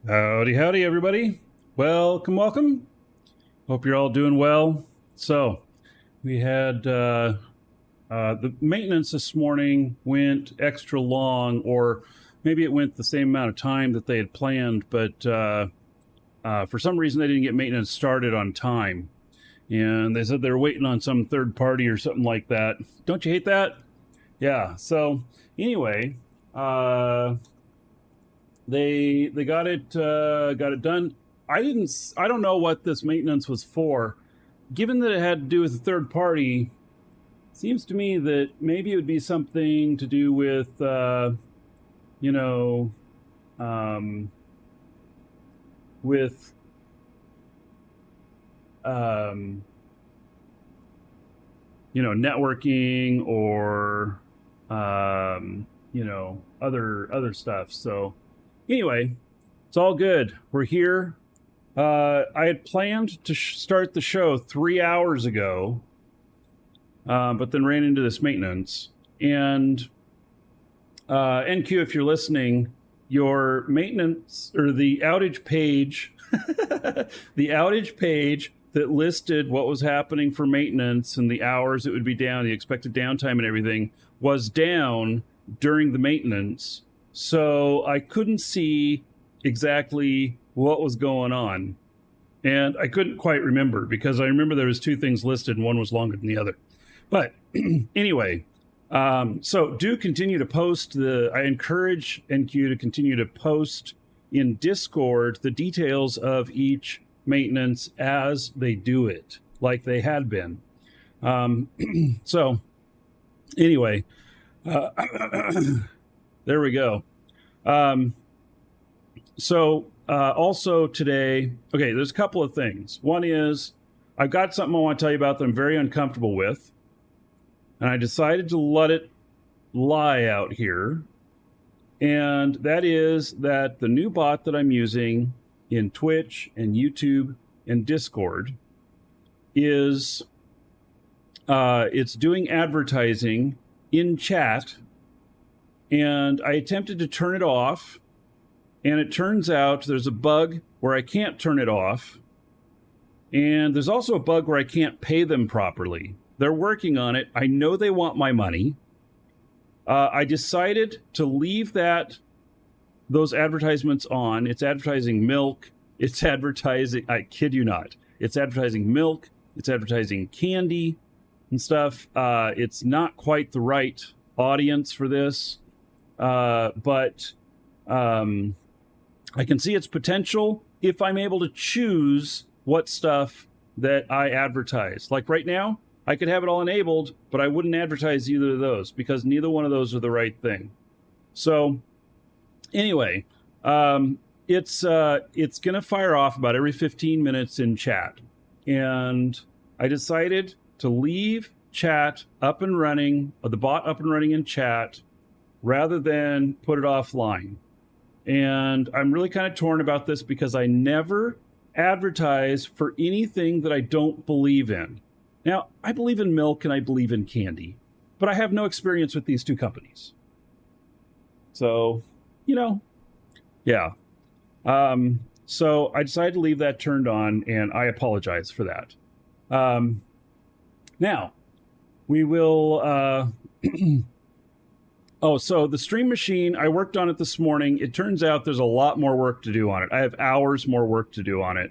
Howdy, howdy, everybody. Welcome, welcome. Hope you're all doing well. So, we had the maintenance this morning went extra long, or maybe it went the same amount of time that they had planned, but for some reason they didn't get maintenance started on time. And they said they were waiting on some third party or something like that. Don't you hate that? Yeah. So, anyway, uh, they got it done. I don't know what this maintenance was for. Given that it had to do with a third party, seems to me that maybe it would be something to do with you know um, with um, networking or other stuff. So anyway, it's all good. We're here. I had planned to start the show 3 hours ago, but then ran into this maintenance. And NQ, if you're listening, your maintenance or the outage page, the outage page that listed what was happening for maintenance and the hours it would be down, the expected downtime and everything, was down during the maintenance. So I couldn't see exactly what was going on. And I couldn't quite remember because I remember there was two things listed and one was longer than the other. But anyway, so do continue to post I encourage NQ to continue to post in Discord the details of each maintenance as they do it, like they had been. So anyway, there we go. Also today, okay, there's a couple of things. One is I've got something I want to tell you about that I'm very uncomfortable with. And I decided to let it lie out here. And that is that the new bot that I'm using in Twitch and YouTube and Discord is it's doing advertising in chat. And I attempted to turn it off. And it turns out there's a bug where I can't turn it off. And there's also a bug where I can't pay them properly. They're working on it. I know they want my money. I decided to leave those advertisements on. It's advertising milk. It's advertising, I kid you not, it's advertising milk. It's advertising candy and stuff. It's not quite the right audience for this. But I can see its potential if I'm able to choose what stuff that I advertise. Like right now, I could have it all enabled, but I wouldn't advertise either of those because neither one of those are the right thing. So anyway, it's going to fire off about every 15 minutes in chat. And I decided to leave chat up and running, or the bot up and running in chat, rather than put it offline. And I'm really kind of torn about this because I never advertise for anything that I don't believe in. Now, I believe in milk and I believe in candy, but I have no experience with these two companies. So, yeah. So I decided to leave that turned on, and I apologize for that. Now, we will... Oh, so the Stream Machine, I worked on it this morning. It turns out there's a lot more work to do on it. I have hours more work to do on it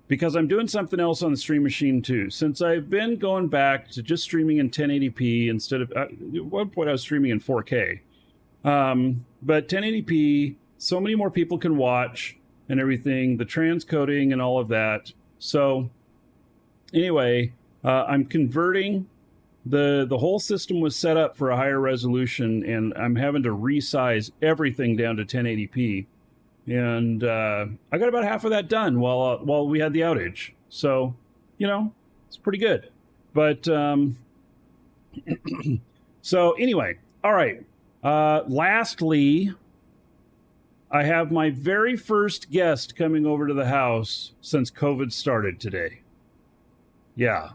because I'm doing something else on the Stream Machine too. Since I've been going back to just streaming in 1080p instead of, at one point I was streaming in 4K. But 1080p, so many more people can watch and everything, the transcoding and all of that. So anyway, I'm converting. The whole system was set up for a higher resolution, and I'm having to resize everything down to 1080p. And I got about half of that done while we had the outage. So, it's pretty good. But so anyway, all right. Lastly, I have my very first guest coming over to the house since COVID started today. Yeah.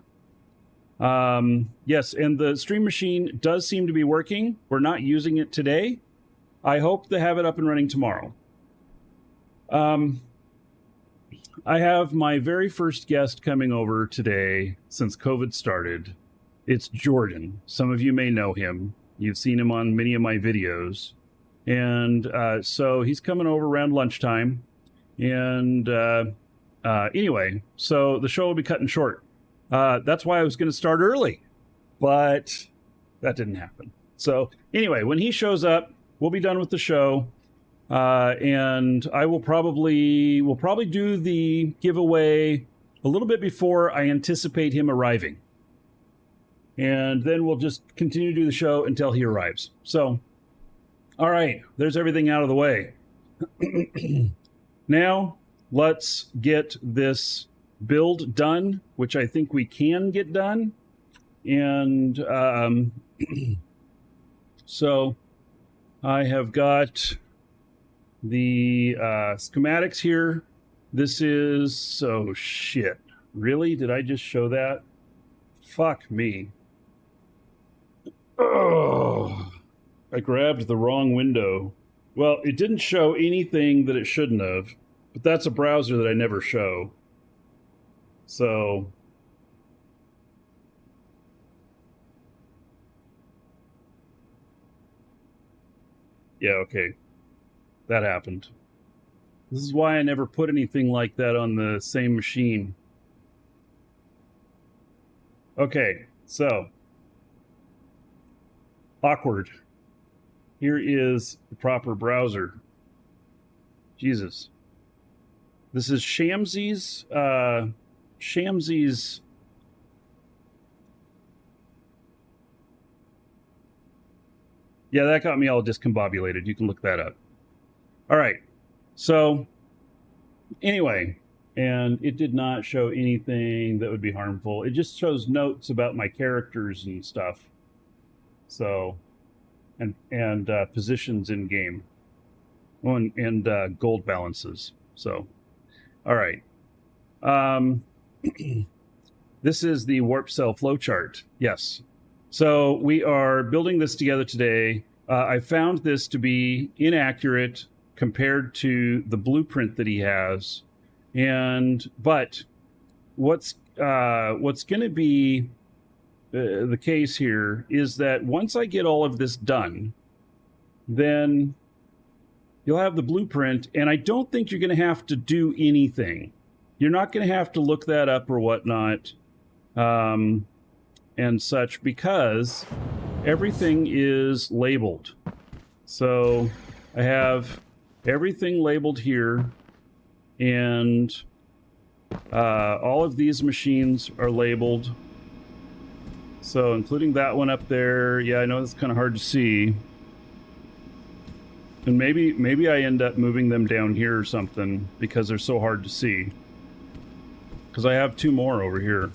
Yes, and the Stream Machine does seem to be working. We're not using it today. I hope to have it up and running tomorrow. Um, I have my very first guest coming over today since COVID started. It's Jordan. Some of you may know him. You've seen him on many of my videos. And so he's coming over around lunchtime. And anyway, so the show will be cutting short. That's why I was going to start early, but that didn't happen. So anyway, when he shows up, we'll be done with the show. And I will probably do the giveaway a little bit before I anticipate him arriving. And then we'll just continue to do the show until he arrives. So, all right, there's everything out of the way. Now, let's get this build done, which I think we can get done. And so I have got the schematics here. This is, oh shit, really? Did I just show that? Fuck me. Oh, I grabbed the wrong window. Well, it didn't show anything that it shouldn't have, but that's a browser that I never show. So yeah, okay. That happened. This is why I never put anything like that on the same machine. Okay, so awkward. Here is the proper browser. Jesus. This is Shamsi's yeah, that got me all discombobulated. You can look that up. All right. So anyway, and it did not show anything that would be harmful. It just shows notes about my characters and stuff. So, and positions in game. Oh, and gold balances. So, all right. This is the warp cell flowchart. Yes. So we are building this together today. I found this to be inaccurate compared to the blueprint that he has. But what's going to be the case here is that once I get all of this done, then you'll have the blueprint, and I don't think you're going to have to do anything. You're not going to have to look that up or whatnot, and such, because everything is labeled. So I have everything labeled here, and all of these machines are labeled. So including that one up there. Yeah, I know it's kind of hard to see. And maybe I end up moving them down here or something because they're so hard to see. Because I have two more over here.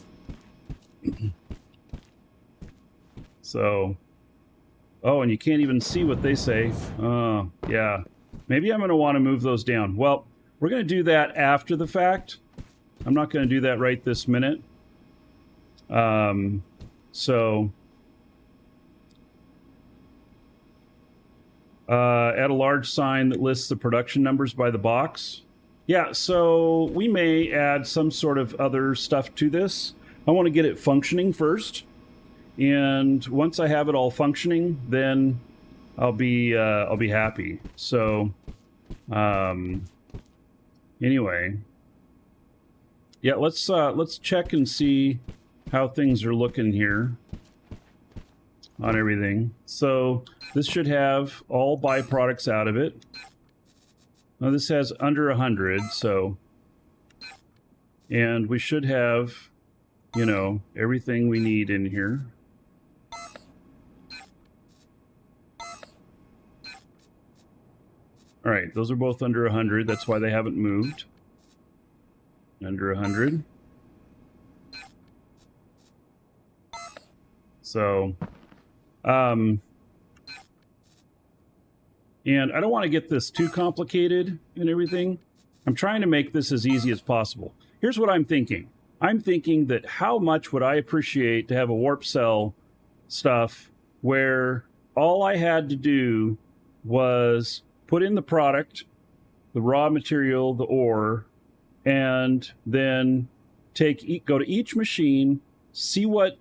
So, oh, and you can't even see what they say. Oh, yeah. Maybe I'm going to want to move those down. Well, we're going to do that after the fact. I'm not going to do that right this minute. So, add a large sign that lists the production numbers by the box. Yeah, so we may add some sort of other stuff to this. I want to get it functioning first. And once I have it all functioning, then I'll be happy. So, anyway, yeah, let's check and see how things are looking here on everything. So this should have all byproducts out of it. Now this has under 100, so, and we should have, you know, everything we need in here. All right, those are both under 100. That's why they haven't moved. Under 100. So, and I don't want to get this too complicated and everything. I'm trying to make this as easy as possible. Here's what I'm thinking. I'm thinking that how much would I appreciate to have a warp cell stuff where all I had to do was put in the product the raw material, the ore, and then go to each machine, see what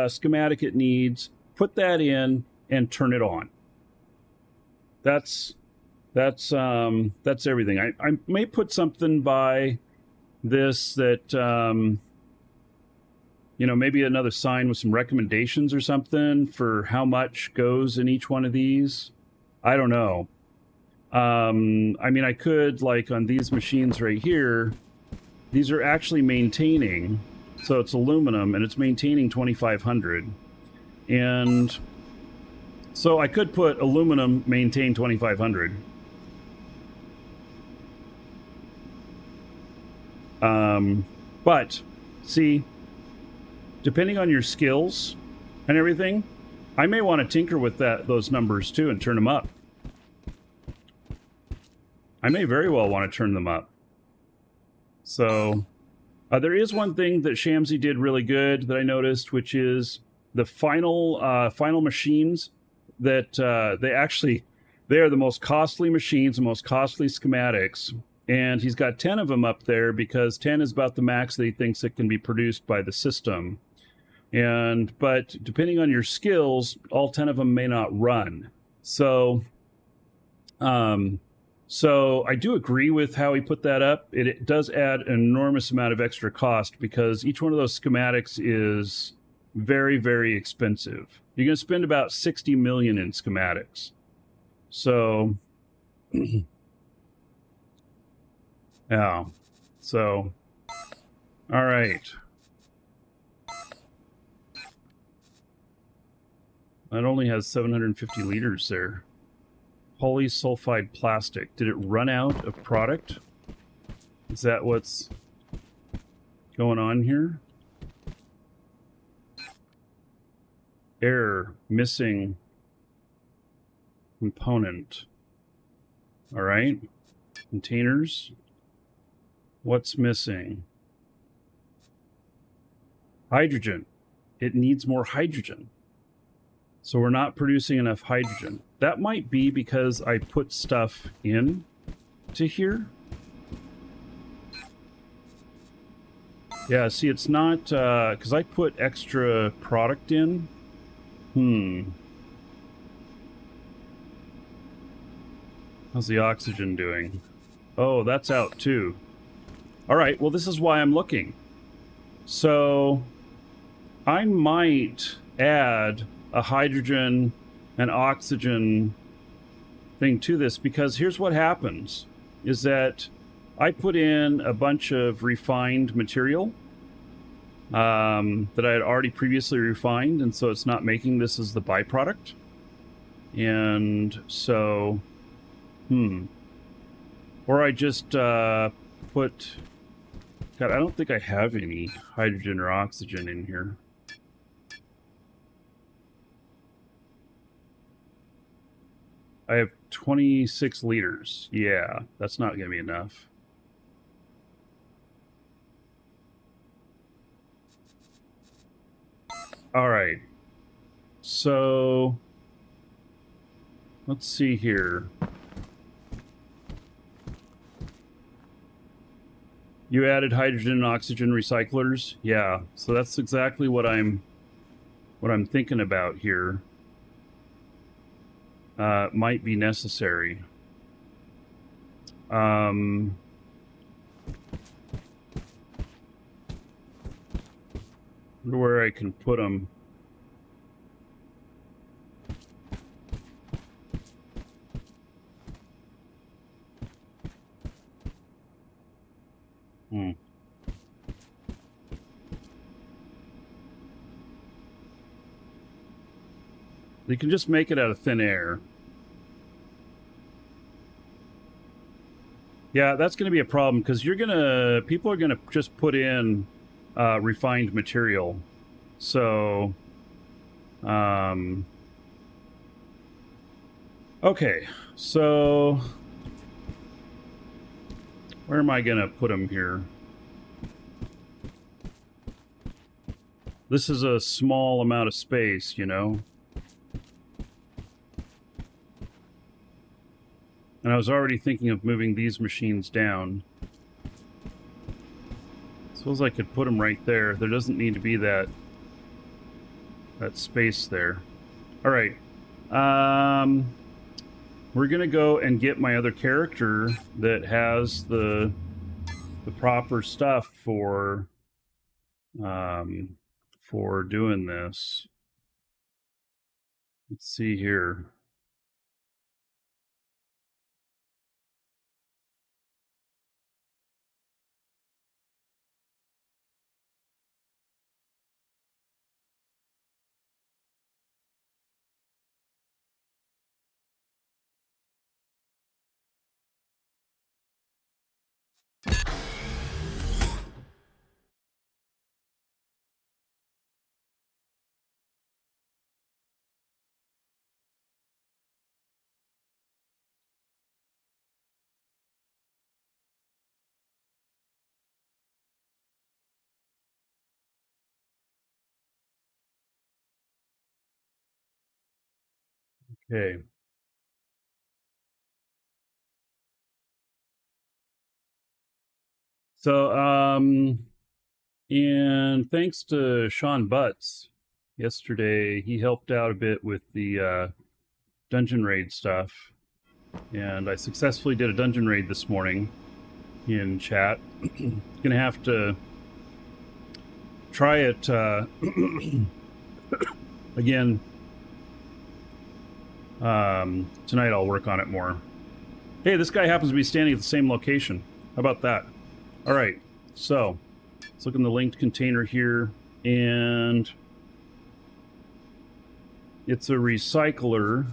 schematic it needs, put that in, and turn it on. That's everything. I may put something by this that maybe another sign with some recommendations or something for how much goes in each one of these. I don't know. I mean, I could, like on these machines right here, these are actually maintaining, so it's aluminum and it's maintaining 2500. And so I could put aluminum maintain 2500. But see, depending on your skills and everything, I may want to tinker with those numbers too and turn them up. I may very well want to turn them up. So there is one thing that Shamsi did really good that I noticed, which is the final machines that they are the most costly machines, the most costly schematics. And he's got 10 of them up there because 10 is about the max that he thinks it can be produced by the system. But depending on your skills, all 10 of them may not run. So I do agree with how he put that up. It does add an enormous amount of extra cost because each one of those schematics is very, very expensive. You're going to spend about 60 million in schematics. So, yeah. So, all right. It only has 750 liters there. Polysulfide plastic. Did it run out of product? Is that what's going on here? Error. Missing component. All right. Containers. What's missing? Hydrogen. It needs more hydrogen. So we're not producing enough hydrogen. That might be because I put stuff in to here. Yeah, see, it's not, because I put extra product in. How's the oxygen doing? Oh, that's out too. All right, well, this is why I'm looking. So I might add a hydrogen and oxygen thing to this, because here's what happens is that I put in a bunch of refined material that I had already previously refined, and so it's not making this as the byproduct. And so or I just put, God, I don't think I have any hydrogen or oxygen in here. I have 26 liters. Yeah, that's not going to be enough. All right. So let's see here. You added hydrogen and oxygen recyclers? Yeah. So that's exactly what I'm thinking about here. Might be necessary. Wonder where I can put them. You can just make it out of thin air. Yeah, that's going to be a problem because people are going to just put in refined material. So, okay, so where am I going to put them here? This is a small amount of space, you know? And I was already thinking of moving these machines down. Suppose I could put them right there. There doesn't need to be that space there. All right. We're gonna go and get my other character that has the proper stuff for doing this. Let's see here. Okay. So, and thanks to Sean Butts yesterday, he helped out a bit with the dungeon raid stuff. And I successfully did a dungeon raid this morning in chat. Gonna have to try it again. Tonight I'll work on it more. Hey, this guy happens to be standing at the same location. How about that? All right, so let's look in the linked container here, and it's a recycler,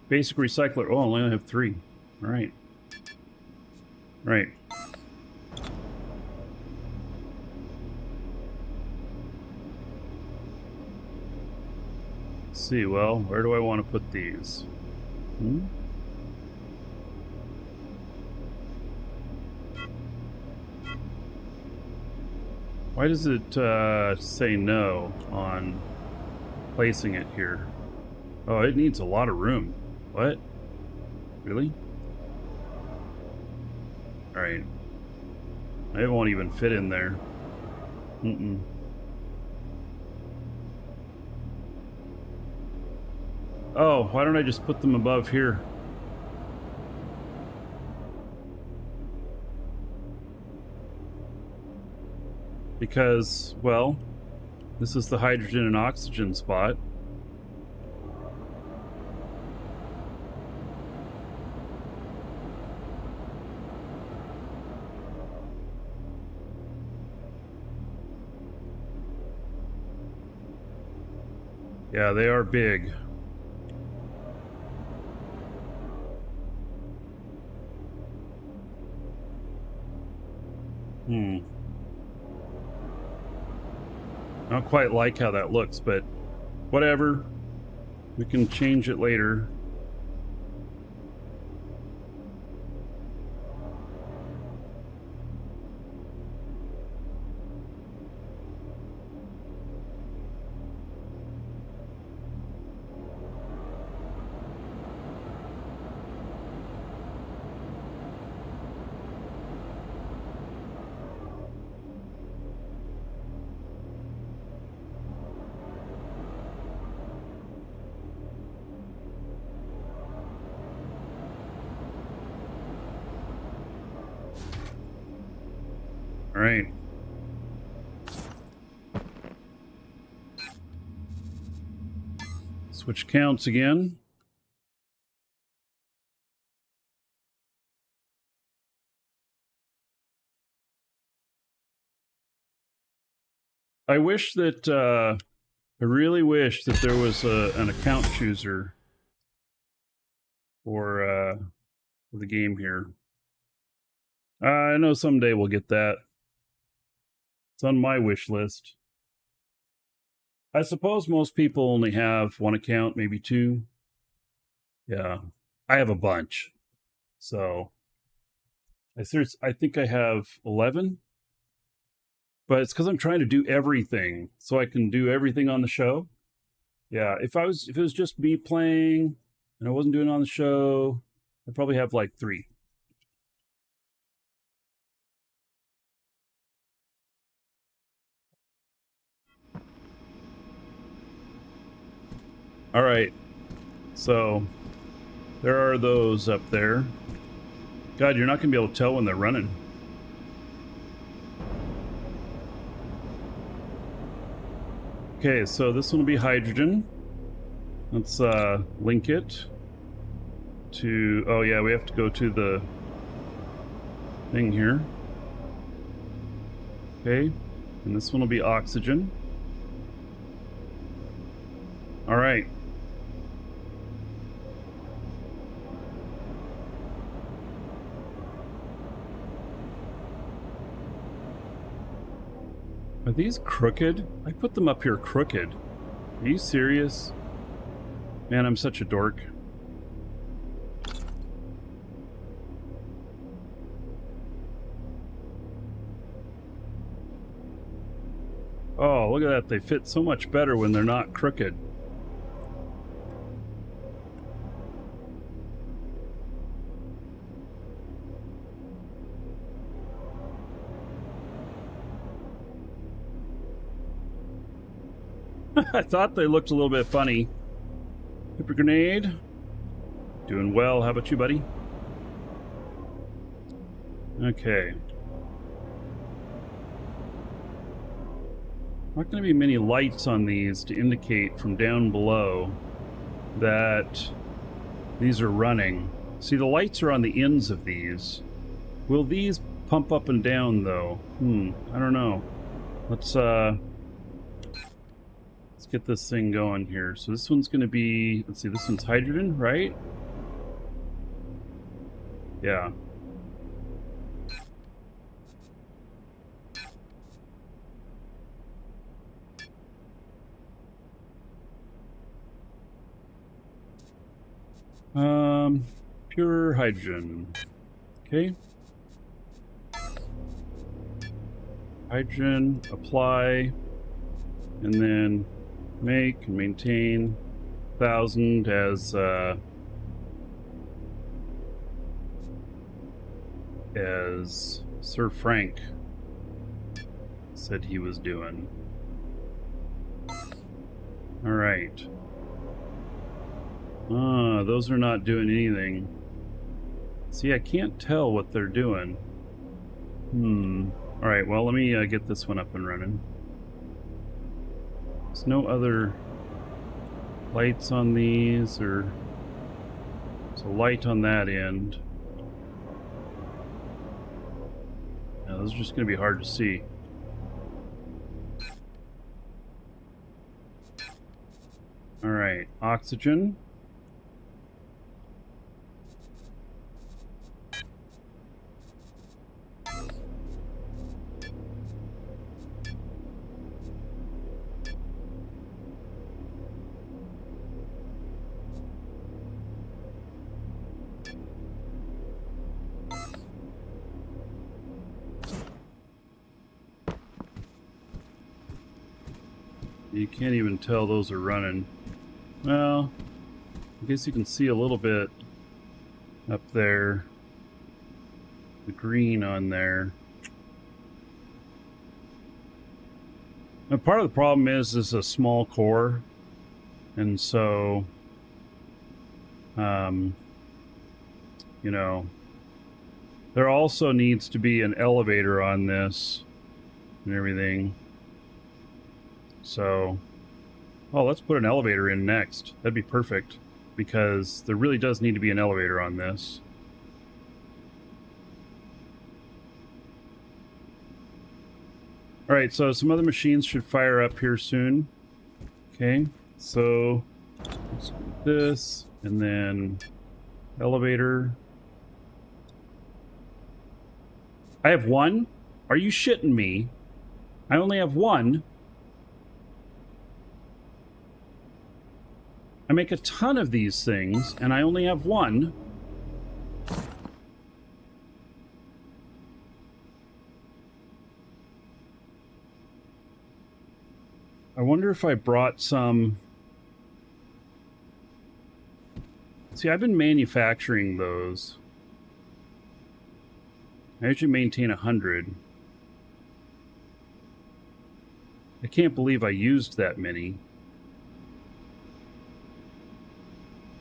basic recycler. Oh, I only have 3. All right. Right. Let's see, well, where do I want to put these? Why does it say no on placing it here? Oh, it needs a lot of room. What? Really? Alright. It won't even fit in there. Oh, why don't I just put them above here? Because, well, this is the hydrogen and oxygen spot. Yeah, they are big. I don't quite like how that looks, but whatever. We can change it later. All right. Switch counts again. I wish that, I really wish that there was an account chooser for the game here. I know someday we'll get that. It's on my wish list. I suppose most people only have 1 account, maybe 2. Yeah, I have a bunch. So I think I have 11. But it's because I'm trying to do everything so I can do everything on the show. Yeah, if it was just me playing and I wasn't doing it on the show, I probably have like 3. All right. So there are those up there. God, you're not going to be able to tell when they're running. Okay, so this one will be hydrogen. Let's link it to... Oh, yeah, we have to go to the thing here. Okay, and this one will be oxygen. All right. Are these crooked? I put them up here crooked. Are you serious? Man, I'm such a dork. Oh, look at that. They fit so much better when they're not crooked. I thought they looked a little bit funny. Hyper grenade. Doing well. How about you, buddy? Okay. Not going to be many lights on these to indicate from down below that these are running. See, the lights are on the ends of these. Will these pump up and down, though? I don't know. Let's get this thing going here. So this one's going to be... Let's see, this one's hydrogen, right? Yeah. Pure hydrogen. Okay. Hydrogen, apply, and then make and maintain 1,000 as Sir Frank said he was doing. All right. Those are not doing anything. See, I can't tell what they're doing. All right, well, let me get this one up and running. There's no other lights on these, or there's a light on that end. Now, those are just going to be hard to see. All right, oxygen. You can't even tell those are running. Well, I guess you can see a little bit up there. The green on there. And part of the problem is a small core. And so, you know, there also needs to be an elevator on this and everything. So, well, let's put an elevator in next. That'd be perfect, because there really does need to be an elevator on this. All right, so some other machines should fire up here soon. Okay, so let's do this, and then elevator. I have one? Are you shitting me? I only have one. I make a ton of these things, and I only have one. I wonder if I brought some... See, I've been manufacturing those. I usually maintain 100. I can't believe I used that many.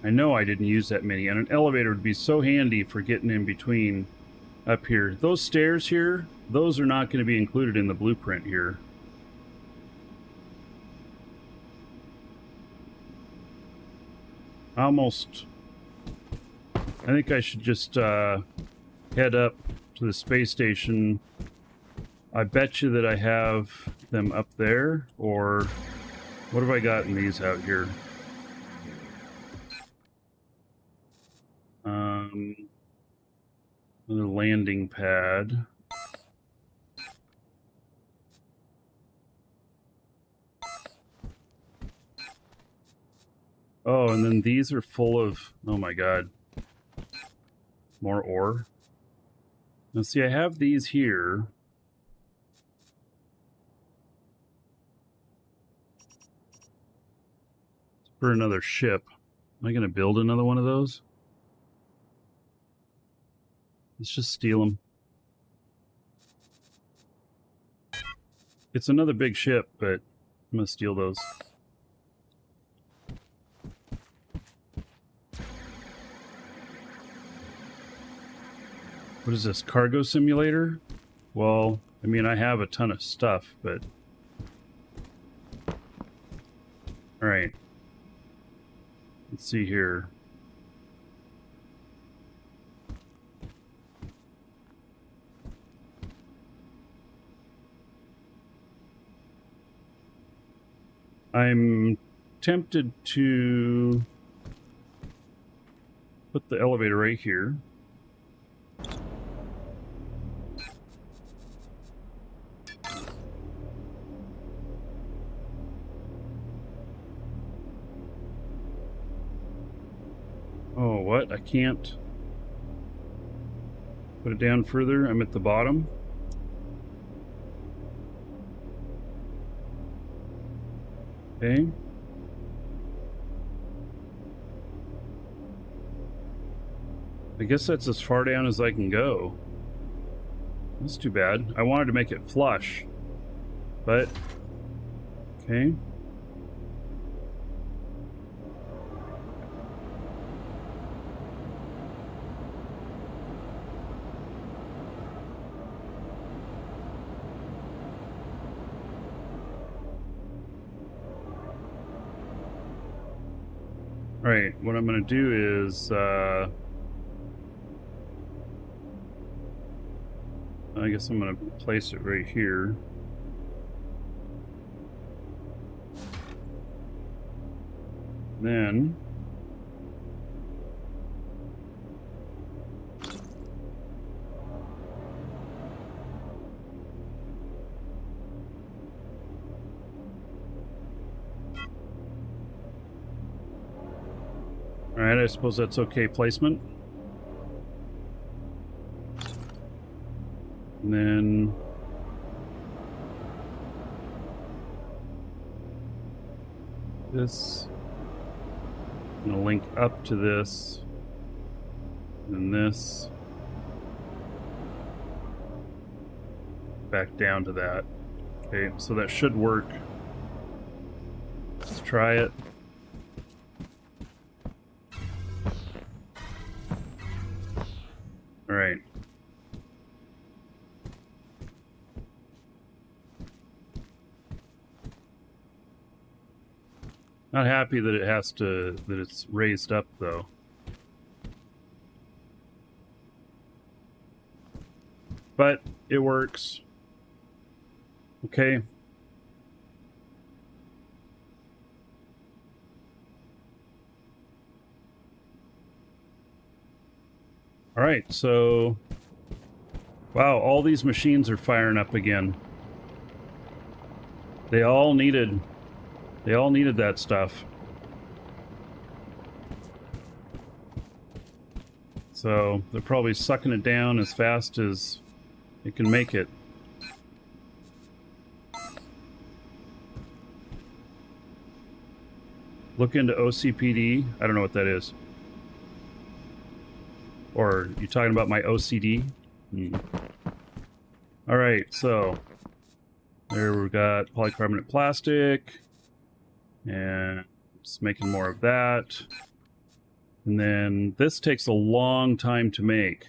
I know I didn't use that many, and an elevator would be so handy for getting in between up here. Those stairs here, those are not going to be included in the blueprint here. I think I should just head up to the space station. I bet you that I have them up there, or what have I got in these out here? Another landing pad. Oh, and then these are full of, oh my god, more ore. Now see, I have these here. For another ship. Am I going to build another one of those? Let's just steal them. It's another big ship, but I'm going to steal those. What is this, cargo simulator? Well, I mean, I have a ton of stuff, but... Alright. Let's see here. I'm tempted to put the elevator right here. Oh, what? I can't put it down further. I'm at the bottom. Okay. I guess that's as far down as I can go. That's too bad. I wanted to make it flush, but okay. Right, what I'm going to do is, I guess I'm going to place it right here. Then, alright, I suppose that's okay placement. And then this, I'm going to link up to this, and this, back down to that. Okay, so that should work. Let's try it. All right. Not happy that it has to, that it's raised up though. But it works. Okay. All right, so wow, all these machines are firing up again. They all needed that stuff. So they're probably sucking it down as fast as it can make it. Look into OCPD. I don't know what that is. Or you talking about my OCD? All right, so there we got polycarbonate plastic, and just making more of that. And then this takes a long time to make.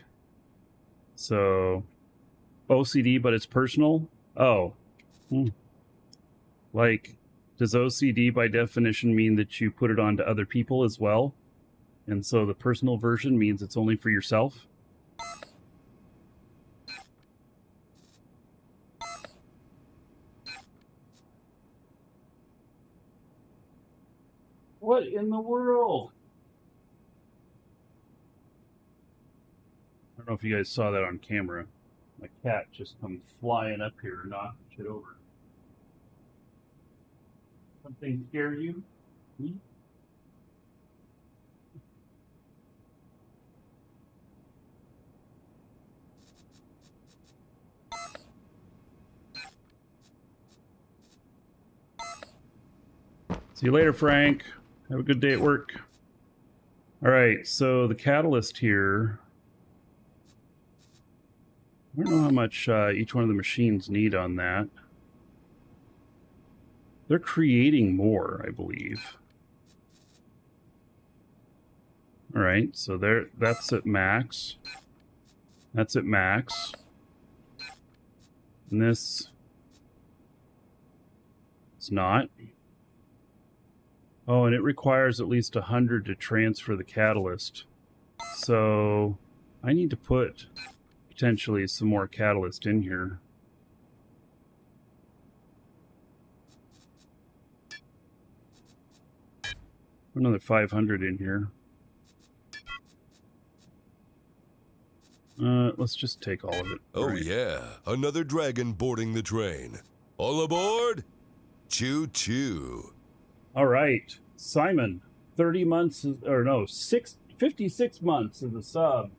So OCD, but it's personal. Oh, like, does OCD by definition mean that you put it onto other people as well? And so the personal version means it's only for yourself? What in the world? I don't know if you guys saw that on camera. My cat just come flying up here and knocking shit over. Something scare you? See you later, Frank. Have a good day at work. All right, so the catalyst here. I don't know how much each one of the machines need on that. They're creating more, I believe. All right, so that's at max. That's at max. And this is not. Oh, and it requires at least 100 to transfer the catalyst. So I need to put potentially some more catalyst in here. Another 500 in here. Let's just take all of it. Oh, right. Yeah, another dragon boarding the train. All aboard? Choo-choo. All right, Simon, 30 months, or no, 56 months of the sub.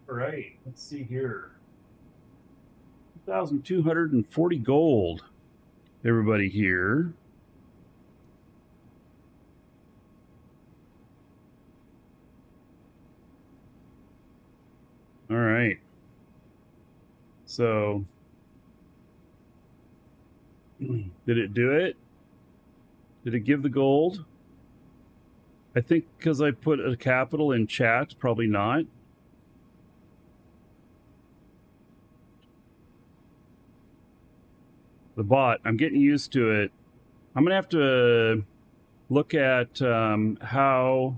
All right, let's see here. 2,240 gold. Everybody here. All right. So, did it do it? Did it give the gold? I think because I put a capital in chat, probably not. The bot, I'm getting used to it. I'm going to have to look at how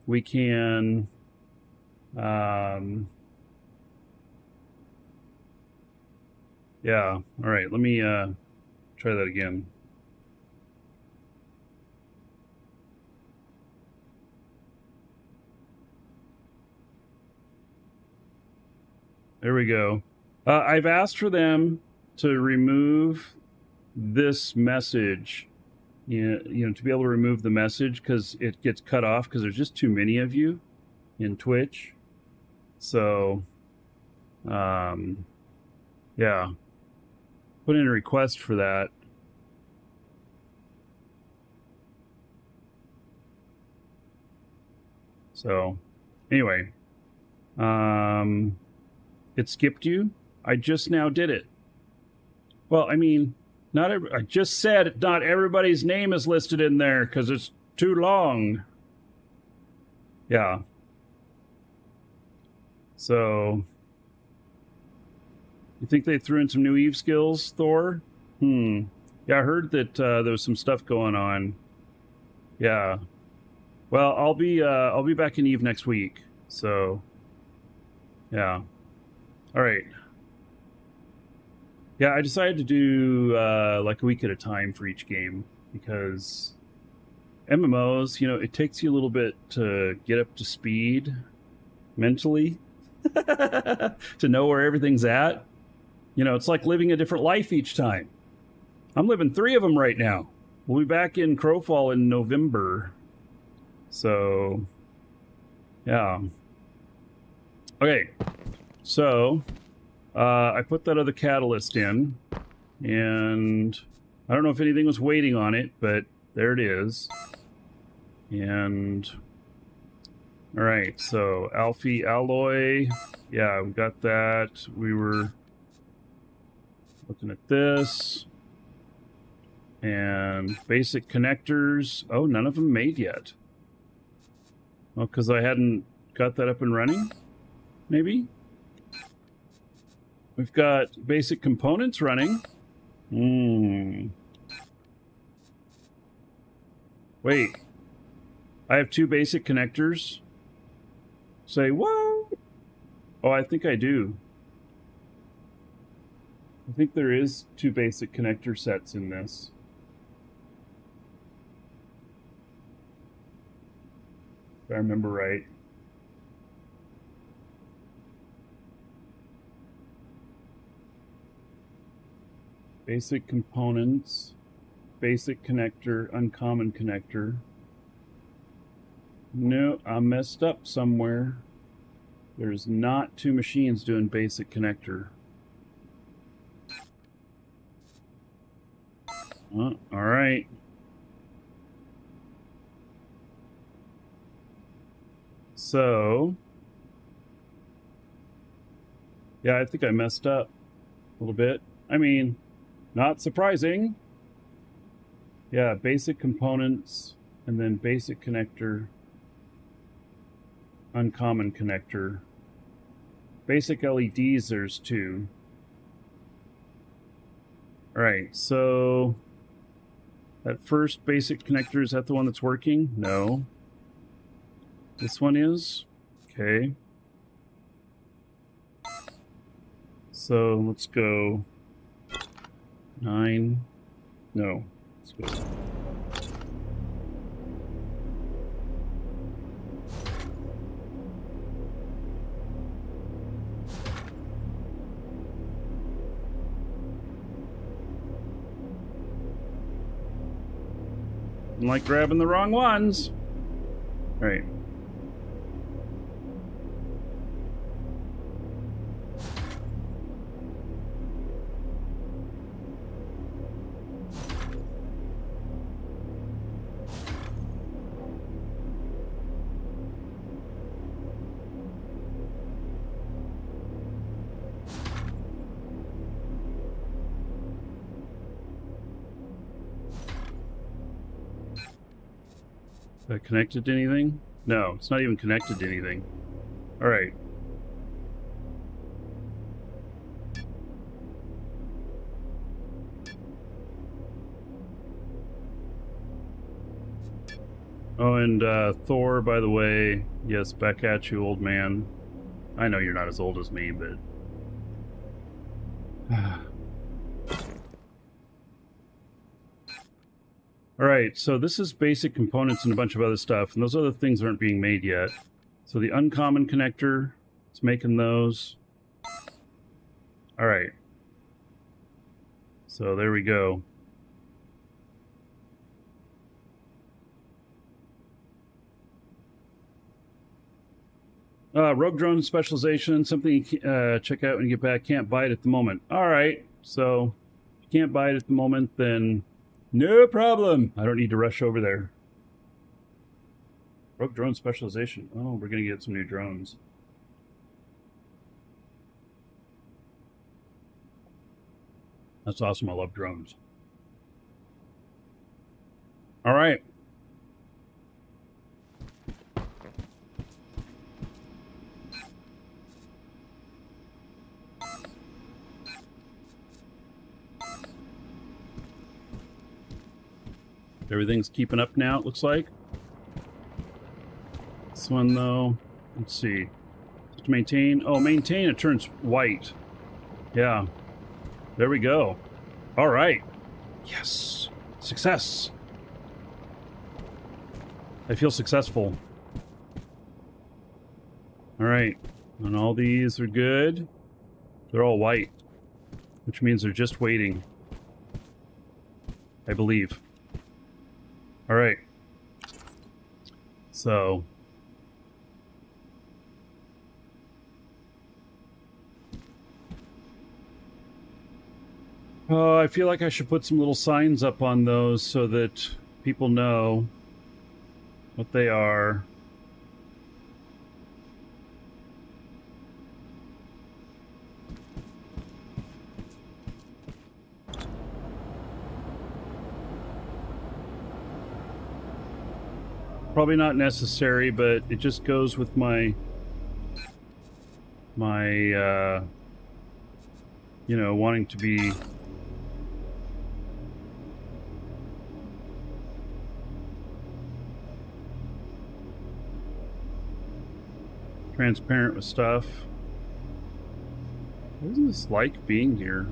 we can yeah, all right, let me try that again. There we go. I've asked for them to remove this message, you know, to be able to remove the message because it gets cut off because there's just too many of you in Twitch. So, yeah, put in a request for that. So, anyway, it skipped you. I just now did it. Well, I mean, I just said not everybody's name is listed in there because it's too long. Yeah. So, you think they threw in some new Eve skills, Thor? Yeah, I heard that there was some stuff going on. Yeah. Well, I'll be back in Eve next week. So, yeah. All right. Yeah, I decided to do like a week at a time for each game because MMOs, you know, it takes you a little bit to get up to speed mentally to know where everything's at. You know, it's like living a different life each time. I'm living 3 of them right now. We'll be back in Crowfall in November. So, yeah. Okay, so I put that other catalyst in, and I don't know if anything was waiting on it, but there it is. And All right, so Alpha alloy. Yeah, we got that. We were looking at this. And basic connectors. Oh, none of them made yet. Well, because I hadn't got that up and running, maybe? We've got basic components running. Wait. I have 2 basic connectors. Say, what? Oh, I think I do. I think there is 2 basic connector sets in this. If I remember right. Basic components, basic connector, uncommon connector. No, I messed up somewhere. There's not 2 machines doing basic connector. Oh, all right. So, yeah, I think I messed up a little bit. I mean, not surprising. Yeah, basic components, and then basic connector, uncommon connector. Basic LEDs, there's 2. All right, so that first basic connector, is that the one that's working? No. This one is? Okay. So let's go 9. No, let's go. I'm like grabbing the wrong ones. All right. Is that connected to anything? No, it's not even connected to anything. All right. Oh, and Thor, by the way, yes, back at you, old man. I know you're not as old as me, but... All right, so this is basic components and a bunch of other stuff, and those other things aren't being made yet. So the uncommon connector, it's making those. All right. So there we go. Rogue drone specialization, something you check out when you get back. Can't buy it at the moment. All right, so if you can't buy it at the moment, then no problem. I don't need to rush over there. Rogue drone specialization. Oh, we're going to get some new drones. That's awesome. I love drones. All right. Everything's keeping up now, it looks like. This one, though, let's see. To maintain. Oh, maintain, it turns white. Yeah. There we go. All right. Yes. Success. I feel successful. All right. And all these are good. They're all white, which means they're just waiting. I believe. All right. So... Oh, I feel like I should put some little signs up on those so that people know what they are. Probably not necessary, but it just goes with my you know, wanting to be transparent with stuff. What is this like being here?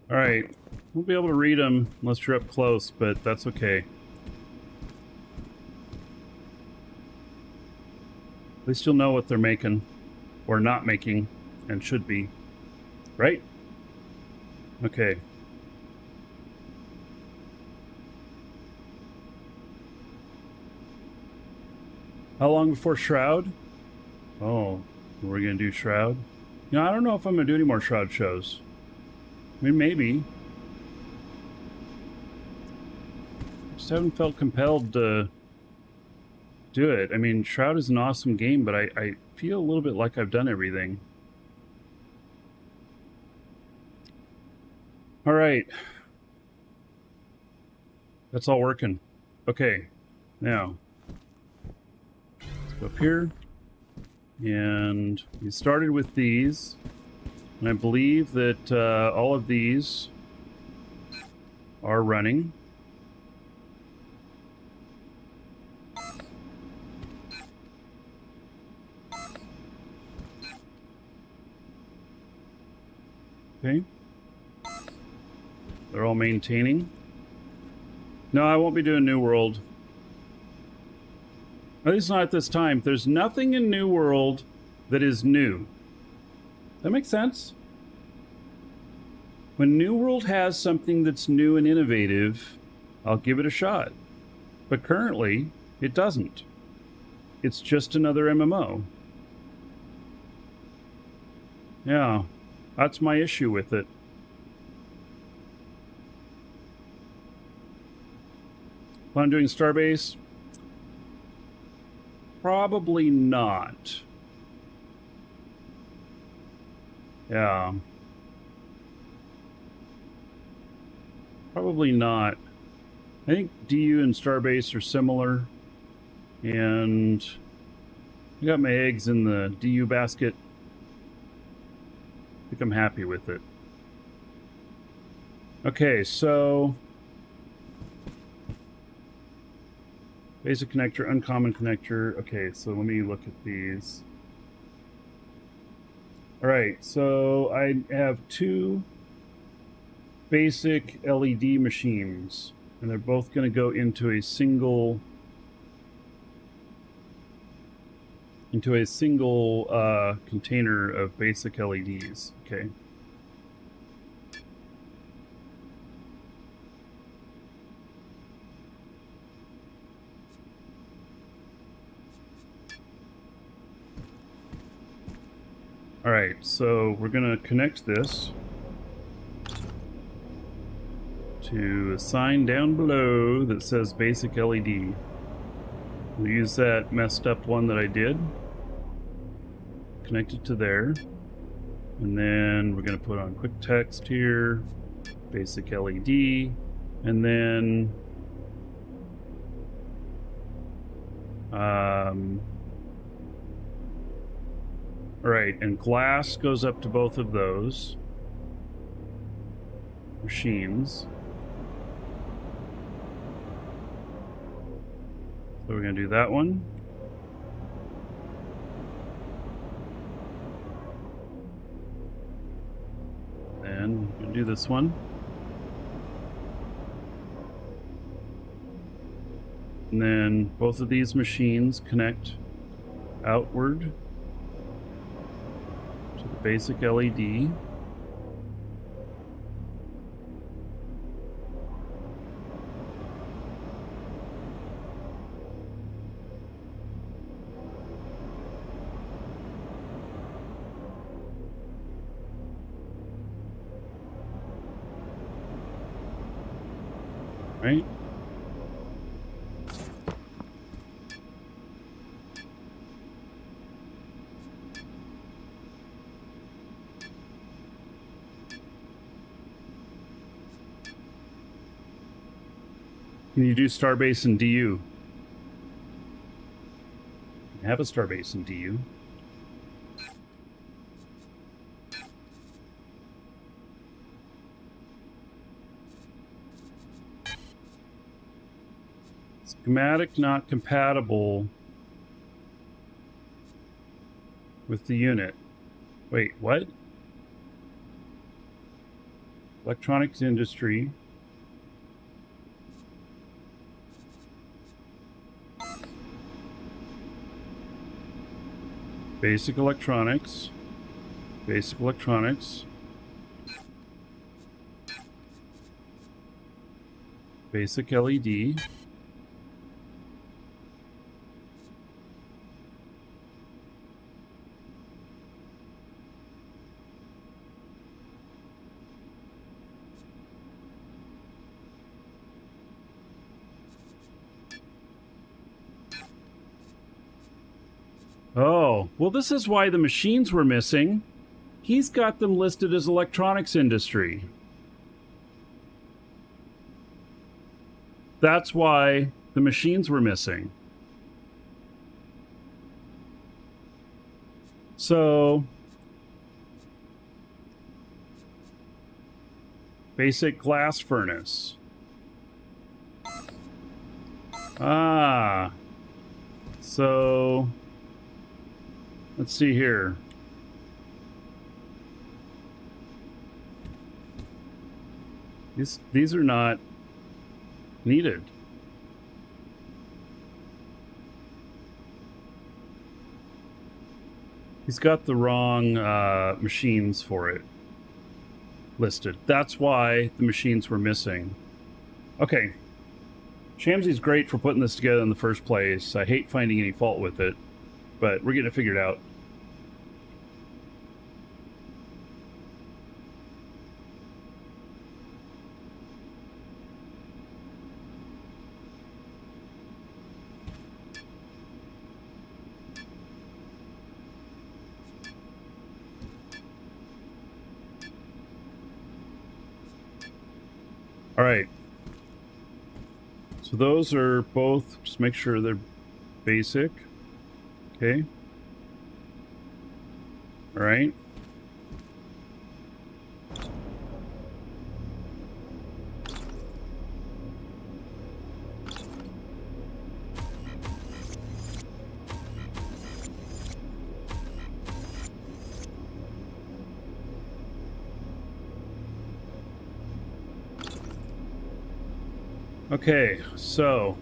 Alright, won't be able to read them unless you're up close, but that's okay. At least you'll know what they're making, or not making, and should be. Right? Okay. How long before Shroud? Oh, we're gonna do Shroud? You know, I don't know if I'm gonna do any more Shroud shows. I mean, maybe. Just haven't felt compelled to do it. I mean, Shroud is an awesome game, but I feel a little bit like I've done everything. All right. That's all working. Okay. Now, let's go up here. And we started with these. And I believe that all of these are running. Okay. They're all maintaining. No, I won't be doing New World. At least not at this time. There's nothing in New World that is new. That makes sense? When New World has something that's new and innovative, I'll give it a shot. But currently, it doesn't. It's just another MMO. Yeah, that's my issue with it. Plan on doing Starbase? Probably not. Yeah. Probably not. I think DU and Starbase are similar. And I got my eggs in the DU basket. I think I'm happy with it. Okay, so basic connector, uncommon connector. Okay, so let me look at these. All right, so I have two basic LED machines, and they're both going to go into a single container of basic LEDs. Okay. All right, so we're going to connect this to a sign down below that says basic LED. We'll use that messed up one that I did. Connect it to there. And then we're going to put on quick text here, basic LED, and then all right, and glass goes up to both of those machines. So we're going to do that one. And we're going to do this one. And then both of these machines connect outward to the basic LED. Right? Can you do Starbase and DU? Have a Starbase and DU. Schematic not compatible with the unit. Wait, what? Electronics industry. Basic electronics. Basic electronics. Basic LED. Oh, well, this is why the machines were missing. He's got them listed as electronics industry. That's why the machines were missing. So, basic glass furnace. Ah. So, let's see here. These are not needed. He's got the wrong machines for it listed. That's why the machines were missing. Okay. Shamsi's great for putting this together in the first place. I hate finding any fault with it, but we're getting it figured out. All right. So those are both, just make sure they're basic. Okay. All right. Okay, so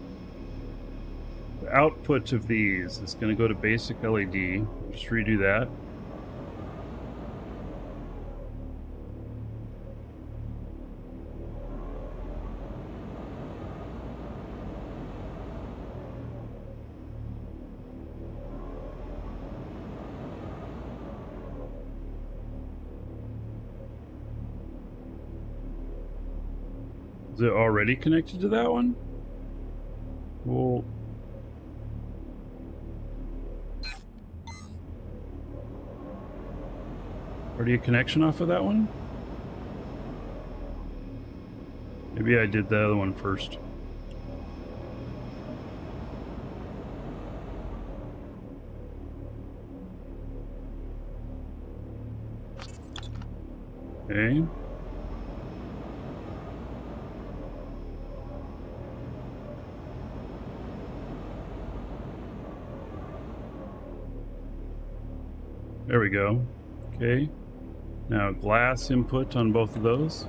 the output of these is going to go to basic LED. Just redo that. Is it already connected to that one? Well, already a connection off of that one? Maybe I did the other one first. Okay. There we go. Okay. Now glass input on both of those.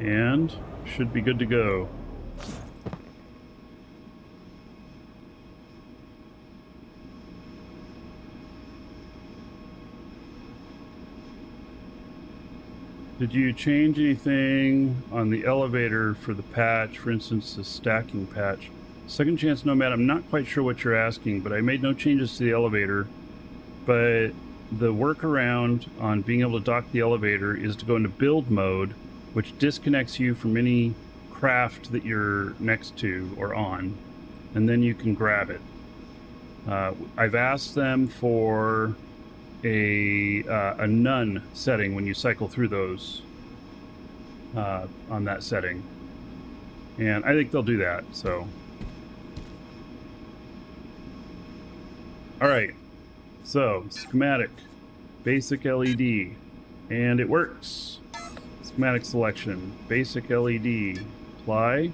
And should be good to go. Did you change anything on the elevator for the patch, for instance, the stacking patch? Second chance nomad, I'm not quite sure what you're asking, but I made no changes to the elevator. But the workaround on being able to dock the elevator is to go into build mode, which disconnects you from any craft that you're next to or on, and then you can grab it. I've asked them for a none setting when you cycle through those on that setting, and I think they'll do that. So, all right. So schematic, basic LED, and it works. Schematic selection, basic LED, apply.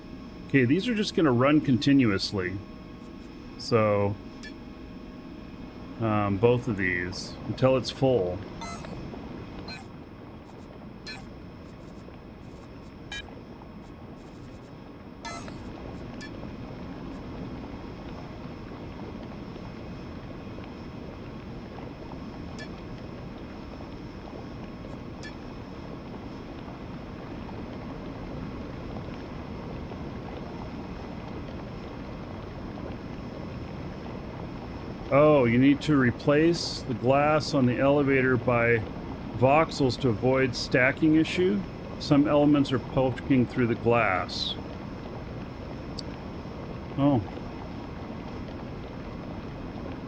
Okay, these are just going to run continuously. So both of these until it's full. Oh, you need to replace the glass on the elevator by voxels to avoid stacking issue. Some elements are poking through the glass. Oh.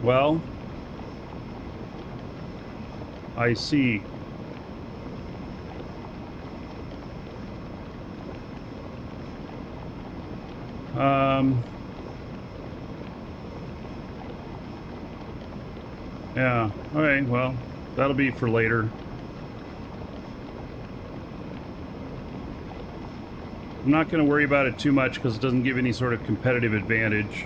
Well, I see. Yeah, alright, well, that'll be for later. I'm not going to worry about it too much because it doesn't give any sort of competitive advantage.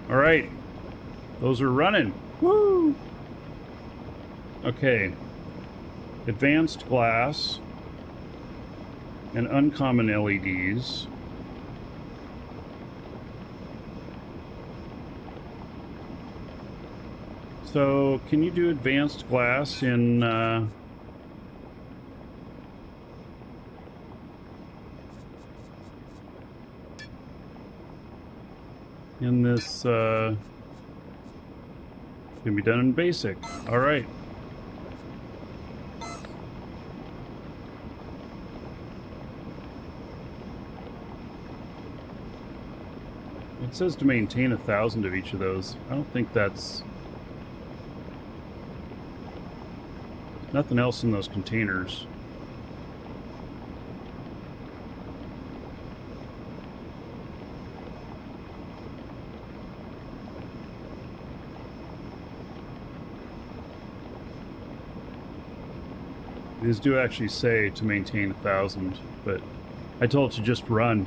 Alright, those are running. Woo! Okay, advanced glass and uncommon LEDs. So, can you do advanced glass in this, can be done in basic. All right. It says to maintain 1,000 of each of those. I don't think that's... Nothing else in those containers. These do actually say to maintain 1,000, but I told it to just run.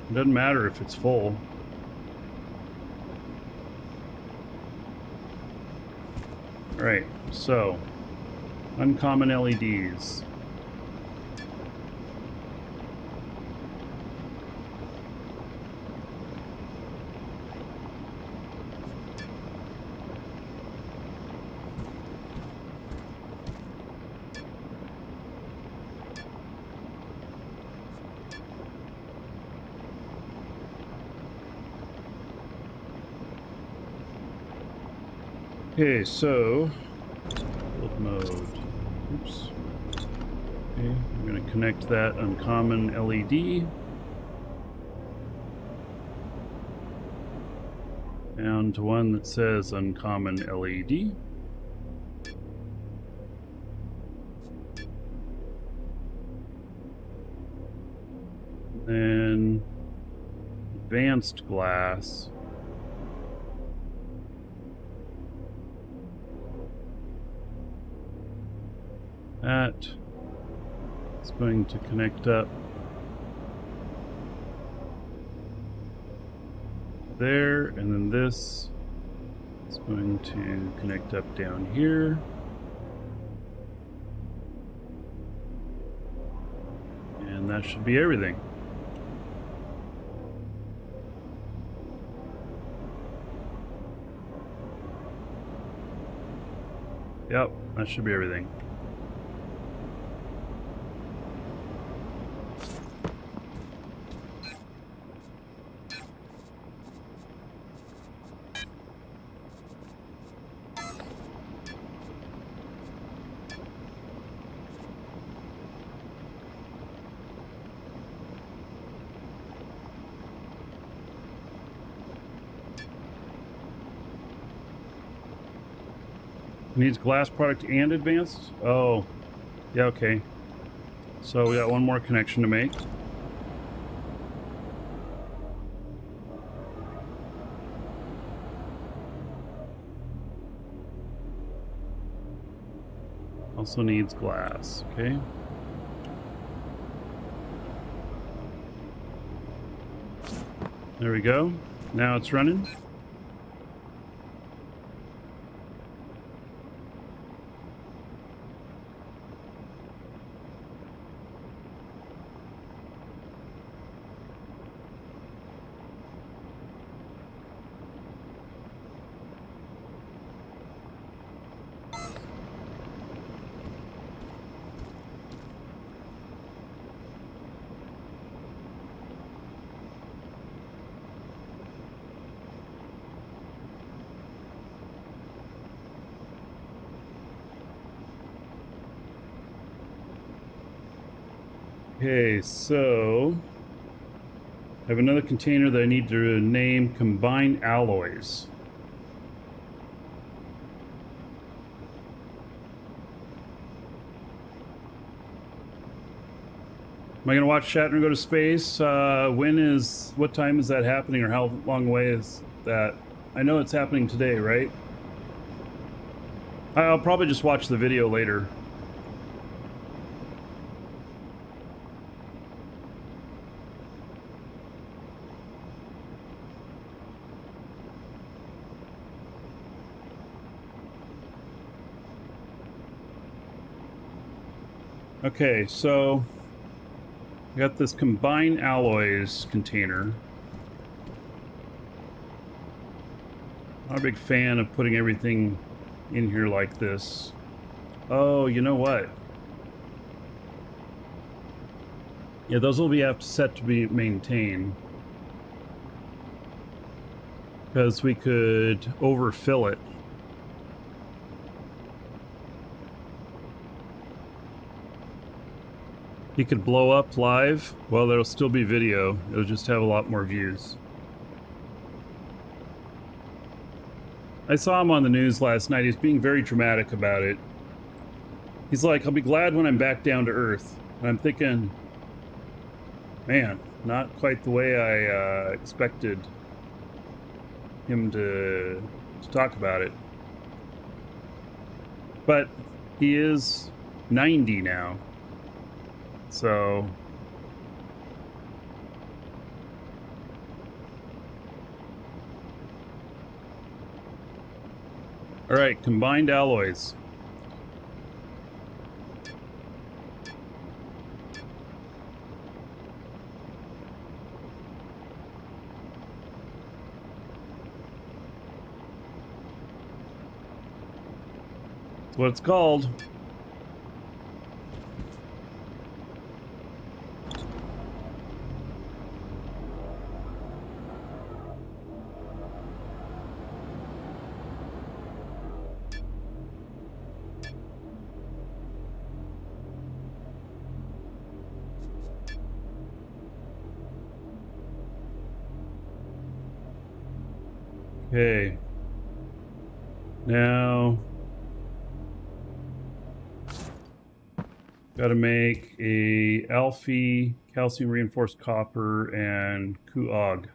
It doesn't matter if it's full. Alright, so uncommon LEDs. Okay, so build mode. Oops. Okay, I'm going to connect that uncommon LED down to one that says uncommon LED. Then advanced glass. That is going to connect up there, and then this is Going to connect up down here. And that should be everything. Yep, that should be everything. Needs glass product and advanced? Oh, yeah, okay. So we got one more connection to make. Also needs glass, okay. There we go. Now it's running. Okay, so I have another container that I need to name Combined Alloys. Am I going to watch Shatner go to space? What time is that happening, or how long away is that? I know it's happening today, right? I'll probably just watch the video later. Okay, so I got this Combined Alloys container. Not a big fan of putting everything in here like this. Oh, you know what? Yeah, those will be have to set to be maintained. Because we could overfill it. He could blow up live. Well, there'll still be video. It'll just have a lot more views. I saw him on the news last night. He's being very dramatic about it. He's like, I'll be glad when I'm back down to Earth. And I'm thinking, man, not quite the way I expected him to talk about it. But he is 90 now. So all right, Combined Alloys. That's what it's called. Okay. Now, got to make a Alpha calcium reinforced copper and Kuog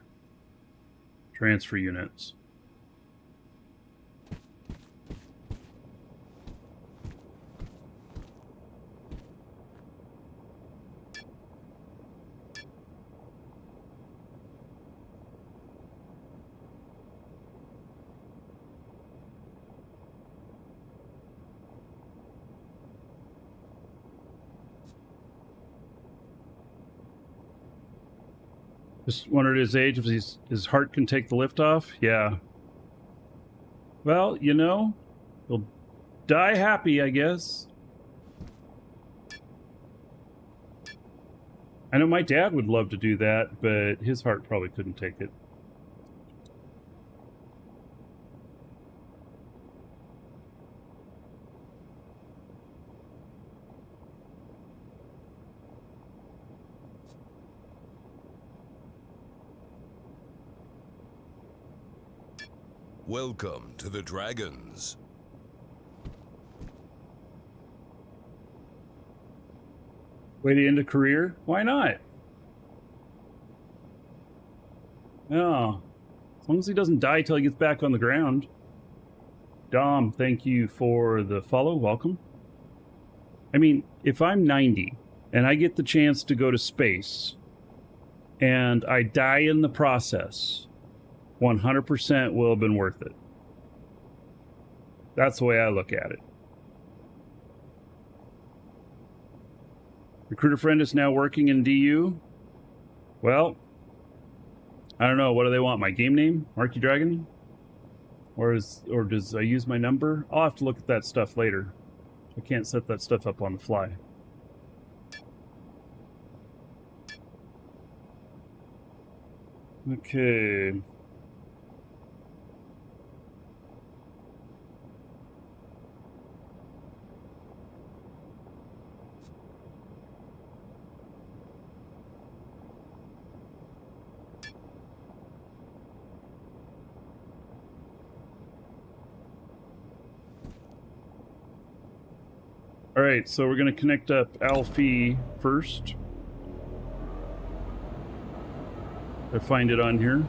transfer units. Just wondered his age, if his heart can take the lift off. Yeah. Well, you know, he'll die happy, I guess. I know my dad would love to do that, but his heart probably couldn't take it. Welcome to the Dragons. Way to end a career? Why not? Yeah. As long as he doesn't die till he gets back on the ground. Dom, thank you for the follow. Welcome. I mean, if I'm 90 and I get the chance to go to space and I die in the process, 100% will have been worth it. That's the way I look at it. Recruiter friend is now working in DU. Well, I don't know. What do they want? My game name? Marky Dragon? Or does I use my number? I'll have to look at that stuff later. I can't set that stuff up on the fly. Okay. All right, so we're going to connect up Alfie first. I find it on here.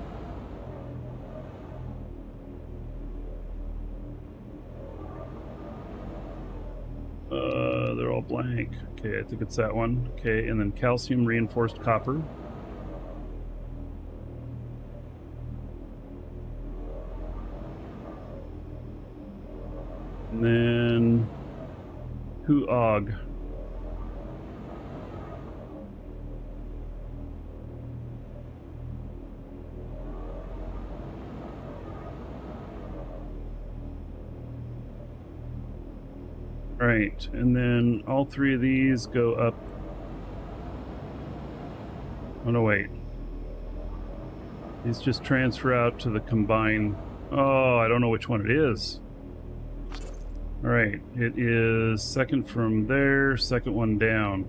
They're all blank. Okay, I think it's that one. Okay, and then calcium reinforced copper. And then Huog. Right, and then all three of these go up. Oh no, wait. These just transfer out to the combine. Oh, I don't know which one it is. All right, it is second from there, second one down.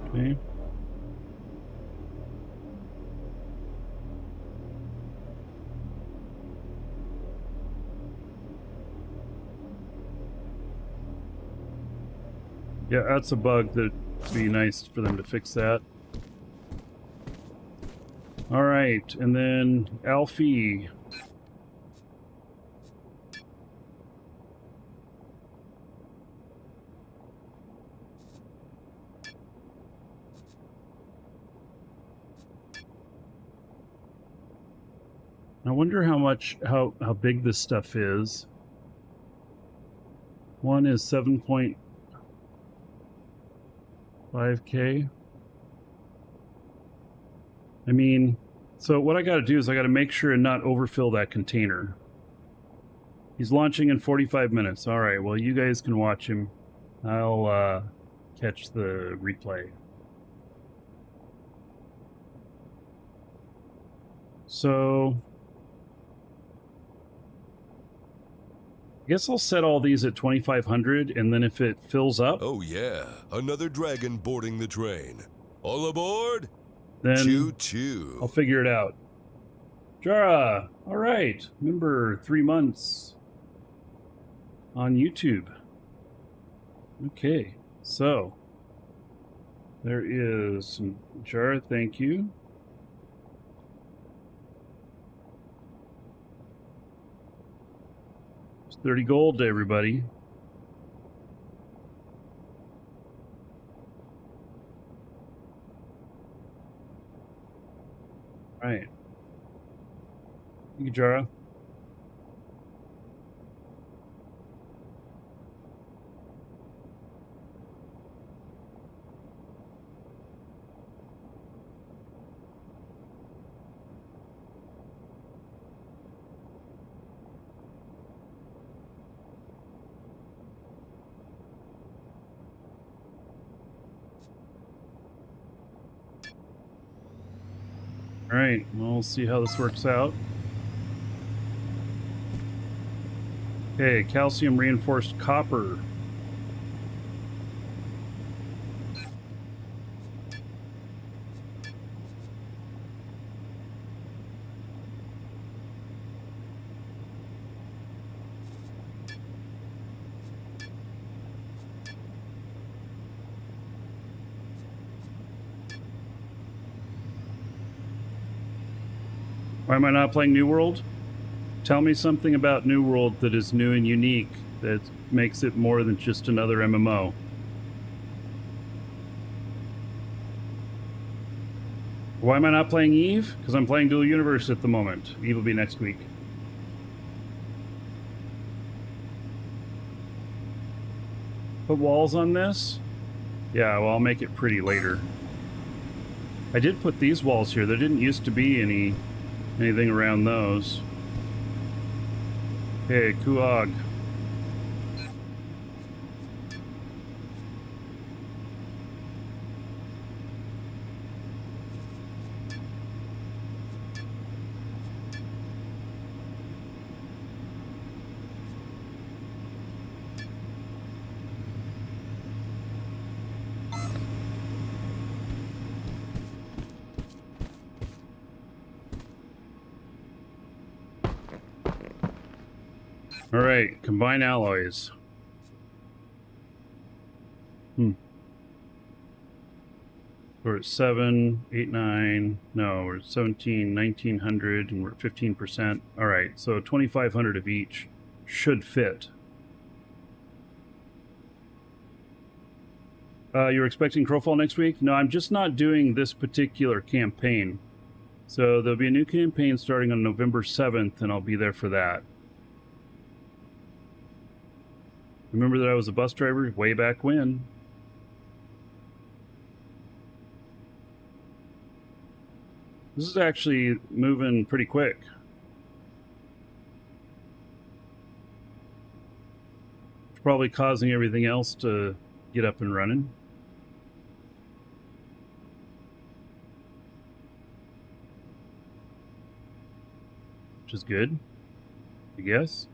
Okay. Yeah, that's a bug that'd be nice for them to fix that. All right, and then Alfie. I wonder how big this stuff is. One is 7.5K. I mean, so what I got to do is I got to make sure and not overfill that container. He's launching in 45 minutes. All right, well, you guys can watch him. I'll catch the replay. So I guess I'll set all these at 2,500, and then if it fills up... Oh yeah, another dragon boarding the train. All aboard? Then choo-choo. I'll figure it out. Jara, all right. Remember 3 months on YouTube. Okay, so there is some Jara, thank you. It's 30 gold to everybody. All right. Thank you, Jara. All right, well, we'll see how this works out. Okay, calcium reinforced copper. Why am I not playing New World? Tell me something about New World that is new and unique that makes it more than just another MMO. Why am I not playing Eve? Because I'm playing Dual Universe at the moment. Eve will be next week. Put walls on this? Yeah, well, I'll make it pretty later. I did put these walls here. There didn't used to be anything around those. Okay, Kuog. All right, combine alloys. We're at 7, 8, 9. No, we're at 17, 1900, and we're at 15%. All right, so 2500 of each should fit. You're expecting Crowfall next week? No, I'm just not doing this particular campaign. So there'll be a new campaign starting on November 7th, and I'll be there for that. Remember that I was a bus driver way back when. This is actually moving pretty quick. It's probably causing everything else to get up and running. Which is good, I guess.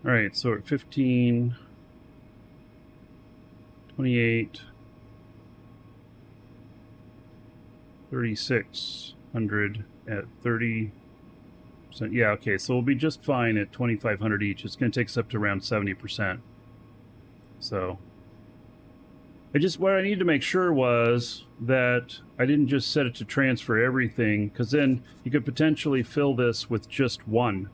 All right, so we're at 15, 28, 3600 at 30%. Yeah, okay, so we'll be just fine at 2500 each. It's going to take us up to around 70%. So what I need to make sure was that I didn't just set it to transfer everything, because then you could potentially fill this with just one,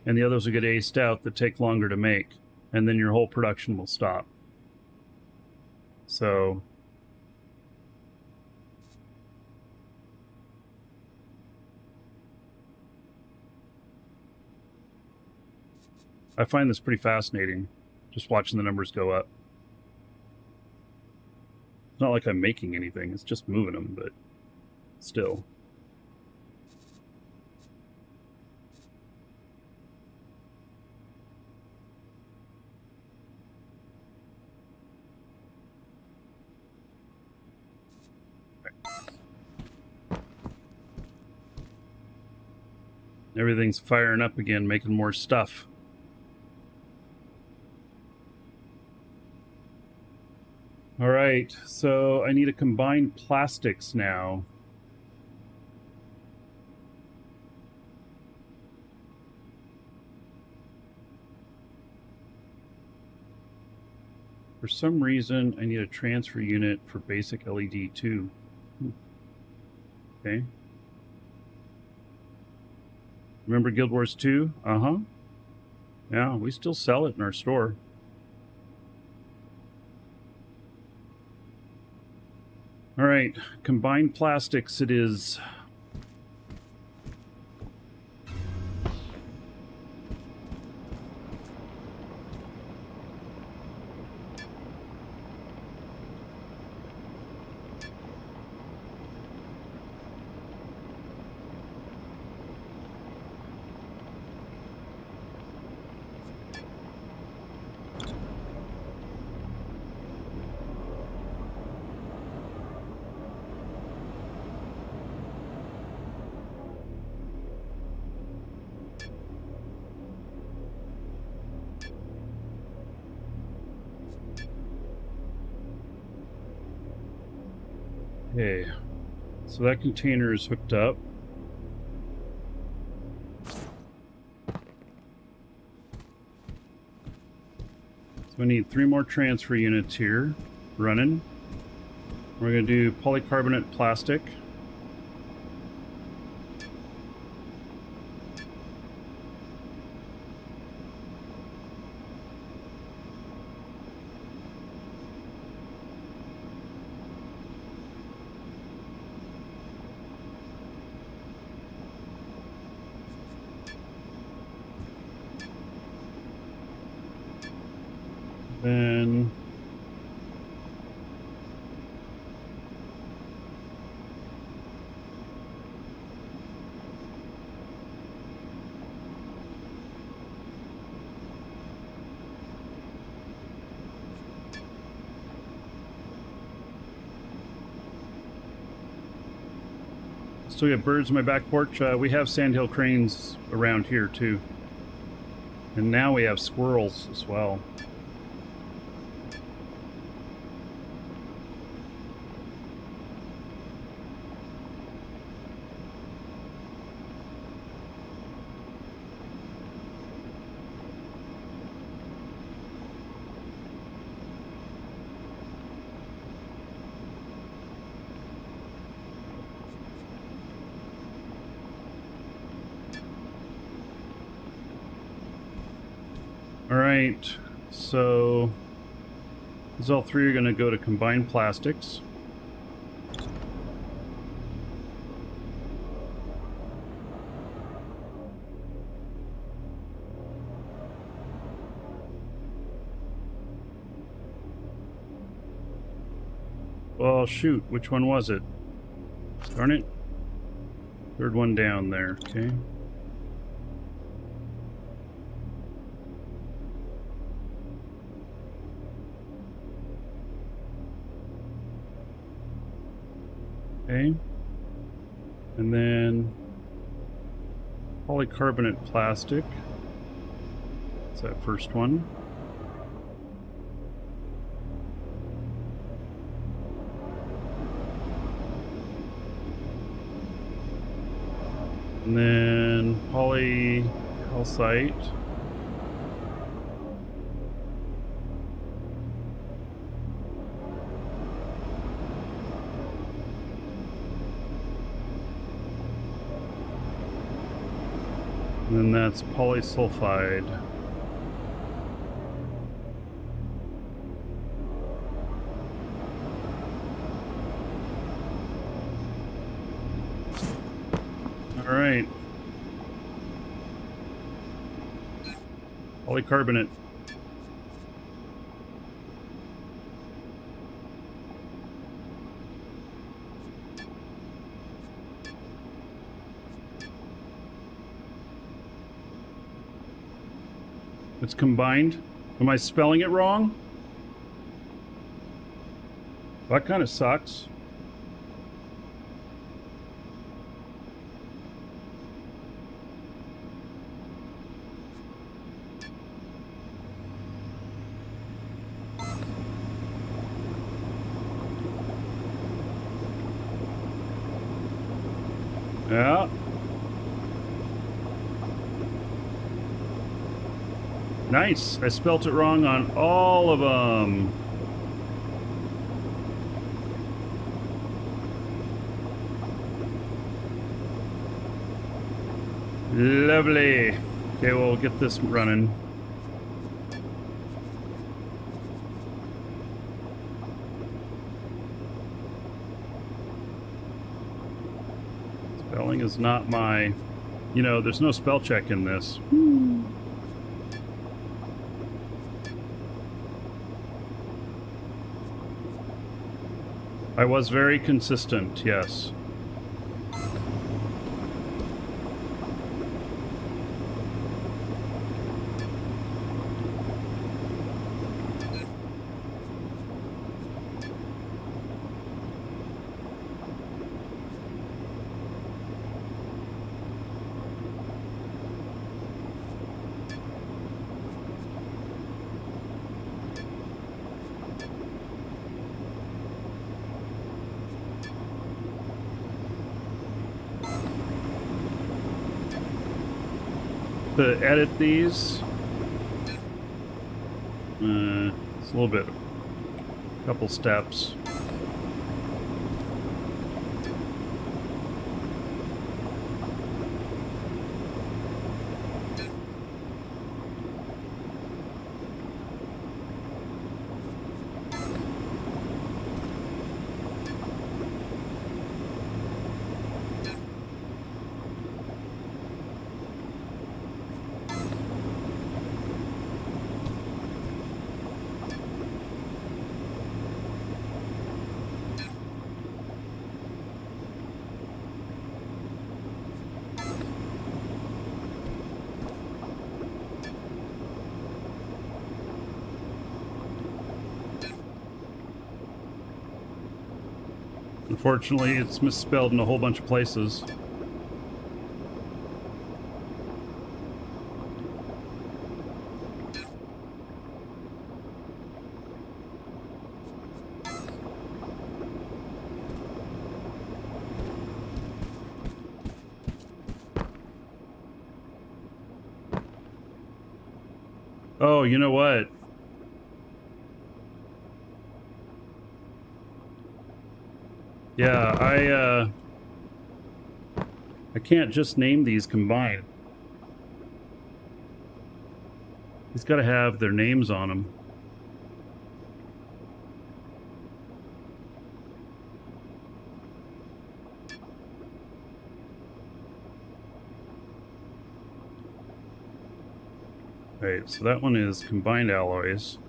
and the others will get aced out that take longer to make, and then your whole production will stop. So I find this pretty fascinating, just watching the numbers go up. It's not like I'm making anything, it's just moving them, but still. Everything's firing up again, making more stuff. All right, so I need to combine plastics now. For some reason, I need a transfer unit for basic LED too. Okay. Remember Guild Wars 2? Uh-huh. Yeah, we still sell it in our store. All right, combined plastics it is. Okay, so that container is hooked up. So we need 3 more transfer units here running. We're going to do polycarbonate plastic. Then still got birds in my back porch. We have sandhill cranes around here too. And now we have squirrels as well. All right, so these all 3 are going to go to combined plastics. Well, shoot, which one was it? Darn it. 3rd one down there, okay. Okay. And then polycarbonate plastic. That's that first one. And then polycalcite. And then that's polysulfide. All right. Polycarbonate. It's combined. Am I spelling it wrong? That kind of sucks. Yeah. Nice. I spelt it wrong on all of them. Lovely. Okay, we'll get this running. Spelling is not my... You know, there's no spell check in this. I was very consistent, yes. to edit these. It's a little bit, a couple steps. Unfortunately, it's misspelled in a whole bunch of places. Oh, you know what? Yeah, I can't just name these combined. He's got to have their names on them. Right, so that one is combined alloys.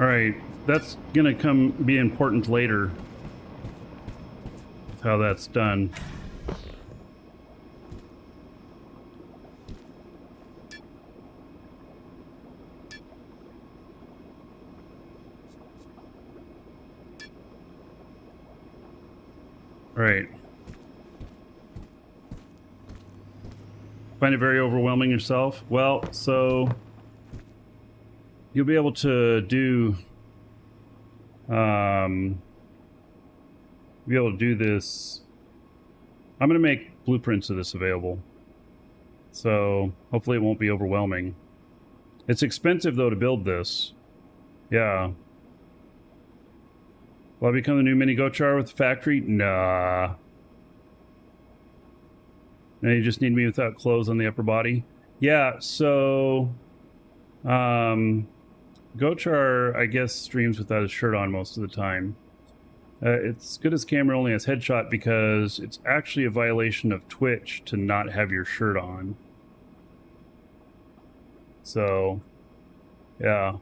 All right, that's gonna be important later. How that's done. All right. Find it very overwhelming yourself? Well, so you'll be able to do this. I'm going to make blueprints of this available, so hopefully it won't be overwhelming. It's expensive though to build this. Yeah. Will I become the new mini Gochar with the factory? Nah. Now you just need me without clothes on the upper body. Yeah, so Gochar, I guess, streams without his shirt on most of the time. It's good as camera only has headshot because it's actually a violation of Twitch to not have your shirt on. So, yeah.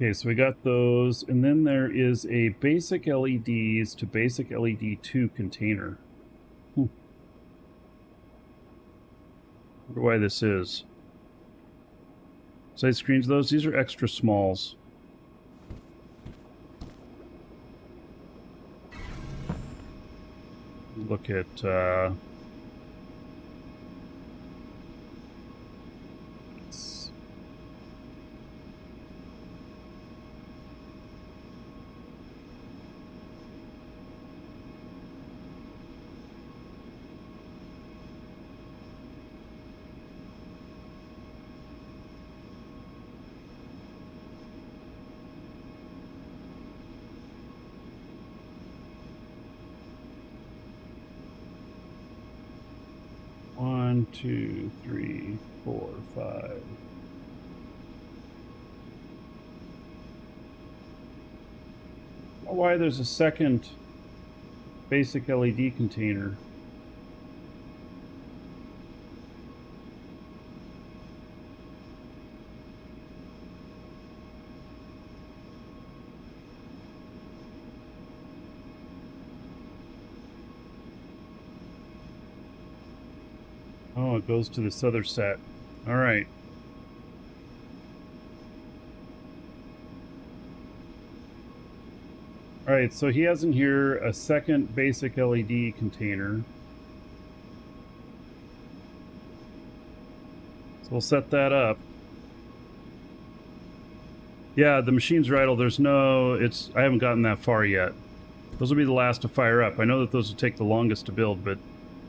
Okay, so we got those, and then there is a basic LEDs to basic LED 2 container. Wonder why this is. Side screens, these are extra smalls. Look at one, two, three, four, five. Why there's a second basic LED container. Oh, it goes to this other set. All right. All right, so he has in here a second basic LED container. So we'll set that up. Yeah, the machine's right. There's no, I haven't gotten that far yet. Those will be the last to fire up. I know that those will take the longest to build, but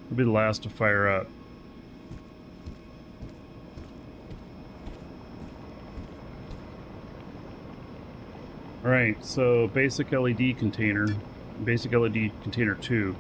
they'll be the last to fire up. All right, so basic LED container, basic LED container 2.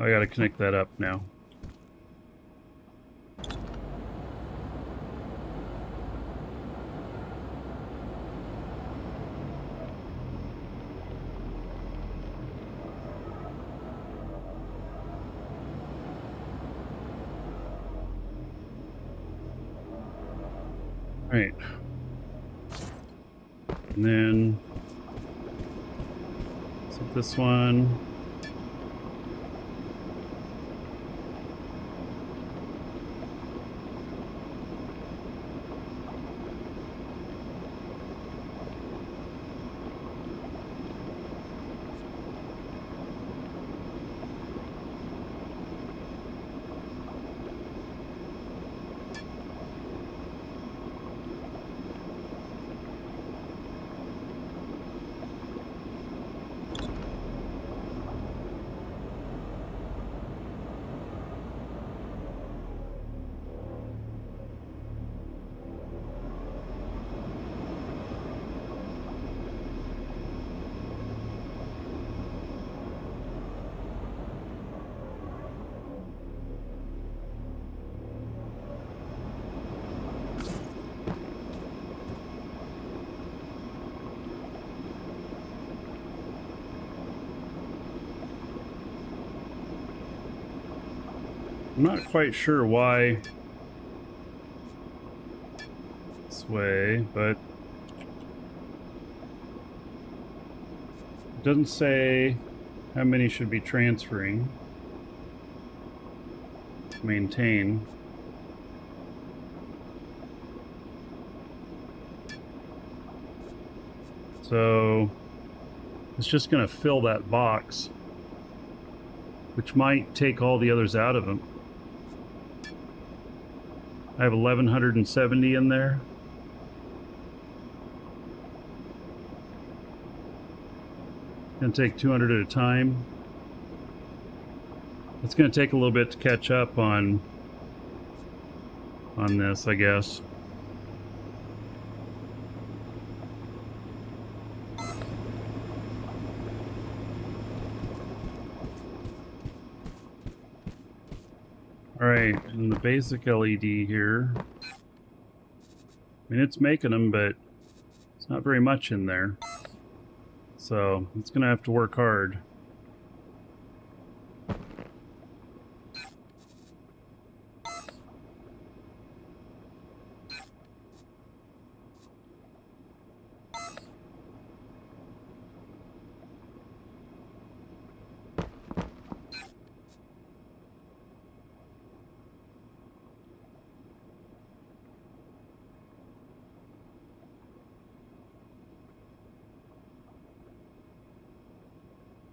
I gotta connect that up now. All right. And then set this one. I'm not quite sure why this way, but it doesn't say how many should be transferring. Maintain. So it's just going to fill that box, which might take all the others out of them. I have 1,170 in there. Gonna take 200 at a time. It's gonna take a little bit to catch up on this, I guess. Alright, and the basic LED here. I mean, it's making them, but it's not very much in there. So, it's going to have to work hard.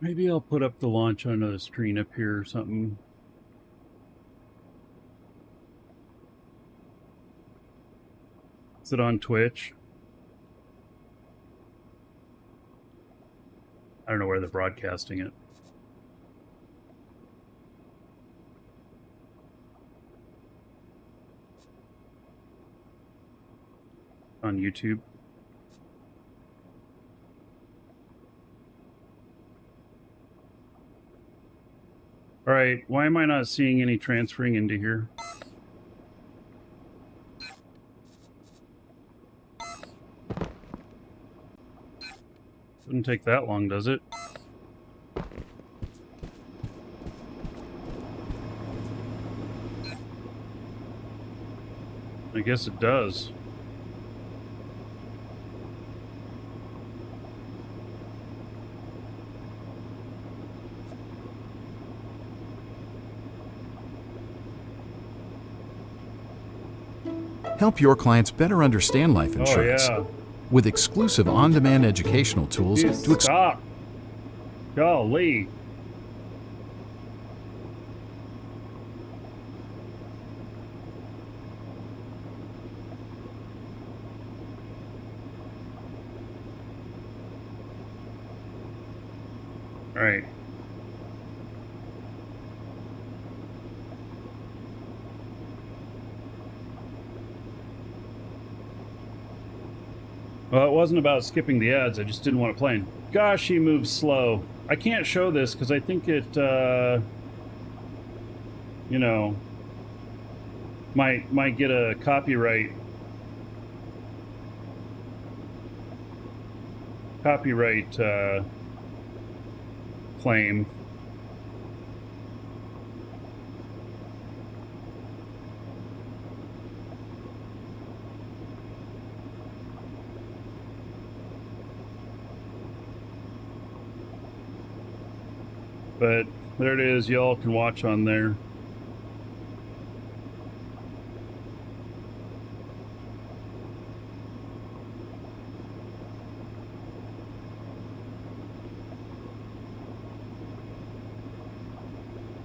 Maybe I'll put up the launch on a screen up here or something. Is it on Twitch? I don't know where they're broadcasting it. On YouTube. Alright, why am I not seeing any transferring into here? Doesn't take that long, does it? I guess it does. Help your clients better understand life insurance Oh, yeah. with exclusive on-demand educational tools Jeez, to stop. Golly. All right. Well, it wasn't about skipping the ads. I just didn't want to play. Gosh, he moves slow. I can't show this because I think it, you know, might get a copyright claim. But there it is. Y'all can watch on there.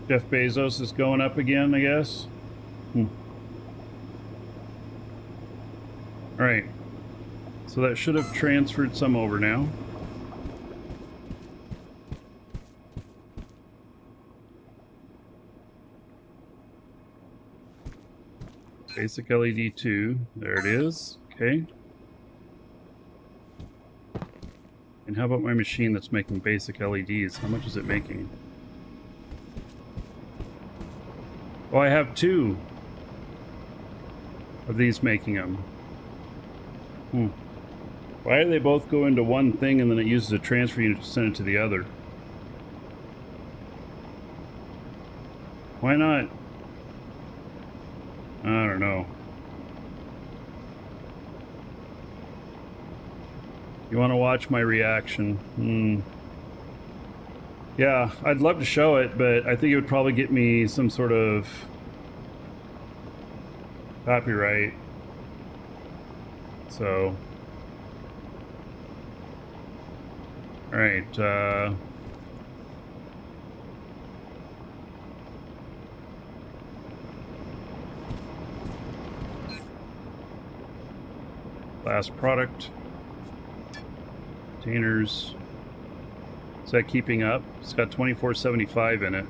Jeff Bezos is going up again, I guess. All right. So that should have transferred some over now. Basic LED 2. There it is. Okay. And how about my machine that's making basic LEDs? How much is it making? Oh, I have 2 of these making them. Why do they both go into one thing and then it uses a transfer unit to send it to the other? Why not? I don't know. You want to watch my reaction? Yeah, I'd love to show it, but I think it would probably get me some sort of copyright. So, all right. Last product. Containers. Is that keeping up? It's got 2475 in it.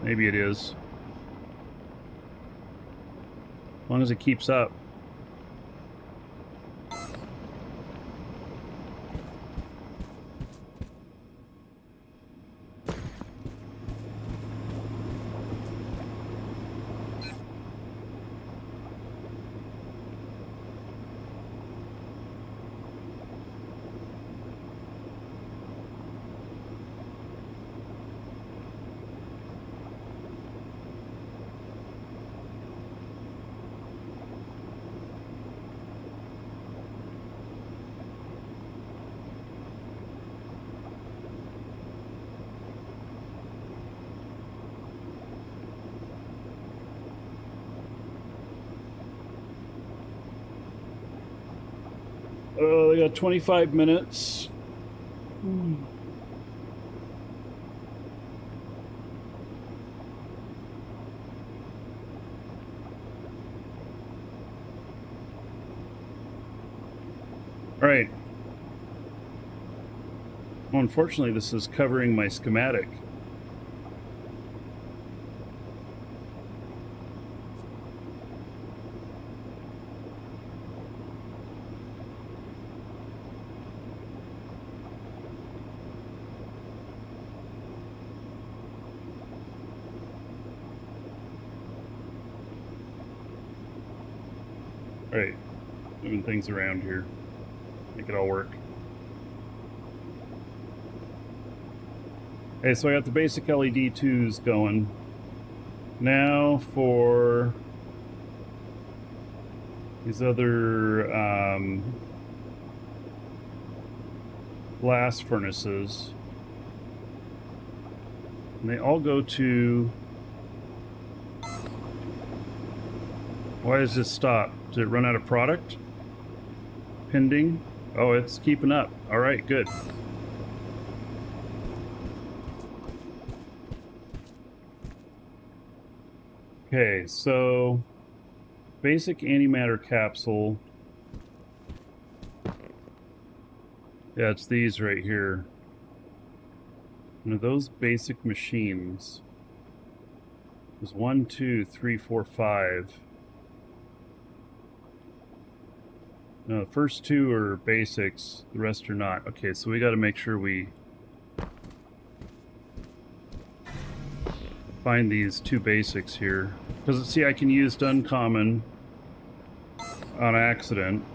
Maybe it is. As long as it keeps up. Oh, they got 25 minutes. All right. Well, unfortunately, this is covering my schematic. All right, moving things around here, make it all work. Okay, so I got the basic LED 2s going. Now for these other blast furnaces. And they all go to... Why does this stop? Did it run out of product? Pending? Oh, it's keeping up. All right, good. Okay, so basic antimatter capsule. Yeah, it's these right here. One of those basic machines. There's 1, 2, 3, 4, 5. No, the first 2 are basics, the rest are not. Okay, so we got to make sure we find these 2 basics here. Because, see, I can use uncommon on accident.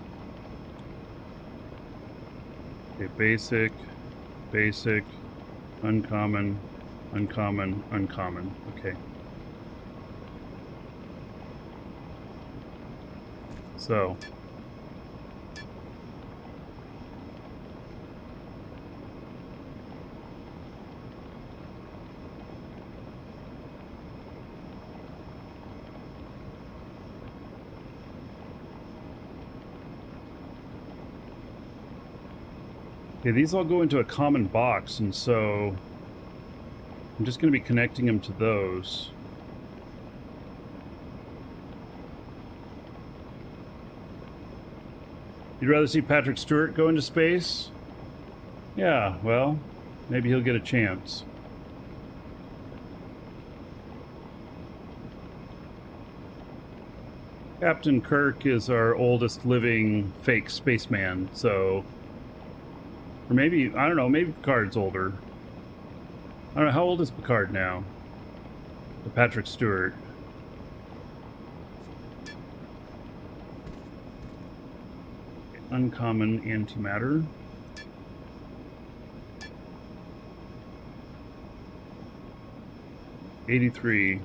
Okay, basic, basic, uncommon, uncommon, uncommon. Okay. So... Okay, these all go into a common box, and so I'm just going to be connecting them to those. You'd rather see Patrick Stewart go into space? Yeah, well, maybe he'll get a chance. Captain Kirk is our oldest living fake spaceman, so... Or maybe, I don't know, maybe Picard's older. I don't know, how old is Picard now? The Patrick Stewart. Uncommon antimatter. '83.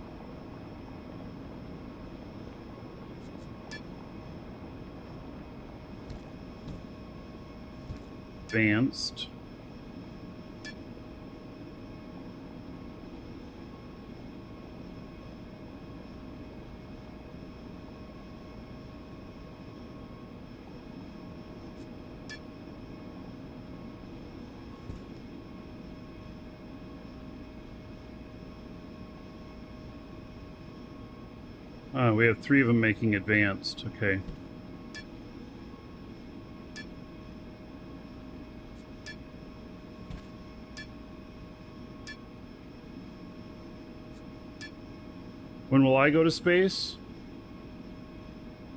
Advanced. We have 3 of them making advanced. Okay. When will I go to space?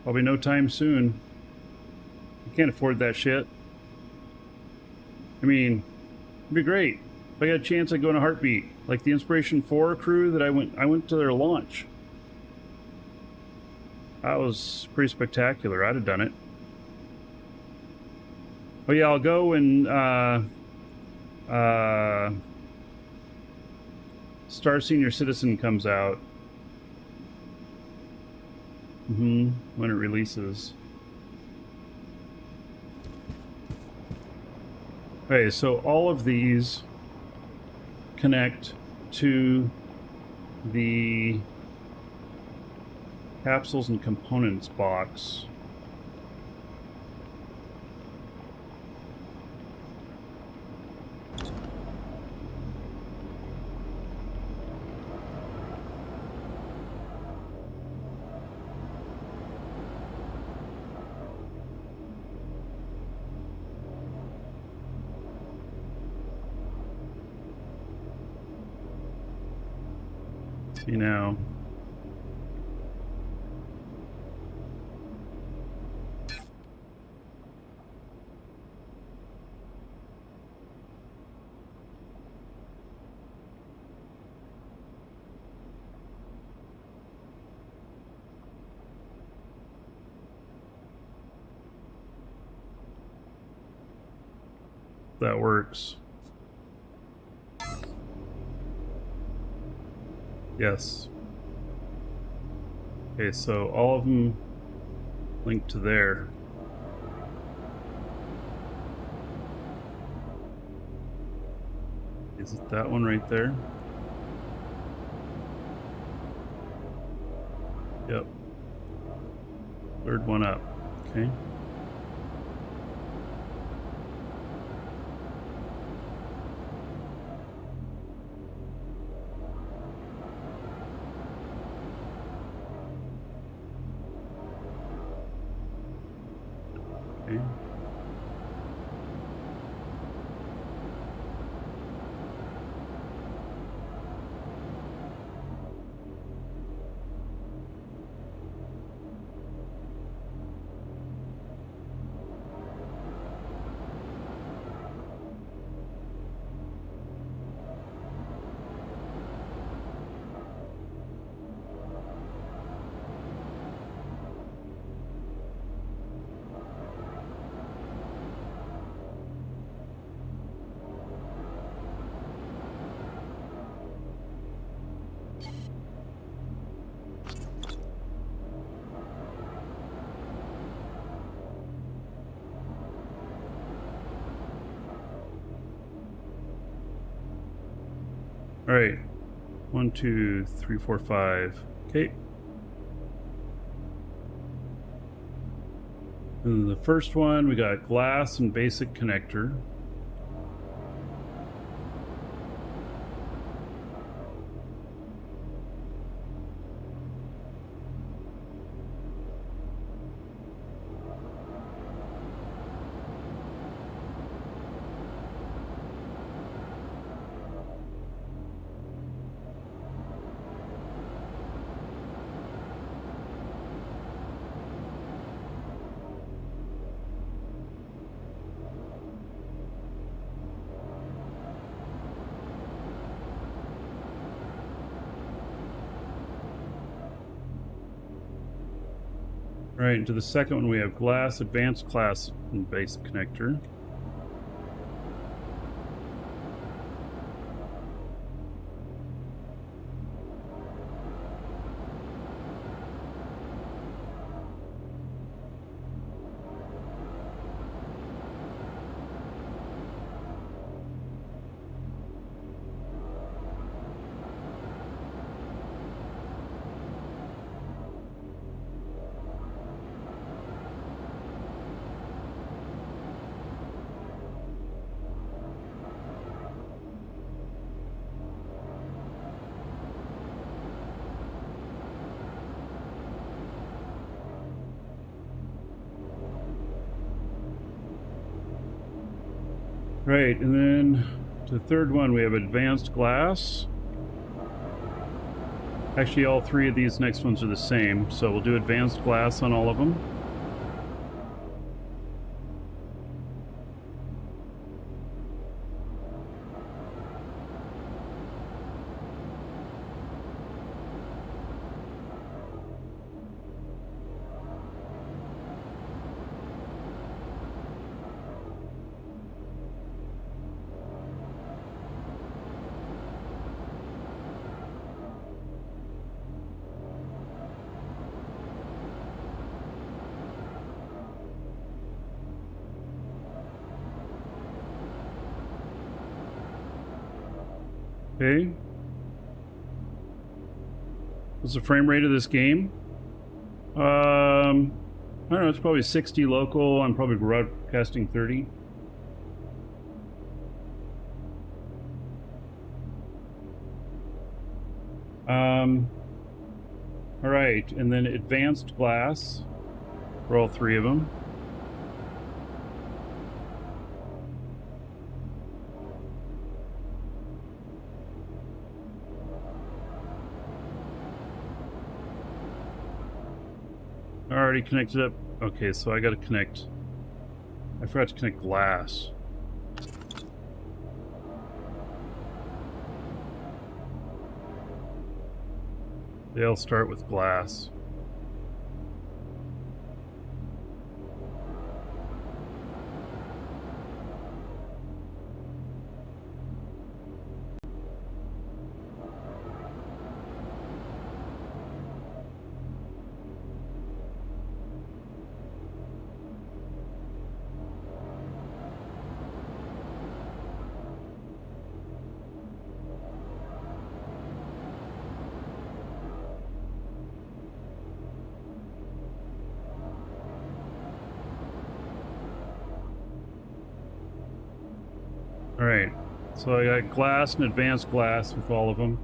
Probably no time soon. I can't afford that shit. I mean, it'd be great. If I got a chance, I'd go in a heartbeat. Like the Inspiration 4 crew that I went to their launch. That was pretty spectacular. I'd have done it. Oh yeah, I'll go when Star Senior Citizen comes out. When it releases. Okay, so all of these connect to the capsules and components box. See now. That works. Yes. Okay, so all of them link to there. Is it that one right there? Yep. Third one up. Okay. Okay. All right. 1, 2, 3, 4, 5. Okay. And the first one, we got glass and basic connector. All right, into the second one, we have glass, advanced class, and basic connector. Right, and then to the third one, we have advanced glass. Actually, all three of these next ones are the same, so we'll do advanced glass on all of them. Okay. What's the frame rate of this game? I don't know, it's probably 60 local. I'm probably broadcasting 30. All right, and then advanced glass for all three of them. I already connected up. Okay, so I gotta connect. I forgot to connect glass. They all start with glass. Alright, so I got glass and advanced glass with all of them.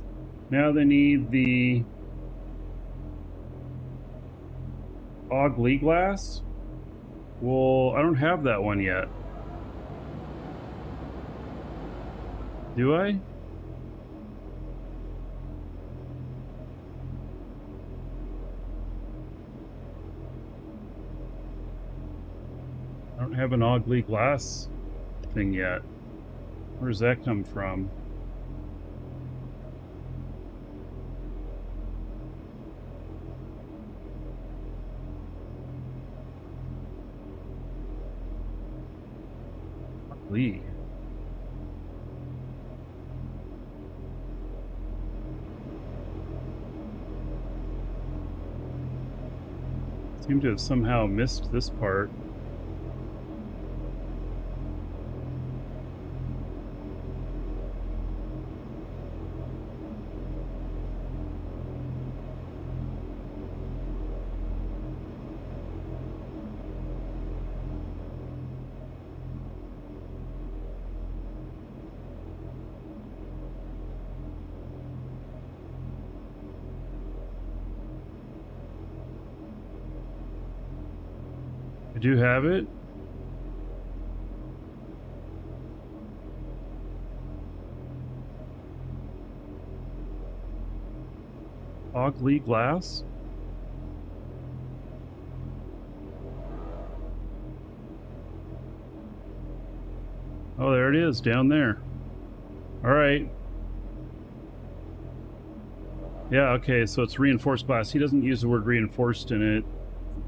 Now they need the Ogly glass? Well, I don't have that one yet. Do I? I don't have an Ogly glass thing yet. Where does that come from? Lee. Seem to have somehow missed this part. I do have it. Ogly glass? Oh, there it is, down there. Alright. Yeah, okay, so it's reinforced glass. He doesn't use the word reinforced in it.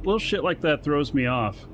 Little shit like that throws me off.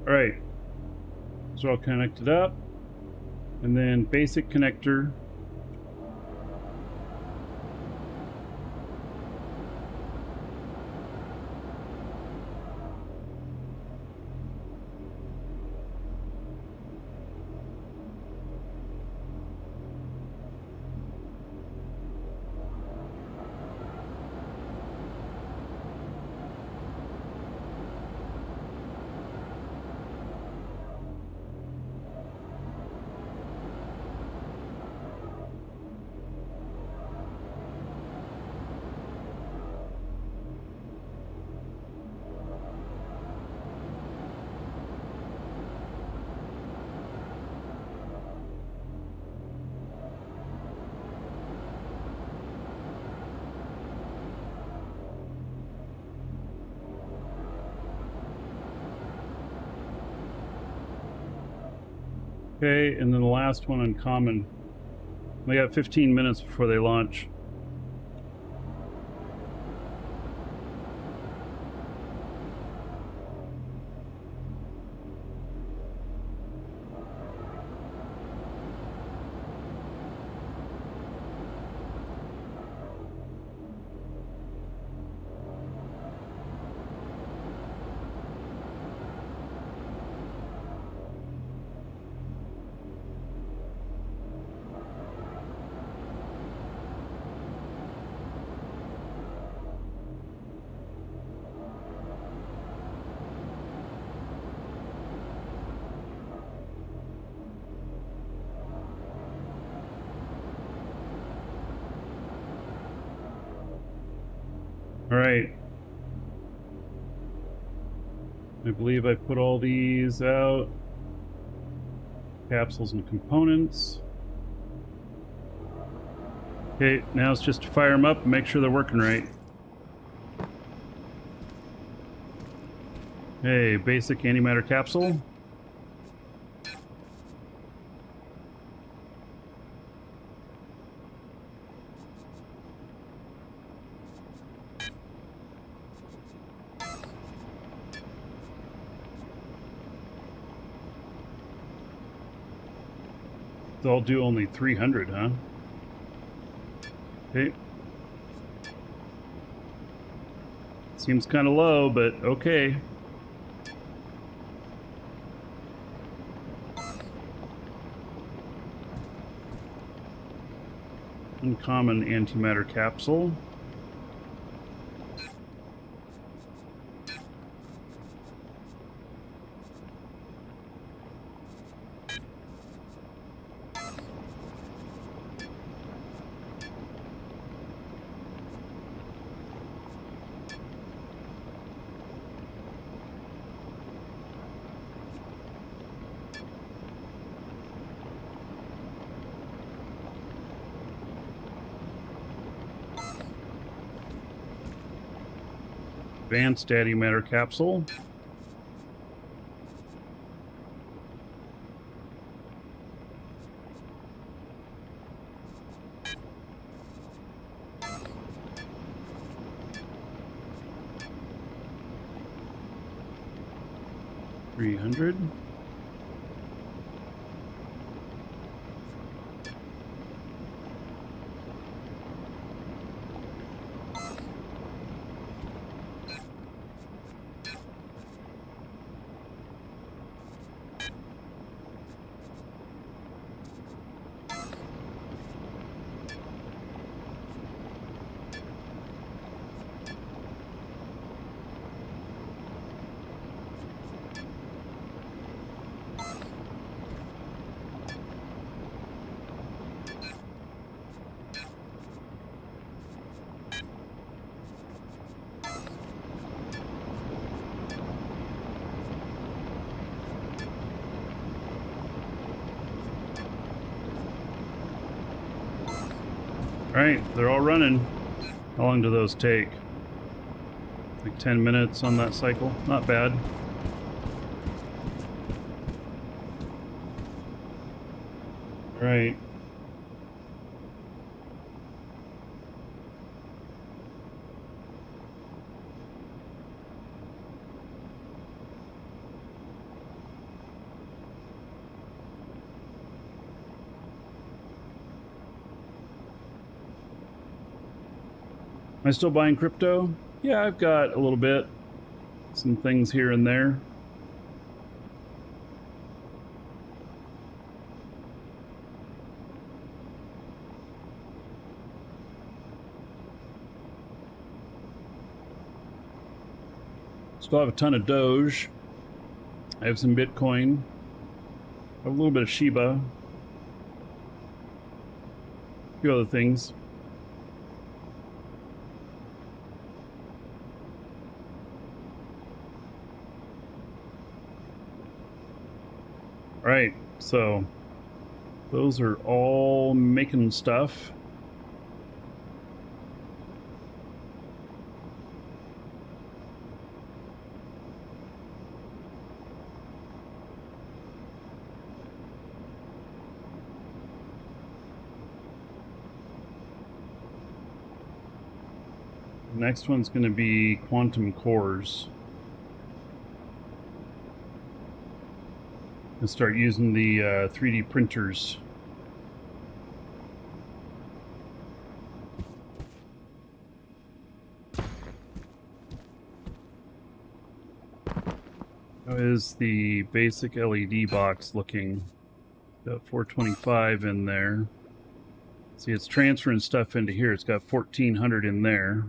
Alright, so I'll connect it up, and then basic connector. Okay, and then the last one on common. They got 15 minutes before they launch. All right. I believe I put all these out. Capsules and components. Okay, now it's just to fire them up and make sure they're working right. Hey, basic antimatter capsule. I'll do only 300, huh? Okay. Seems kind of low, but okay. Uncommon antimatter capsule. Advanced antimatter capsule. $300. All right, they're all running. How long do those take? Like 10 minutes on that cycle? Not bad. All right. Am I still buying crypto? Yeah, I've got a little bit. Some things here and there. Still have a ton of Doge. I have some Bitcoin. I have a little bit of Shiba. A few other things. All right, so those are all making stuff. Next one's going to be quantum cores. And start using the 3D printers. How is the basic LED box looking? Got 425 in there. See, it's transferring stuff into here. It's got 1400 in there.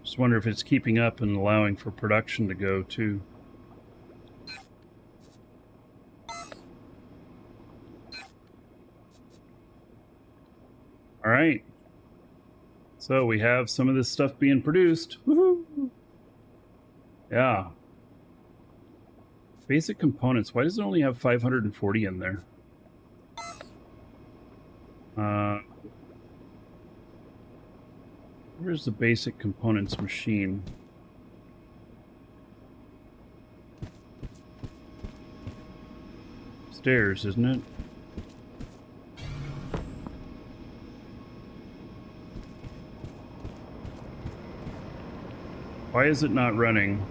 Just wonder if it's keeping up and allowing for production to go too. All right. So we have some of this stuff being produced. Woohoo! Yeah. Basic components. Why does it only have 540 in there? Where's the basic components machine? Stairs, isn't it? Why is it not running?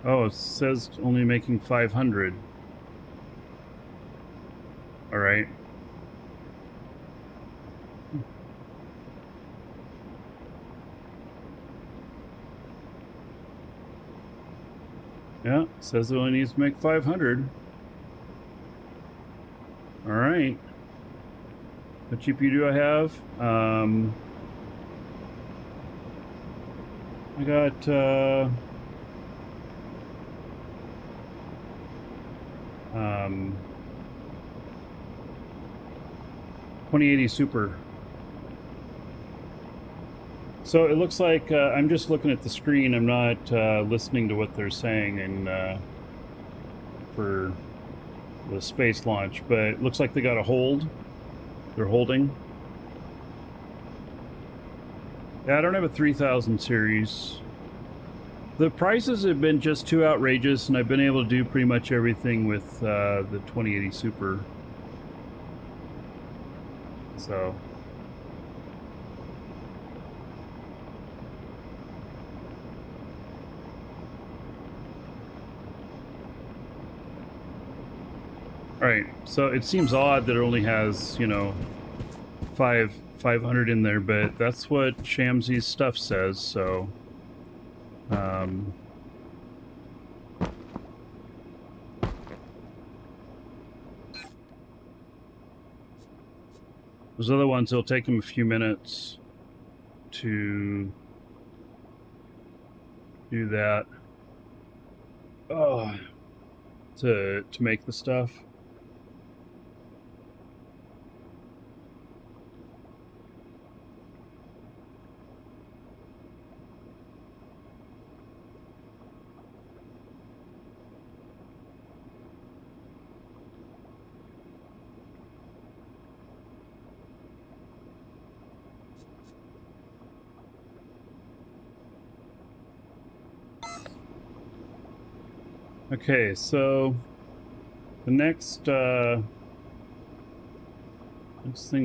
Oh, it says only making 500. All right. Yeah, it says it only needs to make 500. All right. What GPU do I have? I got 2080 Super. So it looks like I'm just looking at the screen. I'm not listening to what they're saying and for the space launch, but it looks like they got a hold. They're holding. Yeah, I don't have a 3000 series. The prices have been just too outrageous, and I've been able to do pretty much everything with the 2080 Super. So. Alright, so it seems odd that it only has, you know, 500 in there, but that's what Shamsi's stuff says, so... those other ones, it'll take them a few minutes to do that. Oh, to make the stuff. Okay, so the next thing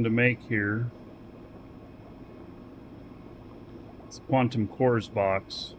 to make here is a quantum cores box.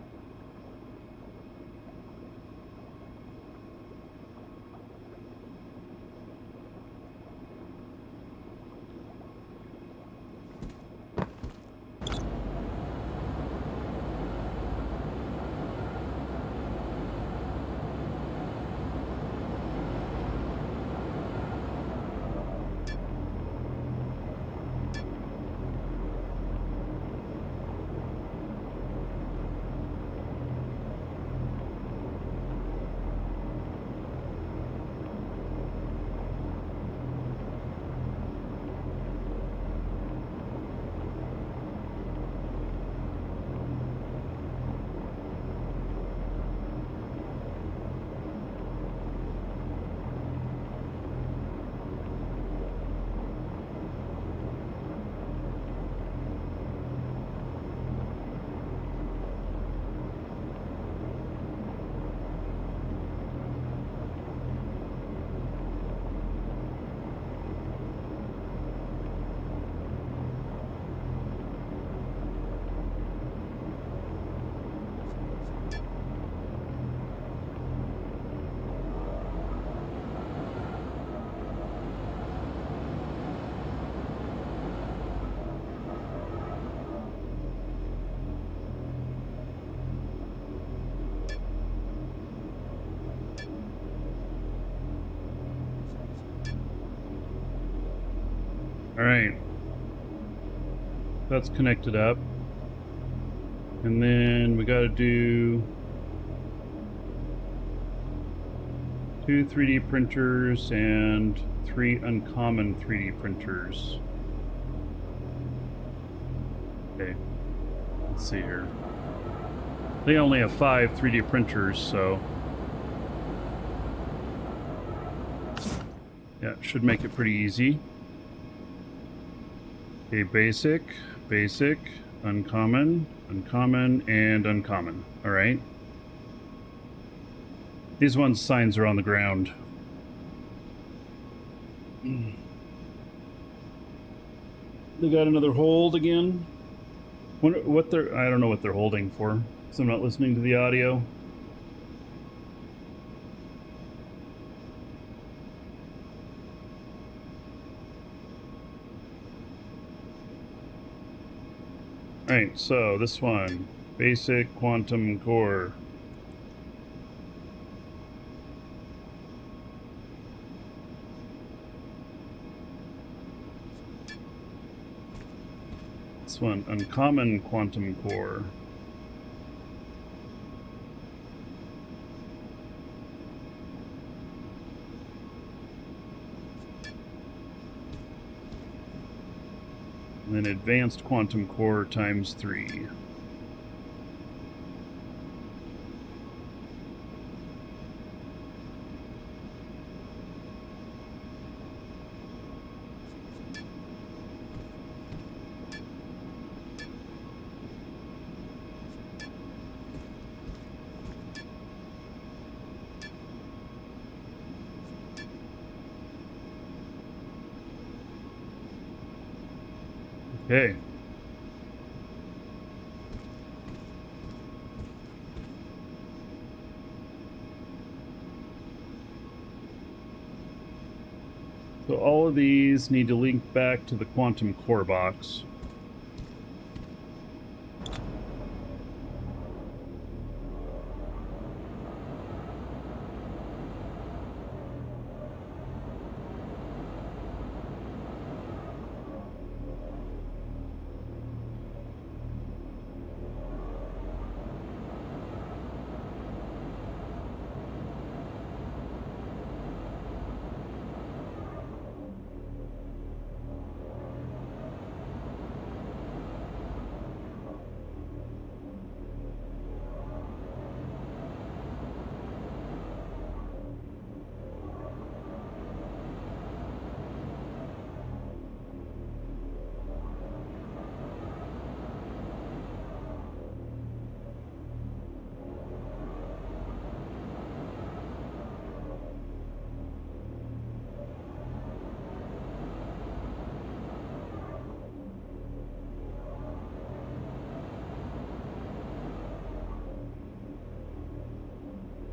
All right, that's connected up, and then we got to do 2 3D printers and 3 uncommon 3D printers. Okay. Let's see here. They only have 5 3D printers, so yeah, it should make it pretty easy. Okay, basic, basic, uncommon, uncommon, and uncommon. All right. These ones' signs are on the ground. They got another hold again. What they're, I don't know what they're holding for, because I'm not listening to the audio. All right, so this one, basic quantum core. This one, uncommon quantum core. And then advanced quantum core times 3. Okay. So all of these need to link back to the quantum core box.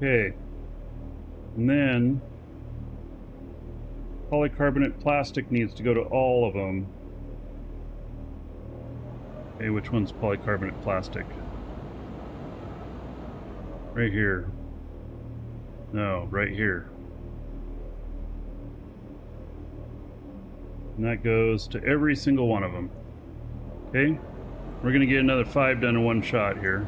Okay. And then polycarbonate plastic needs to go to all of them. Okay, which one's polycarbonate plastic? Right here. No, right here. And that goes to every single one of them. Okay? We're going to get another 5 done in one shot here.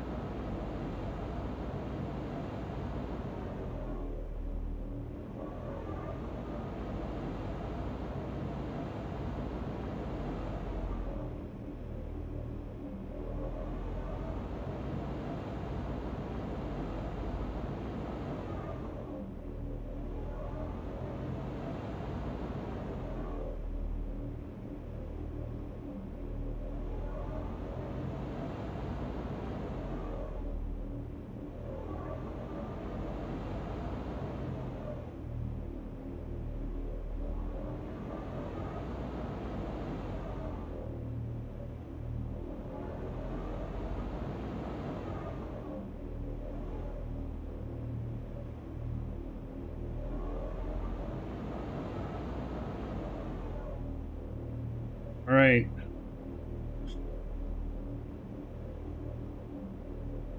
All right.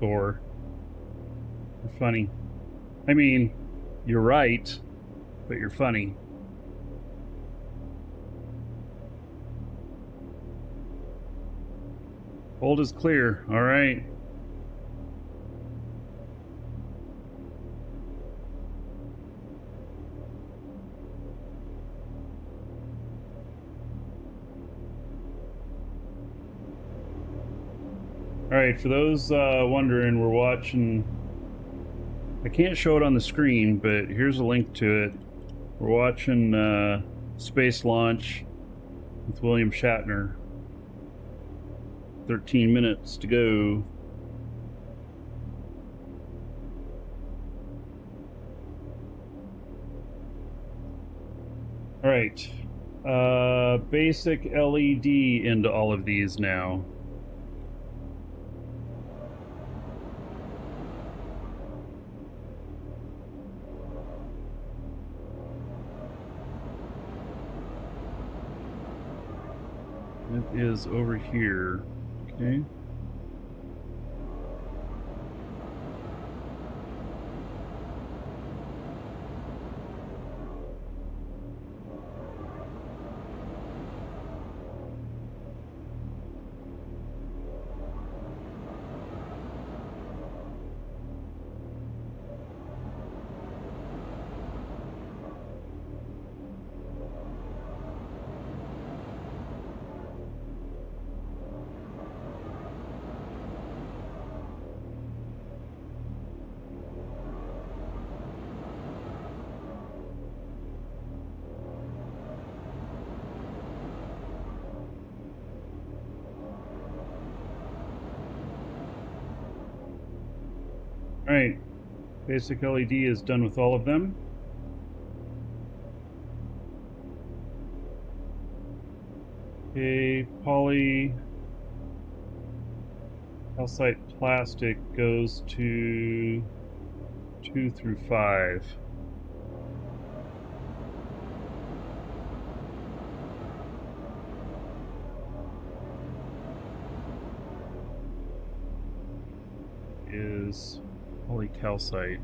Thor. You're funny. I mean, you're right, but you're funny. Hold is clear. All right. All right, for those wondering, we're watching. I can't show it on the screen, but here's a link to it. We're watching Space Launch with William Shatner. 13 minutes to go. All right. Basic LED into all of these now. It is over here. Okay. All right, basic LED is done with all of them. Okay, poly calcite plastic goes to 2 through 5. Is polycalcite.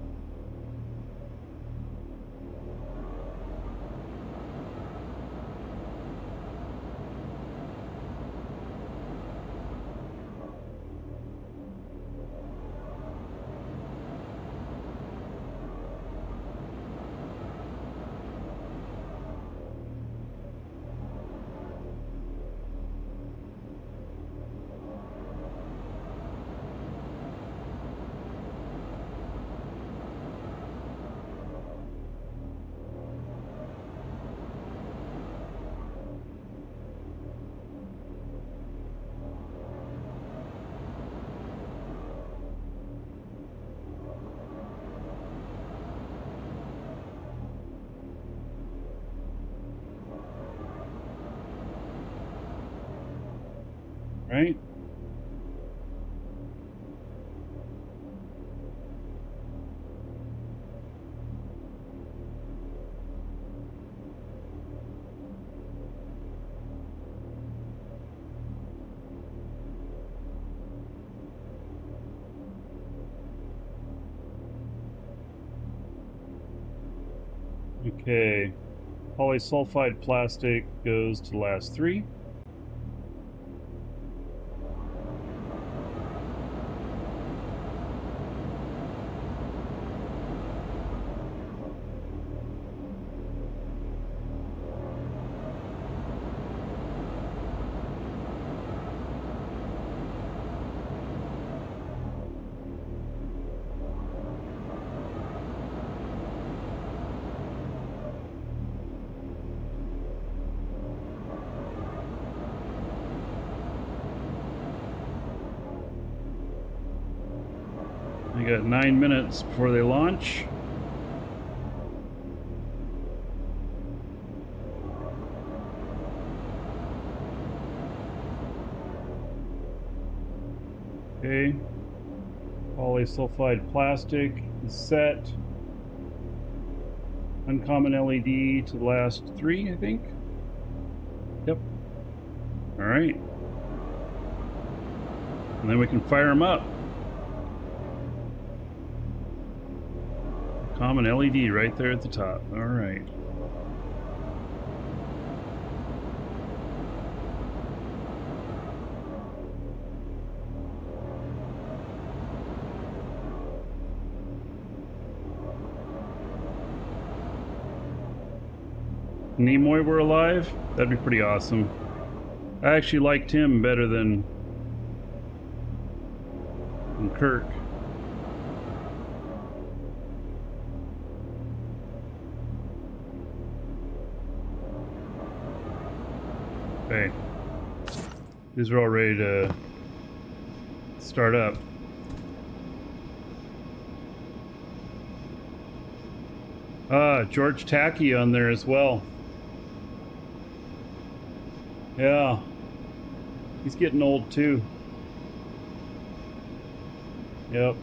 Right? Okay. Polysulfide plastic goes to the last 3. We got 9 minutes before they launch. Okay. Polysulfide plastic is set. Uncommon LED to the last 3, I think. Yep. All right. And then we can fire them up. Common LED right there at the top. All right. Nimoy were alive? That'd be pretty awesome. I actually liked him better than Kirk. Okay. These are all ready to start up. George Tacky on there as well. Yeah. He's getting old too. Yep.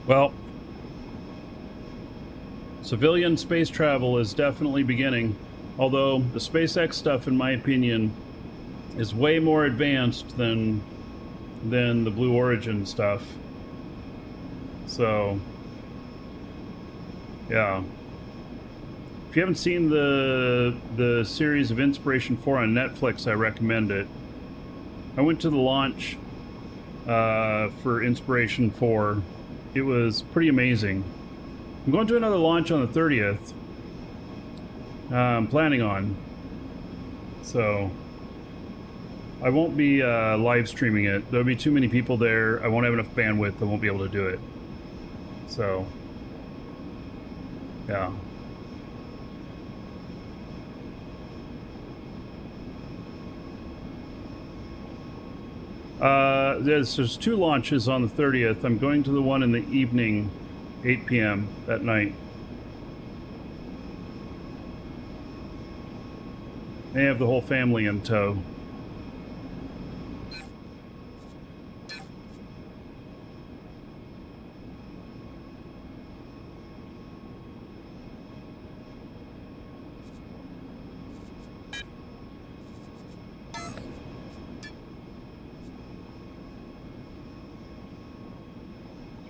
Well, civilian space travel is definitely beginning, although the SpaceX stuff, in my opinion, is way more advanced than the Blue Origin stuff. So, yeah. If you haven't seen the series of Inspiration 4 on Netflix, I recommend it. I went to the launch for Inspiration 4. It was pretty amazing. I'm going to another launch on the 30th. I'm planning on. So I won't be live streaming it. There'll be too many people there. I won't have enough bandwidth. I won't be able to do it. So, yeah. There's 2 launches on the 30th. I'm going to the one in the evening, 8 p.m. that night. They have the whole family in tow.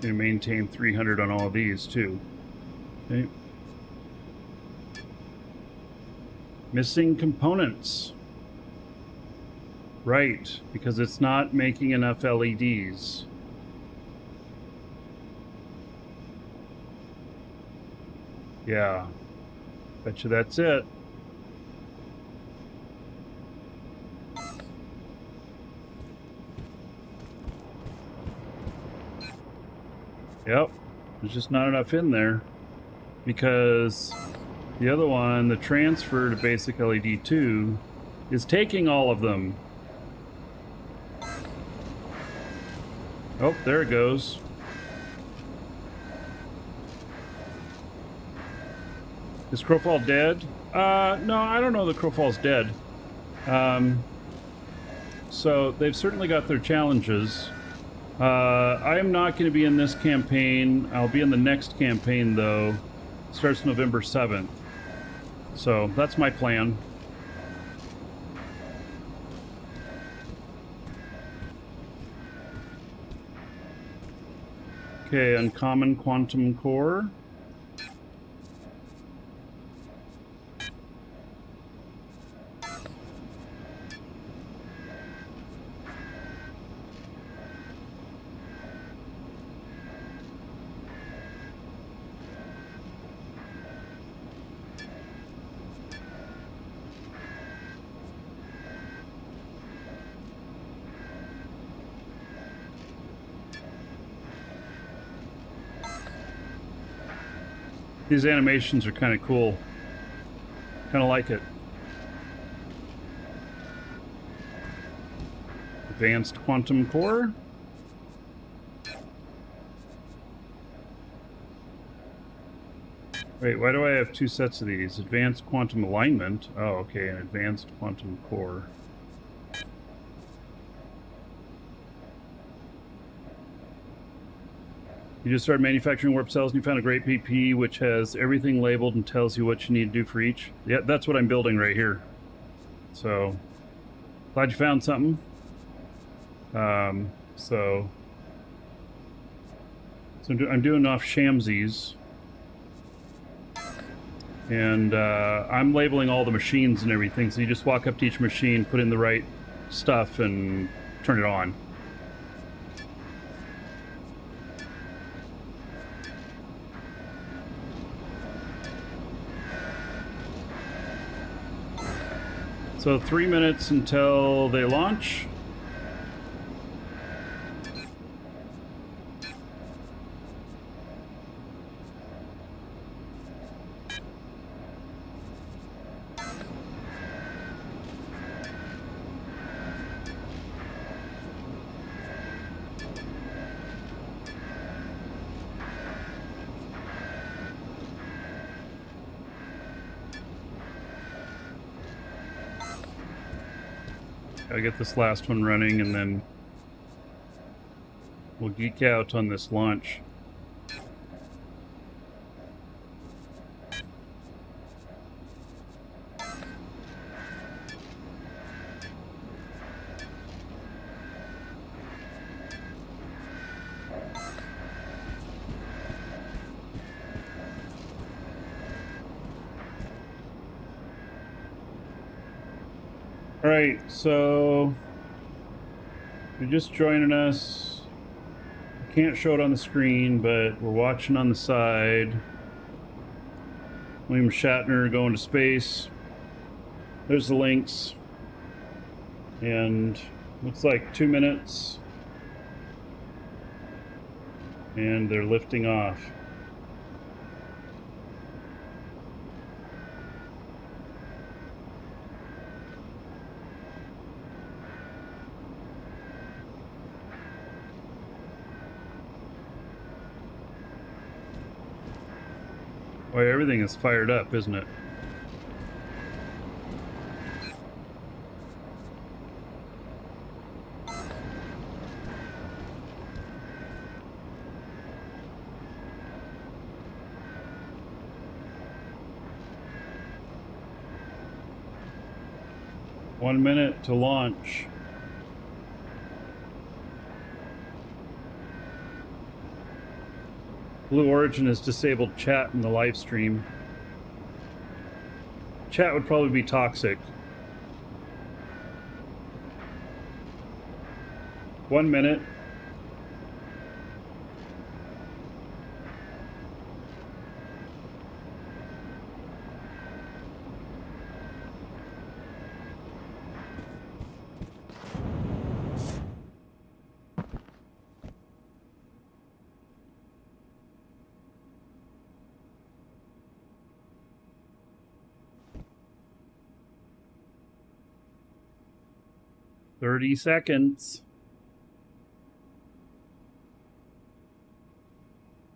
Going to maintain 300 on all of these too. Okay. Missing components. Right, because it's not making enough LEDs. Yeah. Bet you that's it. Yep, there's just not enough in there because the other one, the transfer to basic LED 2, is taking all of them. Oh, there it goes. Is Crowfall dead? No, I don't know that Crowfall's dead. So they've certainly got their challenges. I am not going to be in this campaign. I'll be in the next campaign, though. It starts November 7th. So that's my plan. Okay, Uncommon Quantum Core. These animations are kind of cool. Kind of like it. Advanced Quantum Core. Wait, why do I have 2 sets of these? Advanced Quantum Alignment. Oh, okay, an Advanced Quantum Core. You just started manufacturing warp cells and you found a great PP which has everything labeled and tells you what you need to do for each. Yeah, that's what I'm building right here. So, glad you found something. So I'm doing off Shamsies. And I'm labeling all the machines and everything, so you just walk up to each machine, put in the right stuff, and turn it on. So 3 minutes until they launch. Gotta get this last one running, and then we'll geek out on this launch. All right, so if you're just joining us, I can't show it on the screen, but we're watching on the side. William Shatner going to space. There's the links. And looks like 2 minutes. And they're lifting off. Boy, everything is fired up, isn't it? One minute to launch. Blue Origin has disabled chat in the live stream. Chat would probably be toxic. 1 minute. $30 seconds.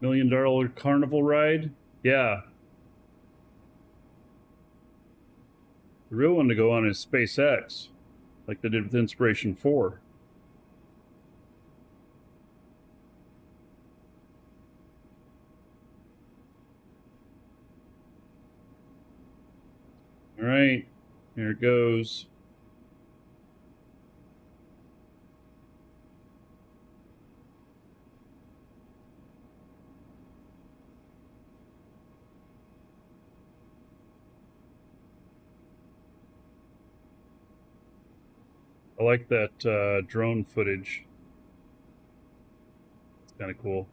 $1 million carnival ride? Yeah. The real one to go on is SpaceX, like they did with Inspiration 4. All right, here it goes. I like that drone footage. It's kind of cool.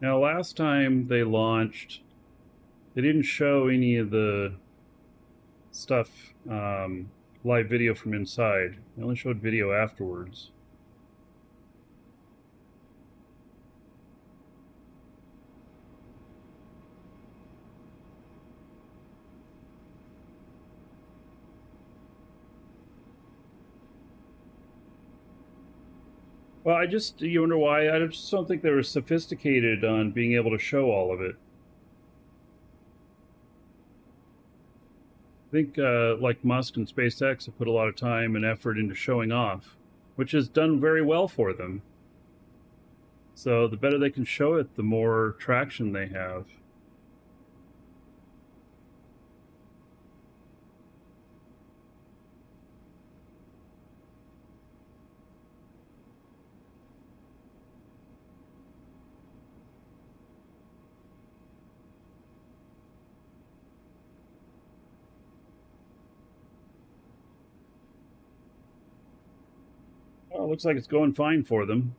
Now, last time they launched, they didn't show any of the stuff, live video from inside. They only showed video afterwards. Well, you wonder why? I just don't think they were sophisticated on being able to show all of it. I think, like Musk and SpaceX have put a lot of time and effort into showing off, which has done very well for them. So the better they can show it, the more traction they have. Well, it looks like it's going fine for them.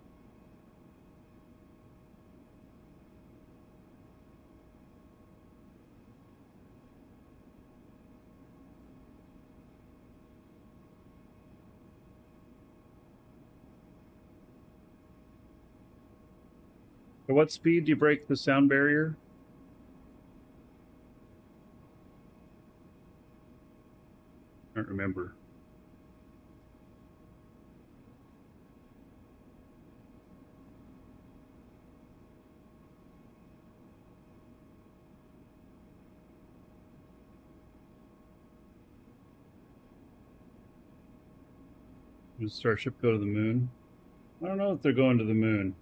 At what speed do you break the sound barrier? I don't remember. Does Starship go to the moon? I don't know if they're going to the moon.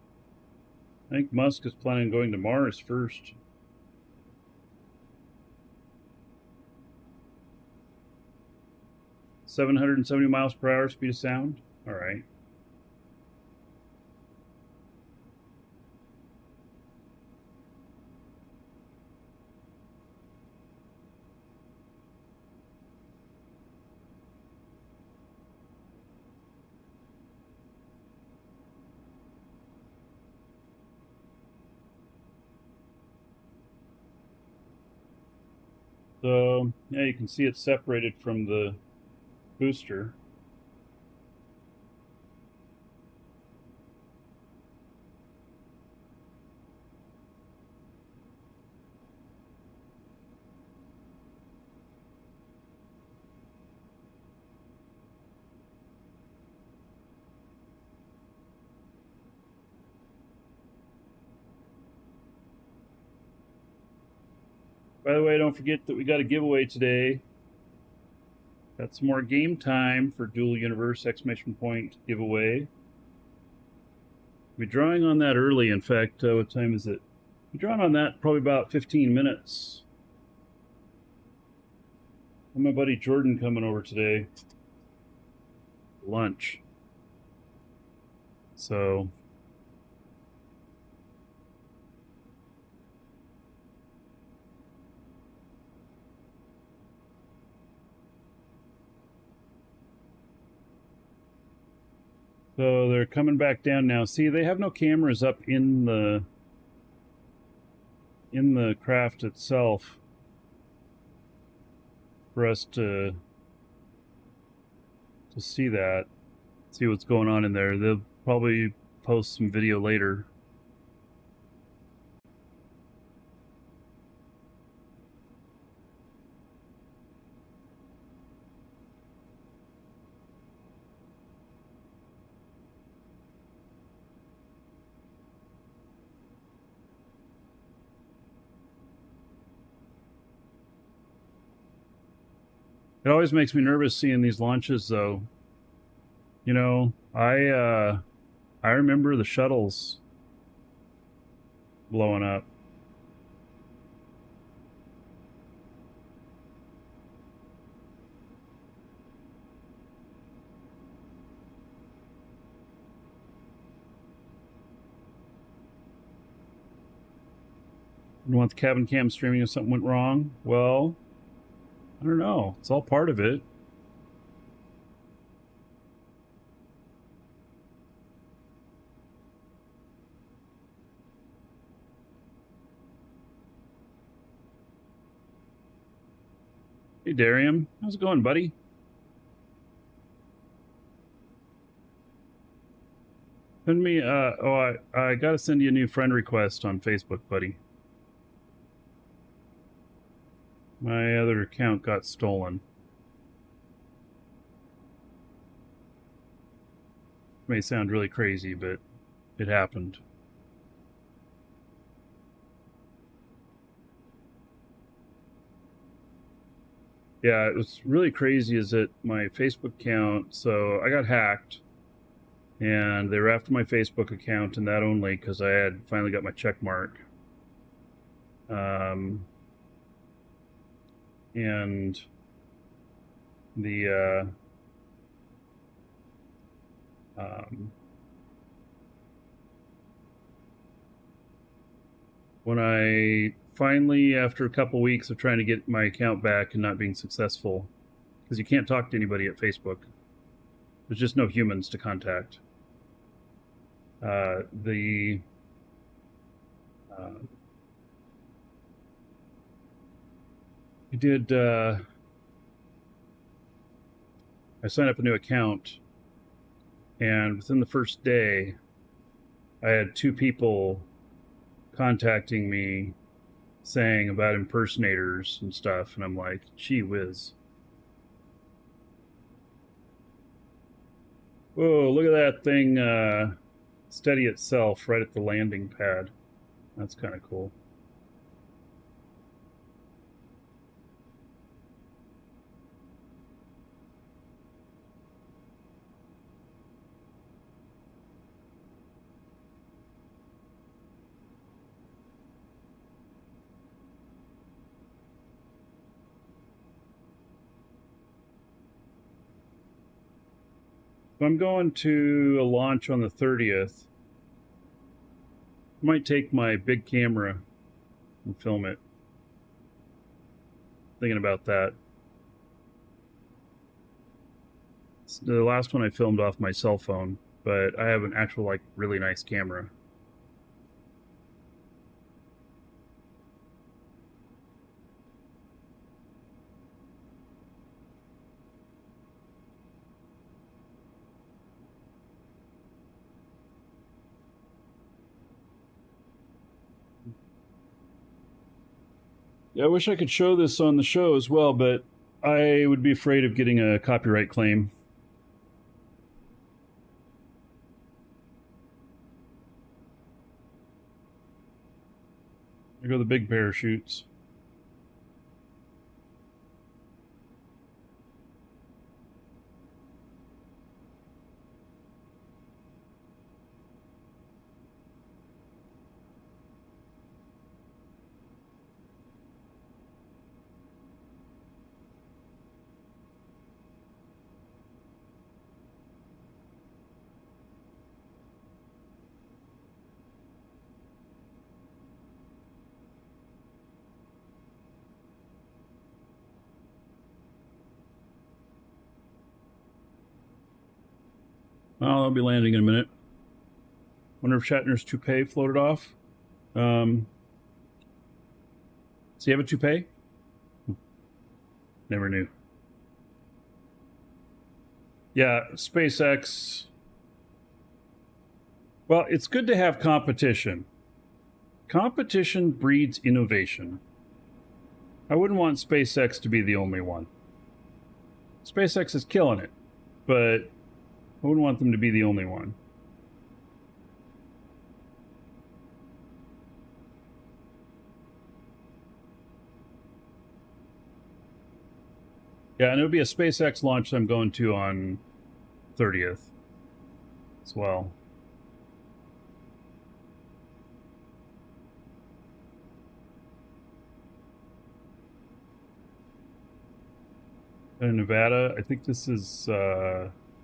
I think Musk is planning on going to Mars first. $770 miles per hour speed of sound? All right. So, yeah, you can see it's separated from the booster. By the way, don't forget that we got a giveaway today. Got some more game time for Dual Universe ! Giveaway. We're drawing on that early. In fact, what time is it? We're drawing on that probably about 15 minutes. And my buddy Jordan coming over today. Lunch. So they're coming back down now. See, they have no cameras up in the craft itself for us to see that, see what's going on in there. They'll probably post some video later. It always makes me nervous seeing these launches, though. You know, I remember the shuttles blowing up. You want the cabin cam streaming if something went wrong? Well, I don't know. It's all part of it. Hey, Darium. How's it going, buddy? Send me, I gotta send you a new friend request on Facebook, buddy. My other account got stolen. May sound really crazy, but it happened. Yeah, it was really crazy is that my Facebook account, so I got hacked, and they were after my Facebook account and that only because I had finally got my check mark. And the when I finally, after a couple weeks of trying to get my account back and not being successful, because you can't talk to anybody at Facebook, there's just no humans to contact. The I did. I signed up a new account, and within the first day, I had 2 people contacting me saying about impersonators and stuff, and I'm like, gee whiz. Whoa, look at that thing steady itself right at the landing pad. That's kind of cool. I'm going to a launch on the 30th. I might take my big camera and film it. Thinking about that. The last one I filmed off my cell phone, but I have an actual, like, really nice camera. Yeah, I wish I could show this on the show as well, but I would be afraid of getting a copyright claim. There go the big parachutes. Oh, I'll be landing in a minute. Wonder if Shatner's toupee floated off. Does he have a toupee? Never knew. Yeah, SpaceX. Well, it's good to have competition. Competition breeds innovation. I wouldn't want SpaceX to be the only one. SpaceX is killing it, but I wouldn't want them to be the only one. Yeah, and it'll be a SpaceX launch I'm going to on 30th as well. In Nevada, I think this is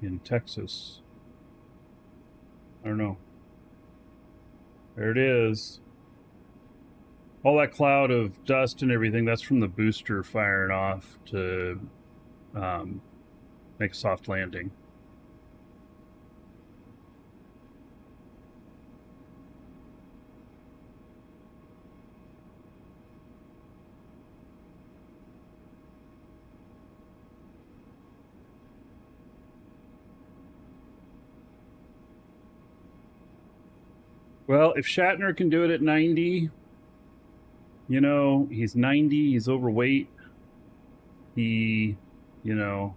in Texas. I don't know. There it is. All that cloud of dust and everything, that's from the booster firing off to make a soft landing. Well, if Shatner can do it at 90, you know, he's 90, he's overweight. He, you know,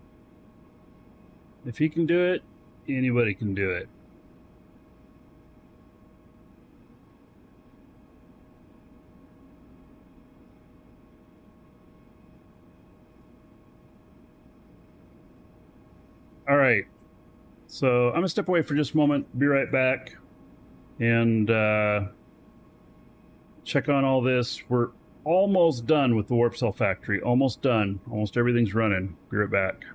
if he can do it, anybody can do it. All right. So I'm going to step away for just a moment, be right back, and check on all this. We're almost done with the warp cell factory. Almost done. Almost everything's running. Be right back.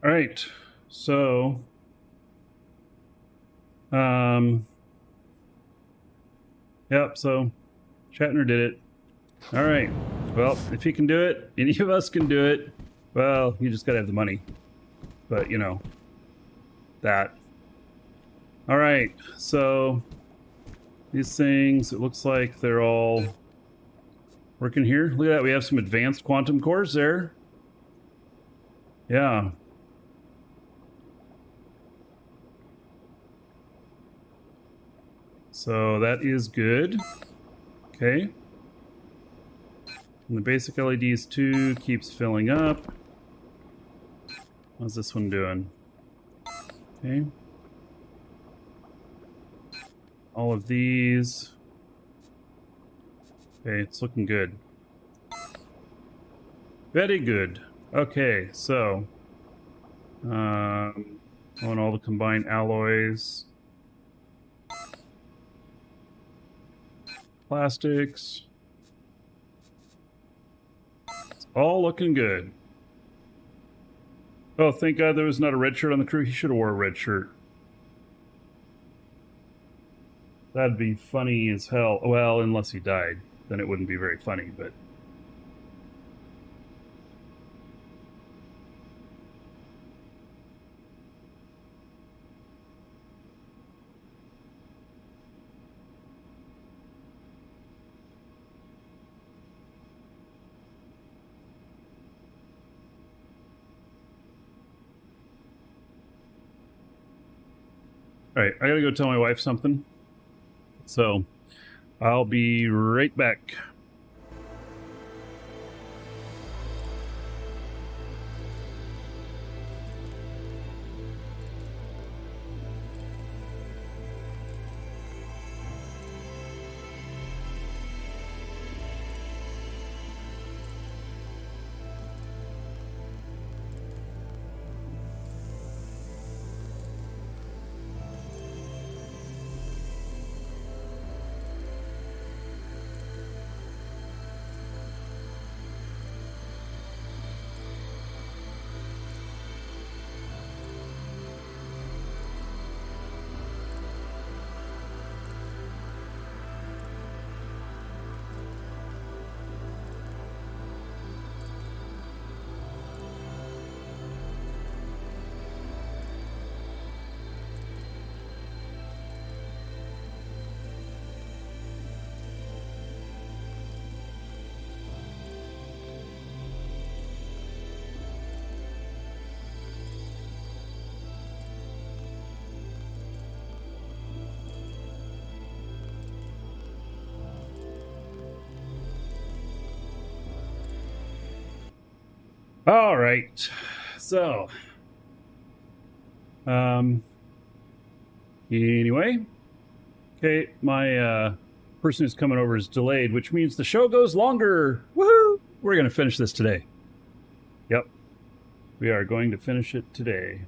All right. So, yep. So, Shatner did it. All right. Well, if he can do it, any of us can do it. Well, you just gotta have the money. But, you know, that. All right. So, these things, it looks like they're all working here. Look at that. We have some advanced quantum cores there. Yeah. So that is good. Okay. And the basic LEDs too keeps filling up. How's this one doing? Okay. All of these. Okay, it's looking good. Very good. Okay, so on all the combined alloys. Plastics. It's all looking good. Oh, thank God there was not a red shirt on the crew. He should have wore a red shirt. That'd be funny as hell. Well, unless he died. Then it wouldn't be very funny, but... Alright, I gotta go tell my wife something. So, I'll be right back. All right, so, anyway, okay, my, person who's coming over is delayed, which means the show goes longer. Woohoo! We're going to finish this today. Yep, we are going to finish it today.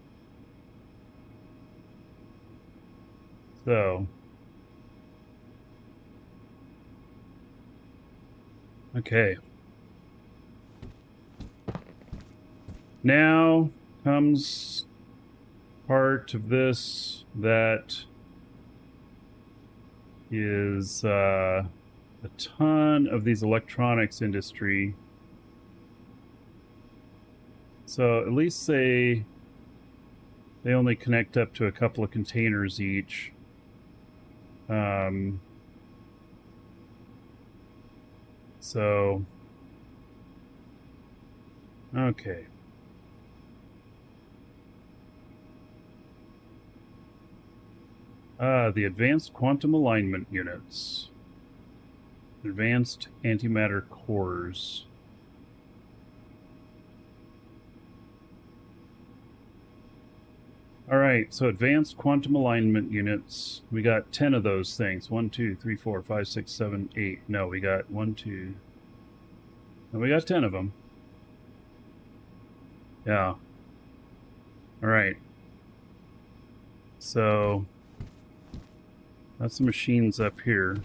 So, okay. Now comes part of this that is a ton of these electronics industry. So at least they only connect up to a couple of containers each. So, okay. The advanced quantum alignment units. Advanced antimatter cores. All right, so advanced quantum alignment units. We got 10 of those things. 1, 2, 3, 4, 5, 6, 7, 8. No, we got 1, 2. No, we got 10 of them. Yeah. All right. So that's the machines up here.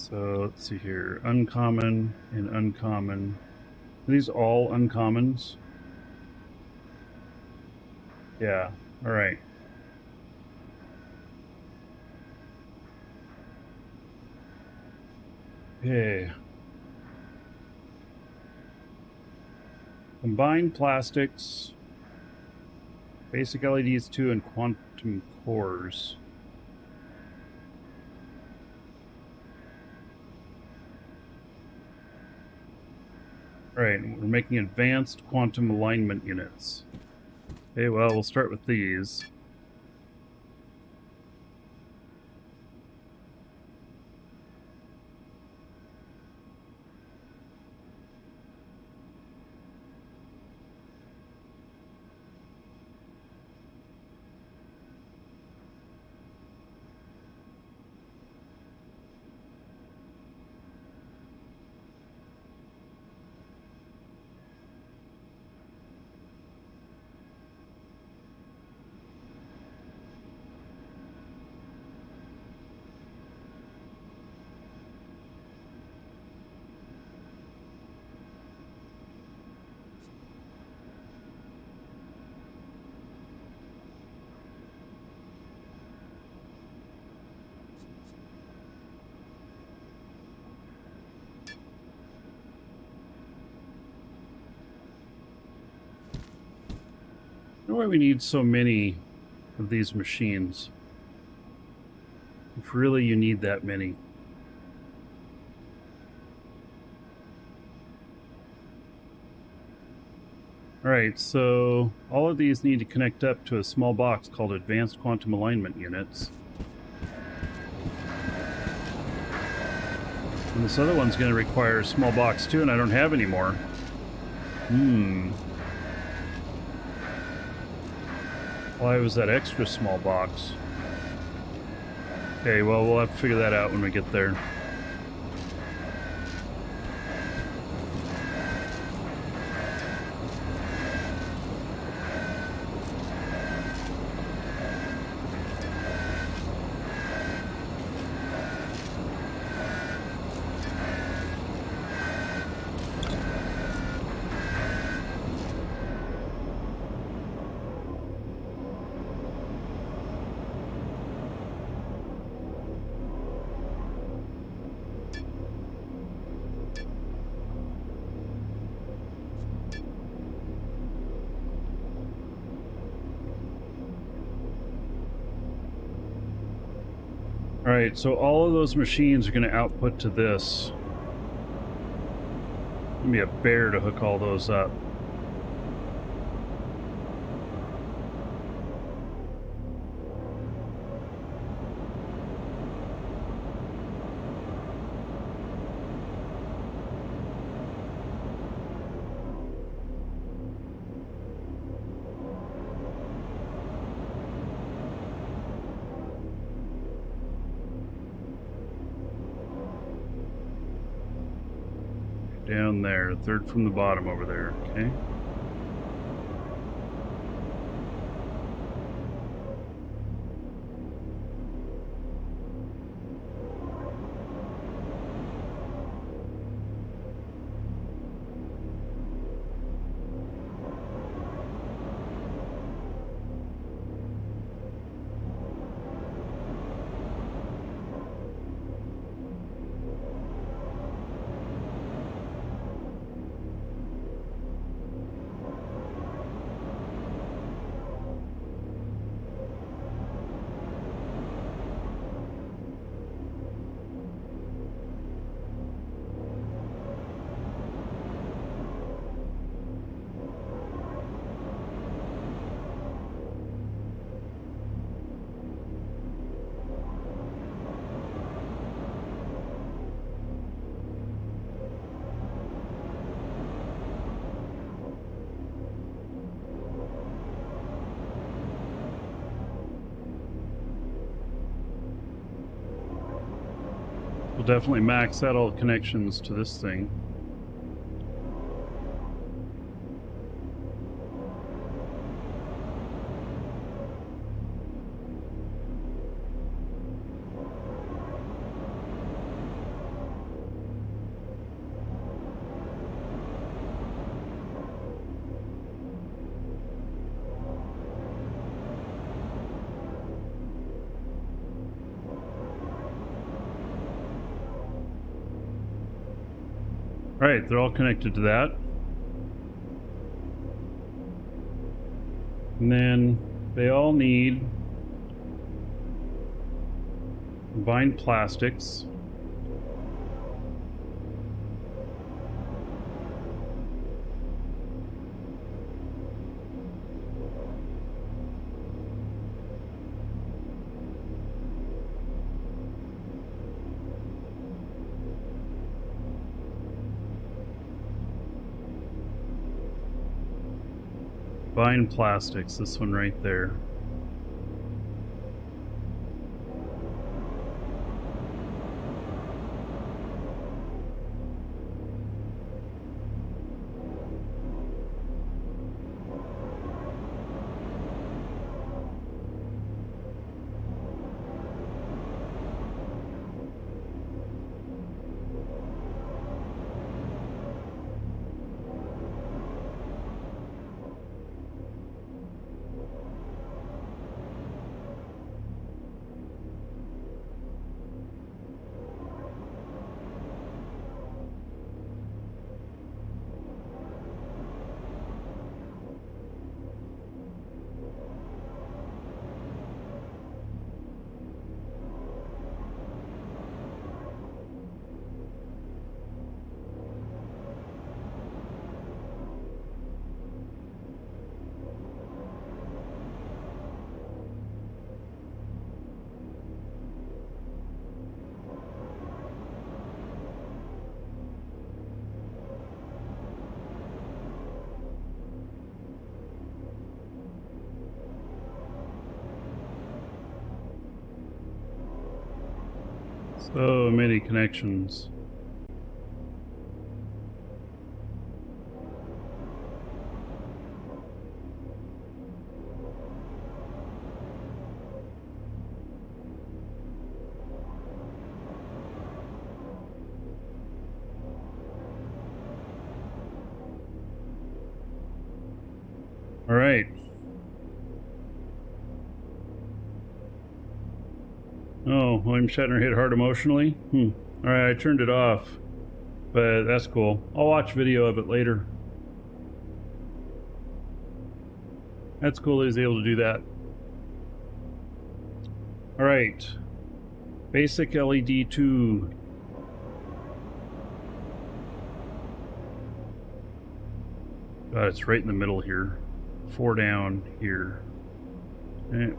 So let's see here. Uncommon and uncommon. Are these all uncommons? Yeah. All right. Okay. Combined plastics, basic LEDs 2, and quantum cores. All right, we're making advanced quantum alignment units. Okay, well, we'll start with these. I wonder why we need so many of these machines. If really you need that many. All right, so all of these need to connect up to a small box called Advanced Quantum Alignment Units. And this other one's going to require a small box too, and I don't have any more. Why was that extra small box? Okay, well, we'll have to figure that out when we get there. All right, so all of those machines are going to output to this. It's going to be a bear to hook all those up. Down there, third from the bottom over there, okay? We'll definitely max out all the connections to this thing. right, they're all connected to that. And then they all need combined plastics. Combined plastics, this one right there. So many connections. All right. Oh, William Shatner hit hard emotionally? All right, I turned it off, but that's cool. I'll watch video of it later. That's cool that he's able to do that. All right. Basic LED 2. God, it's right in the middle here. 4 down here. Okay.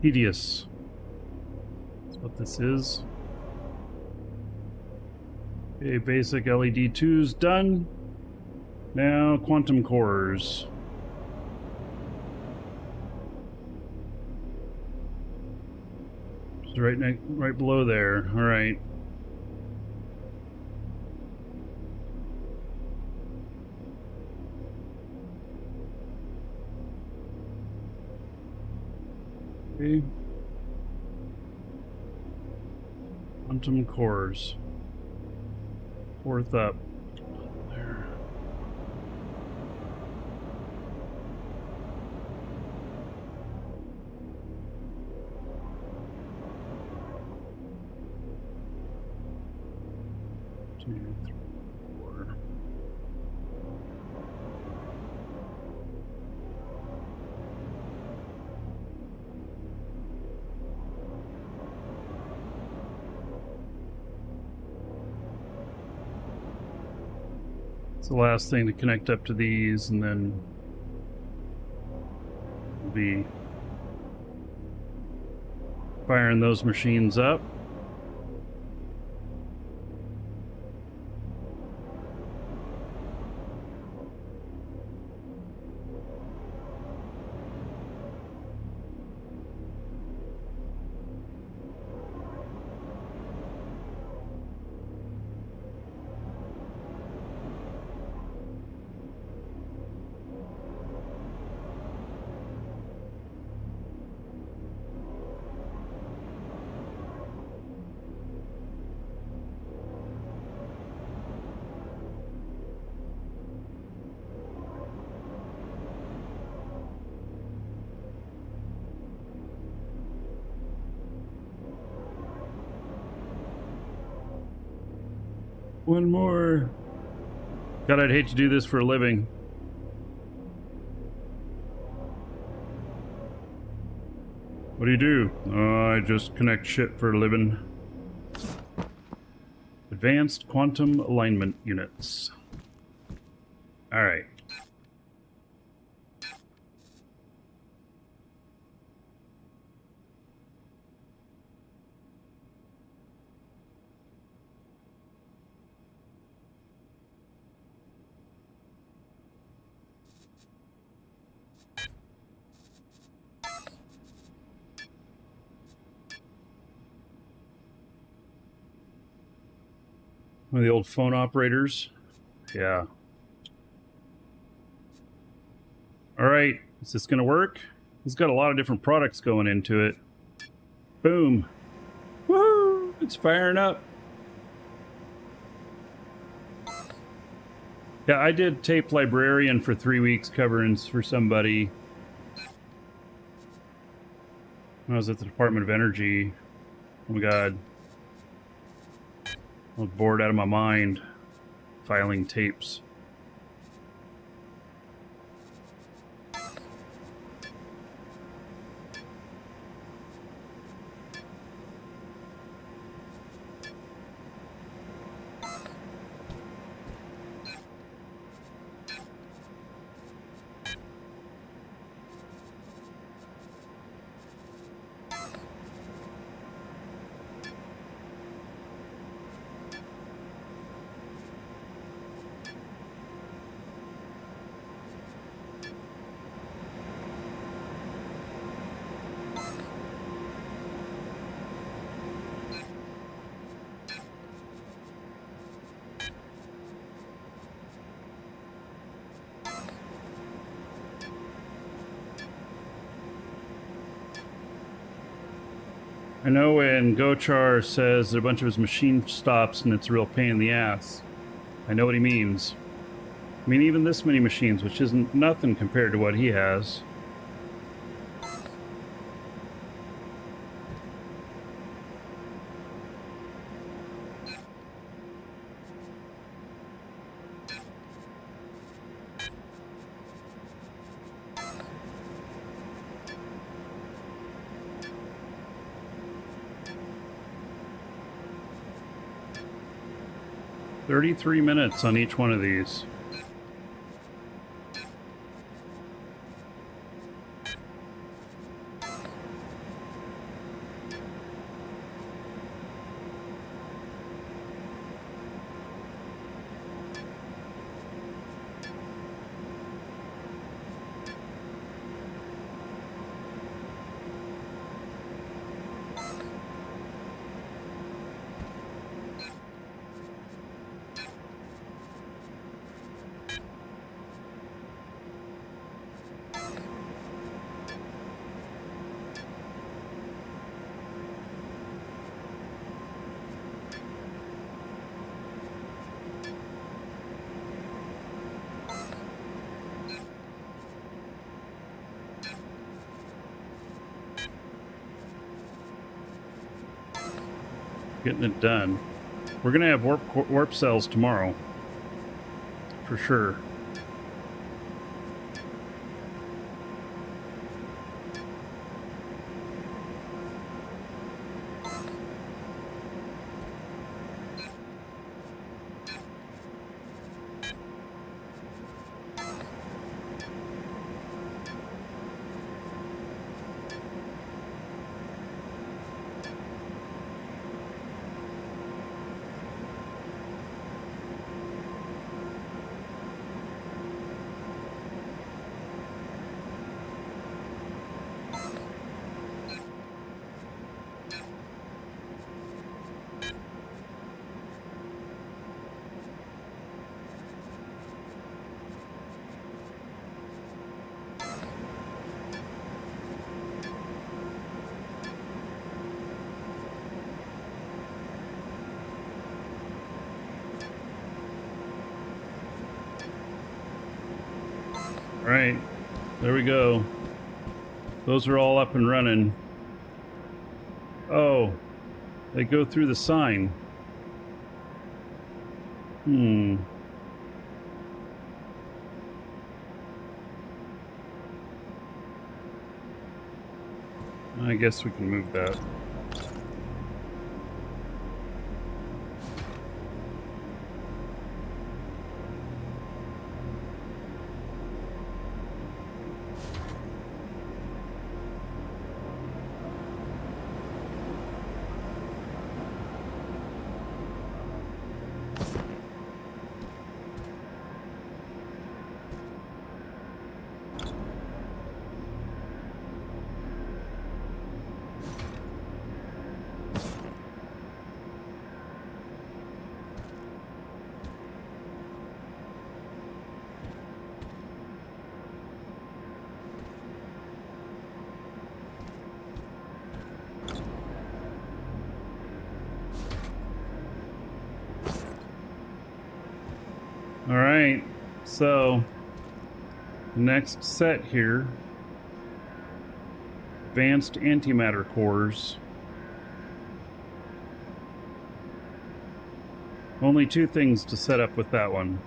Tedious. That's what this is. Okay, basic LED 2's done. Now quantum cores. Just right below there. All right. Okay. Quantum cores. 4th up. There. 2, 3, 4. It's the last thing to connect up to these, and then we'll be firing those machines up. One more. God, I'd hate to do this for a living. What do you do? I just connect shit for a living. Advanced quantum alignment units. All right. One of the old phone operators. Yeah. All right. Is this going to work? It's got a lot of different products going into it. Boom. Woo! It's firing up. Yeah, I did tape librarian for 3 weeks covering for somebody when I was at the Department of Energy. Oh my God. I was bored out of my mind filing tapes. I know when Gochar says that a bunch of his machine stops and it's a real pain in the ass. I know what he means. I mean, even this many machines, which isn't nothing compared to what he has. $33 minutes on each one of these. Getting it done. We're gonna have warp cells tomorrow, for sure. Right, there we go. Those are all up and running. Oh, they go through the sign. I guess we can move that. All right, so next set here, advanced antimatter cores. Only 2 things to set up with that one.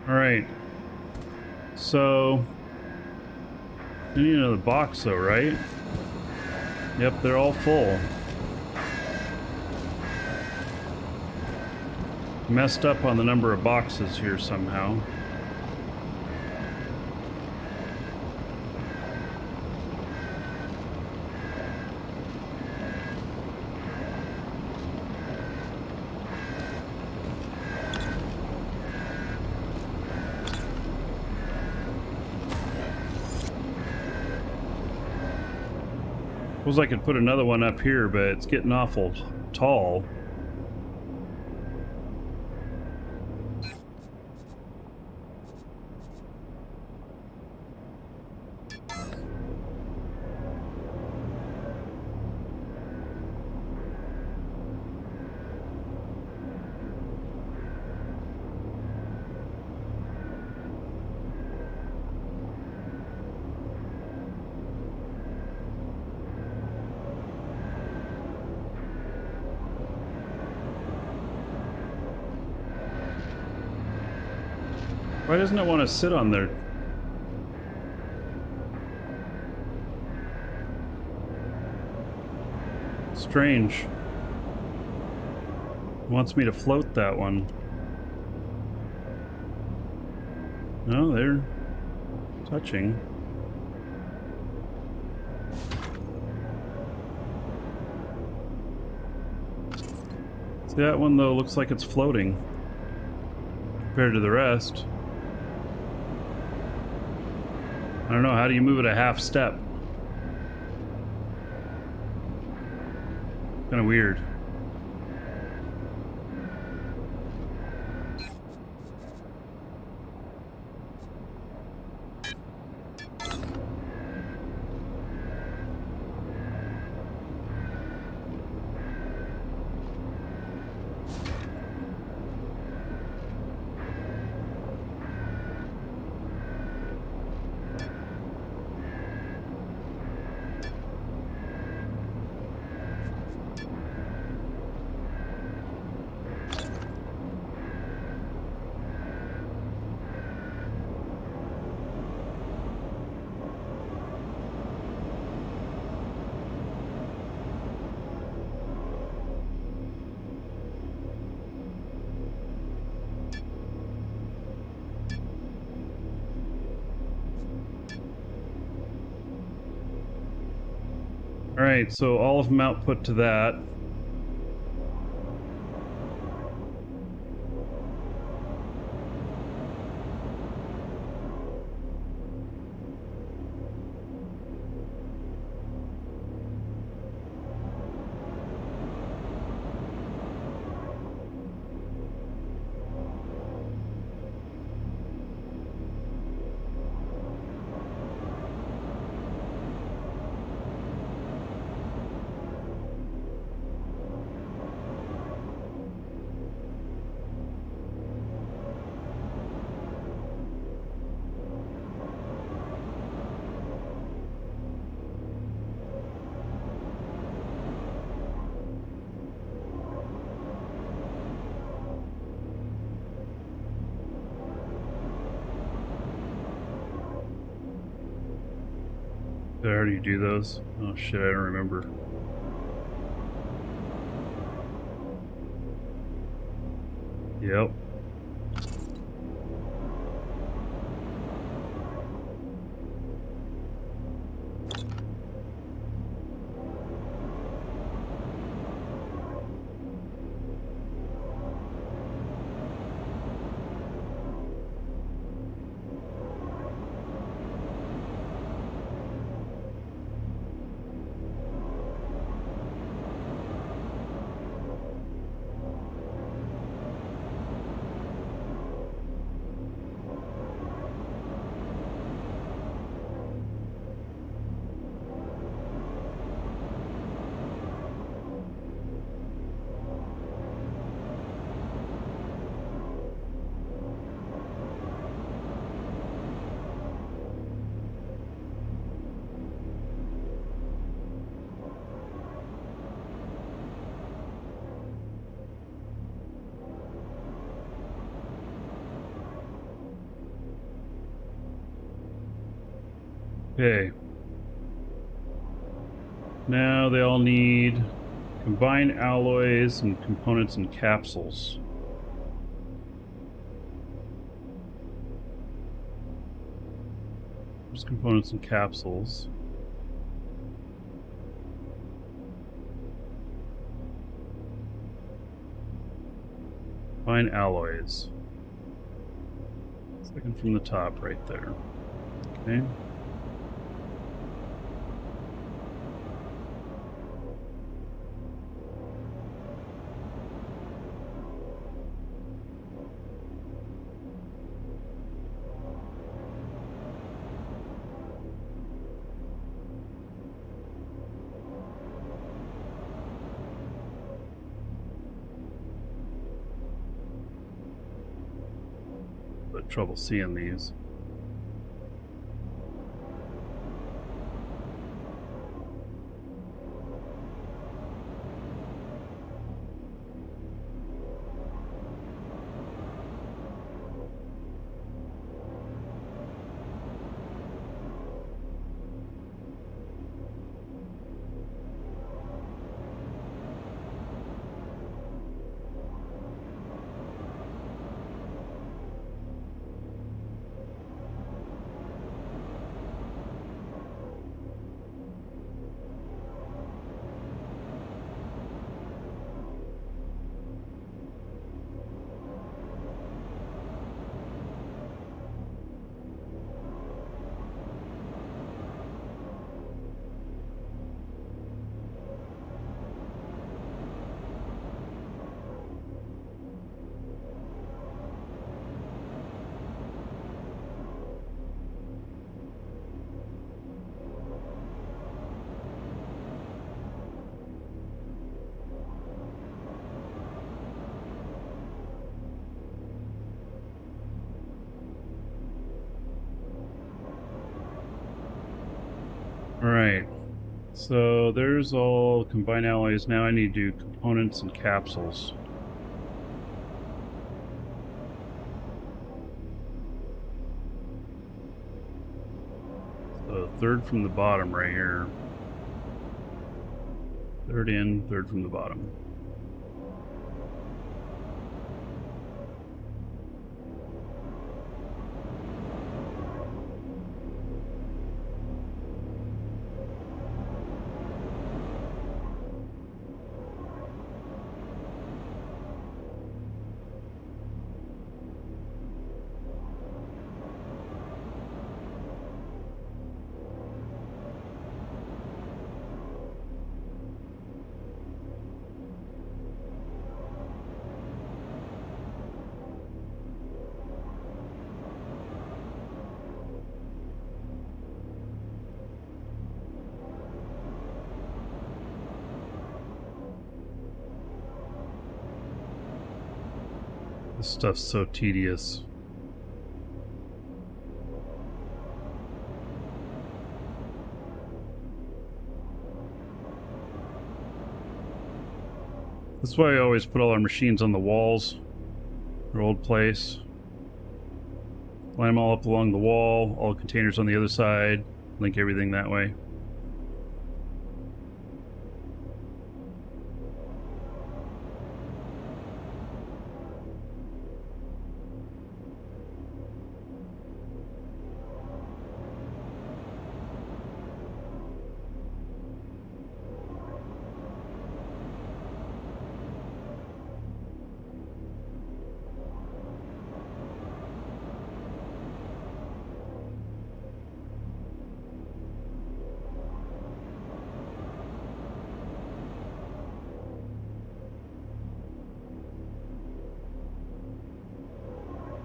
All right, so I need another box though, right? Yep, they're all full. Messed up on the number of boxes here somehow. Suppose I could put another one up here, but it's getting awful tall. Why doesn't it want to sit on there? Strange. It wants me to float that one. No, they're touching. See, that one though looks like it's floating. compared to the rest. I don't know, how do you move it a half step? Kind of weird. All right, so all of them output to that. How do you do those? Oh shit, I don't remember. Yep. Okay. Now they all need combined alloys and components and capsules. There's components and capsules. Combined alloys. Second from the top right there. Okay. Trouble seeing these. All right. So there's all combined alloys. Now I need to do components and capsules. So third from the bottom right here. Third in, third from the bottom. This stuff's so tedious. That's why I always put all our machines on the walls. Our old place. Line them all up along the wall, all containers on the other side, link everything that way.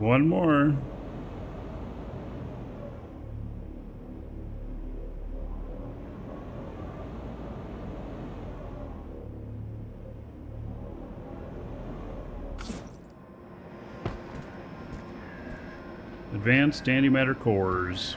One more. Advanced antimatter cores.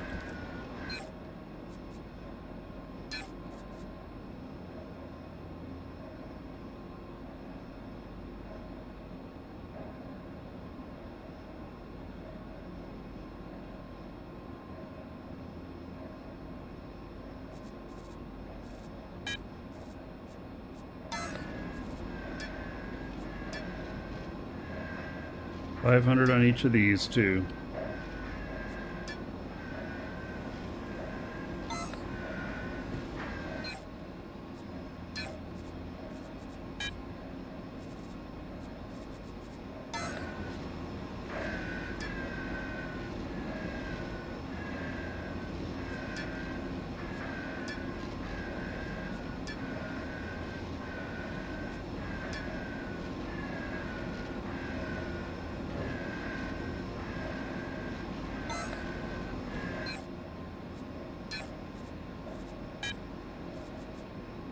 $500 on each of these too.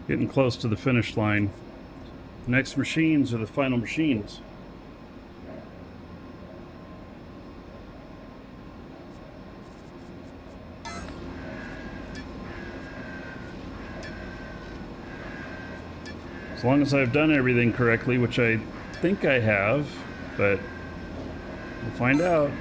Getting close to the finish line. The next machines are the final machines. As long as I've done everything correctly, which I think I have, but we'll find out.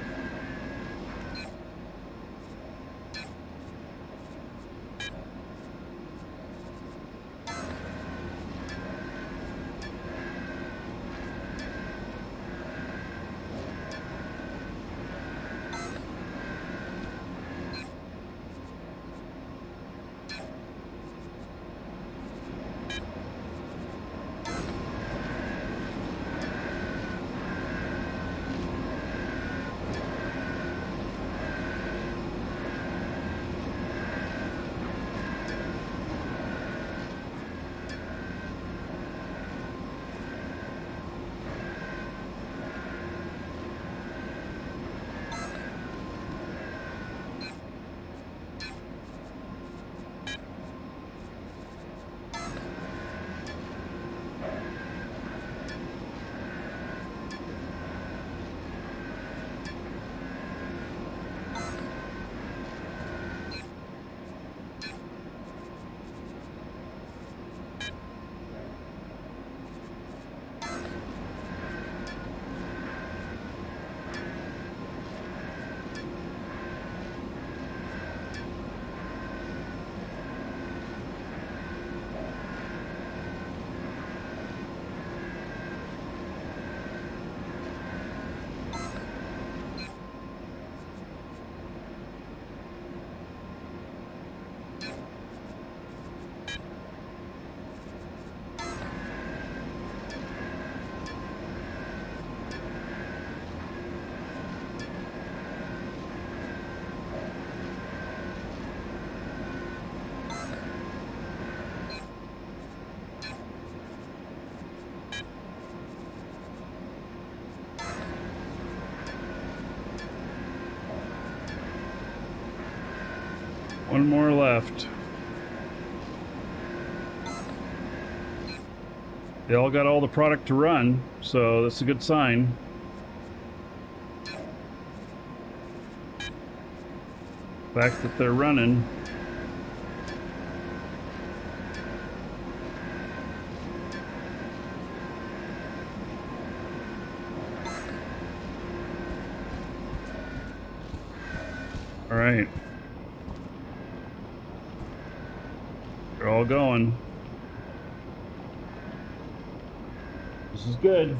One more left. They all got all the product to run, so that's a good sign. The fact that they're running. All right. They're all going. This is good.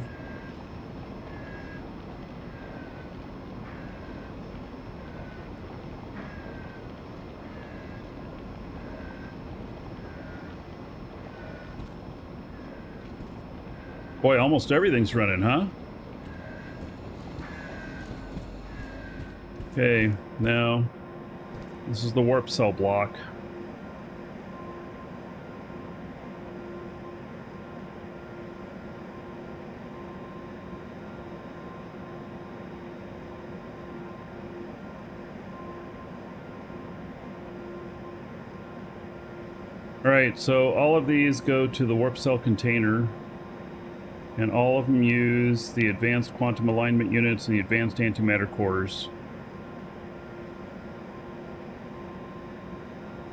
Boy, almost everything's running, huh? Okay, now this is the warp cell block. Alright, so all of these go to the warp cell container, and all of them use the advanced quantum alignment units and the advanced antimatter cores.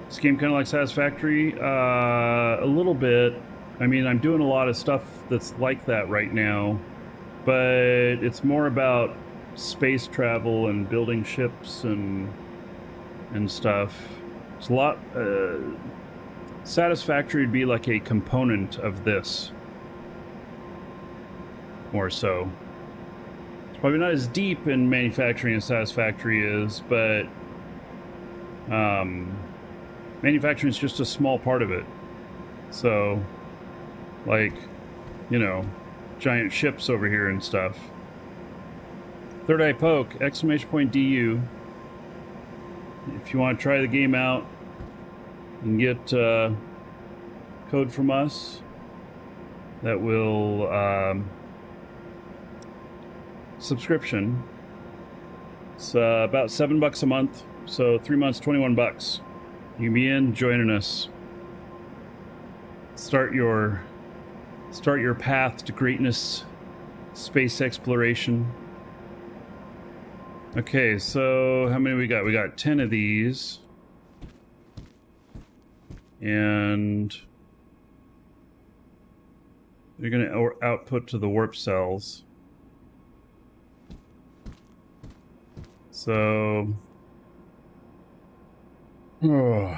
This game kind of like Satisfactory? A little bit. I mean, I'm doing a lot of stuff that's like that right now, but it's more about space travel and building ships and stuff. It's a lot... Satisfactory would be like a component of this. More so. It's probably not as deep in manufacturing as Satisfactory is, but manufacturing is just a small part of it. So, like, you know, giant ships over here and stuff. Third Eye Poke, !DU. If you want to try the game out and get code from us that will subscription. It's about $7 a month, so 3 months, $21. You can be in joining us. Start your path to greatness, space exploration. Okay, so how many we got? We got 10 of these. And they're going to output to the warp cells. So, those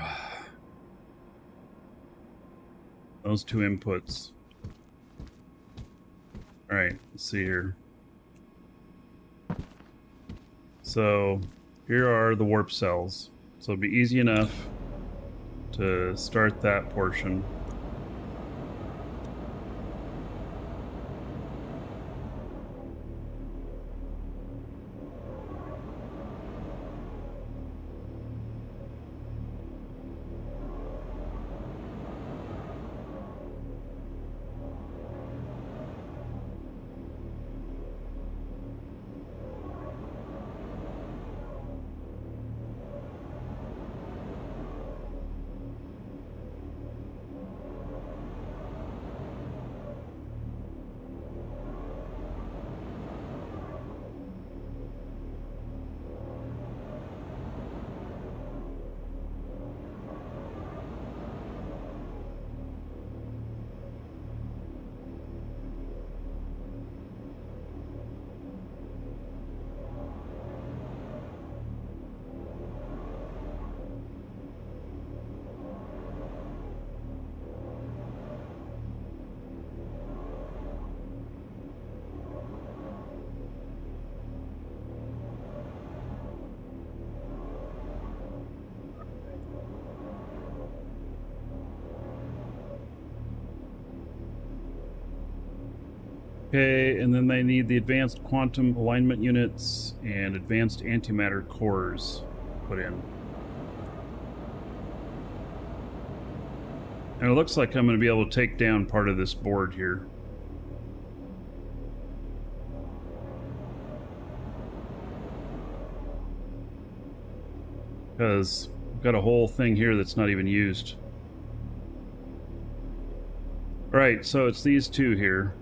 two inputs. All right, let's see here. So, here are the warp cells. So it'll be easy enough to start that portion. Okay, and then they need the advanced quantum alignment units and advanced antimatter cores put in. And it looks like I'm going to be able to take down part of this board here. Because Got a whole thing here that's not even used. Right, so it's these two here.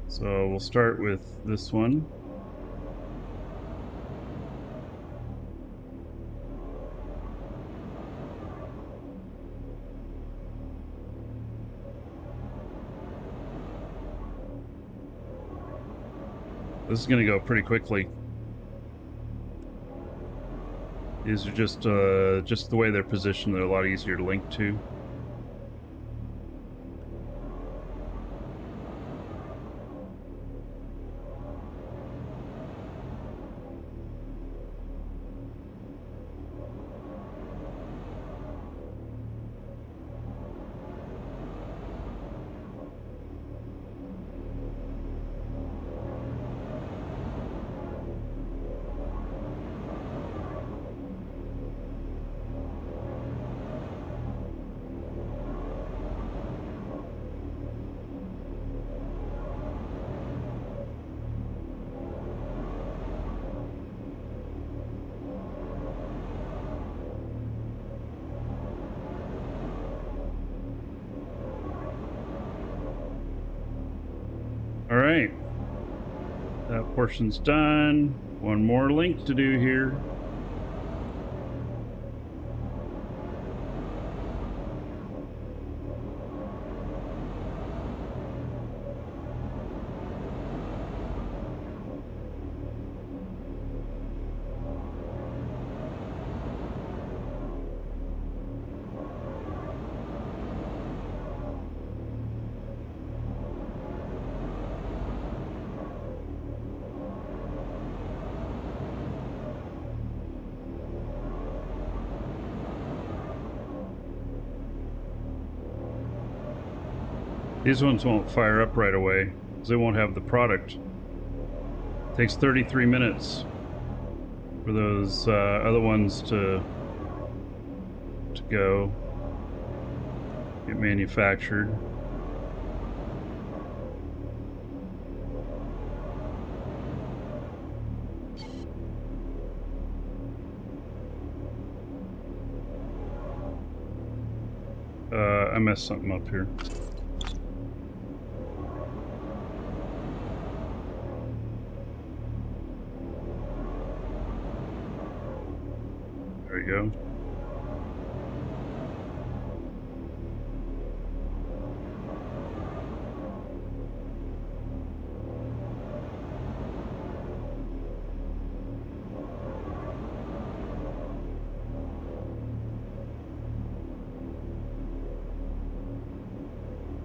So we'll start with this one. This is going to go pretty quickly. These are just the way they're positioned. They're a lot easier to link to. All right, that portion's done. One more link to do here. These ones won't fire up right away because they won't have the product. It takes 33 minutes for those other ones to go get manufactured. I messed something up here. There we go.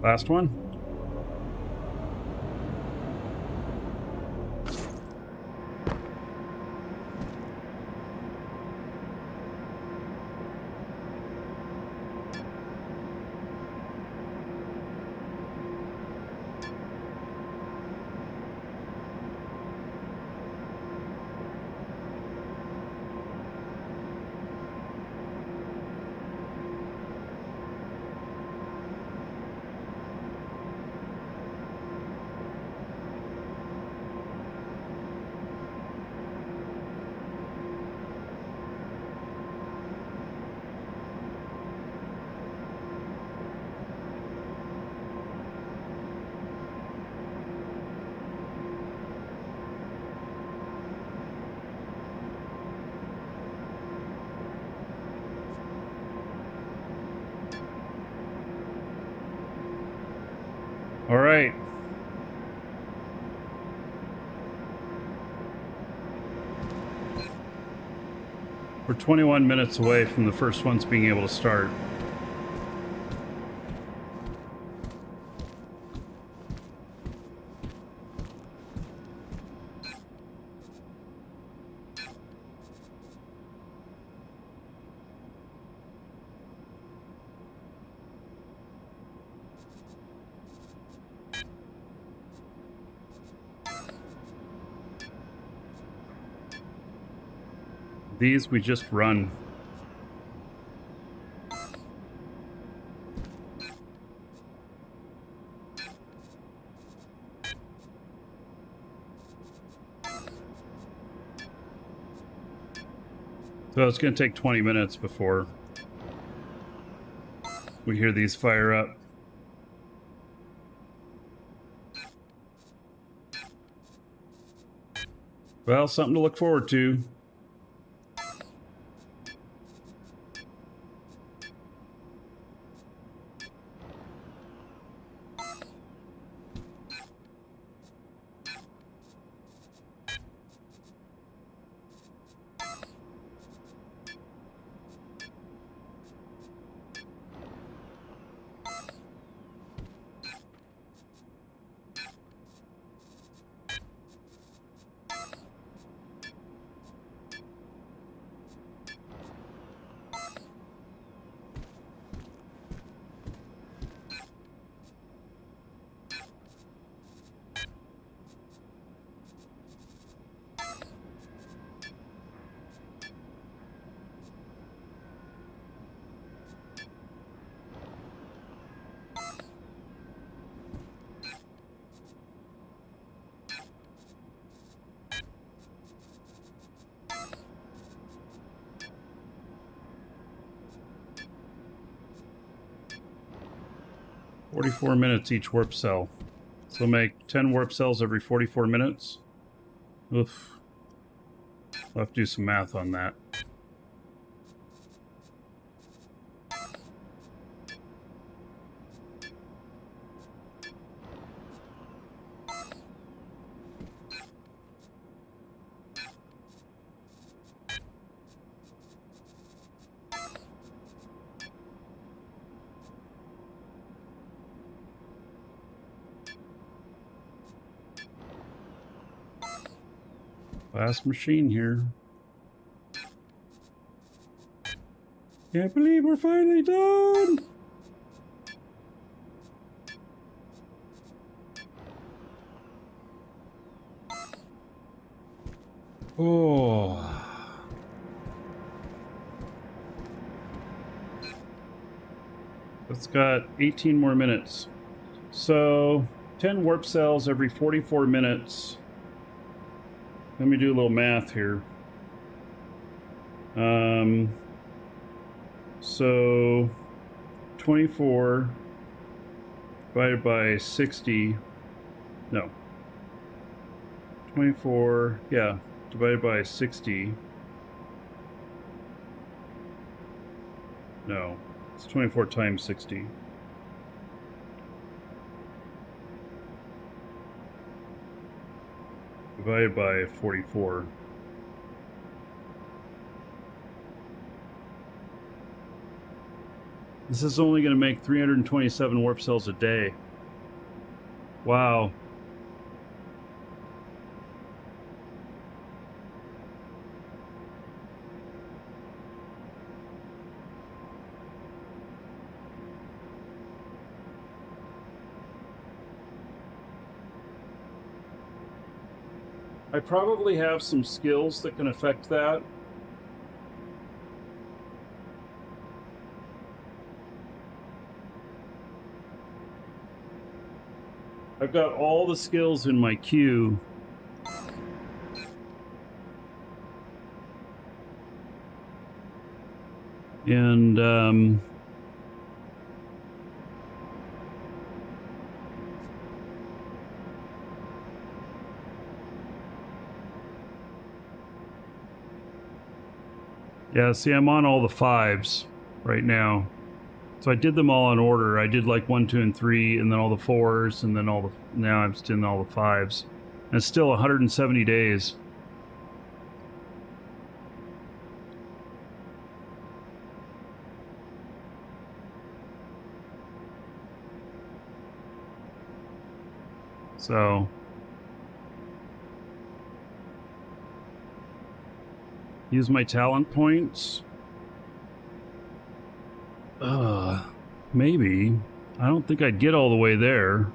Last one. All right. We're 21 minutes away from the first ones being able to start. These we just run. So it's going to take 20 minutes before we hear these fire up. Well, something to look forward to. $44 minutes each warp cell. So make 10 warp cells every 44 minutes. Oof. I'll have to do some math on that. Last machine here. Can't believe we're finally done! Oh. It's got 18 more minutes. So 10 warp cells every 44 minutes. Let me do a little math here. So 24 divided by 60. No. 24, yeah, divided by 60. No, it's 24 times 60. Divided by 44. This is only going to make 327 warp cells a day. Wow. I probably have some skills that can affect that. I've got all the skills in my queue. And yeah, see, I'm on all the 5s right now. So I did them all in order. I did like 1, 2, and 3, and then all the 4s, and then now I'm still in all the 5s. And it's still 170 days. So use my talent points. Maybe. I don't think I'd get all the way there.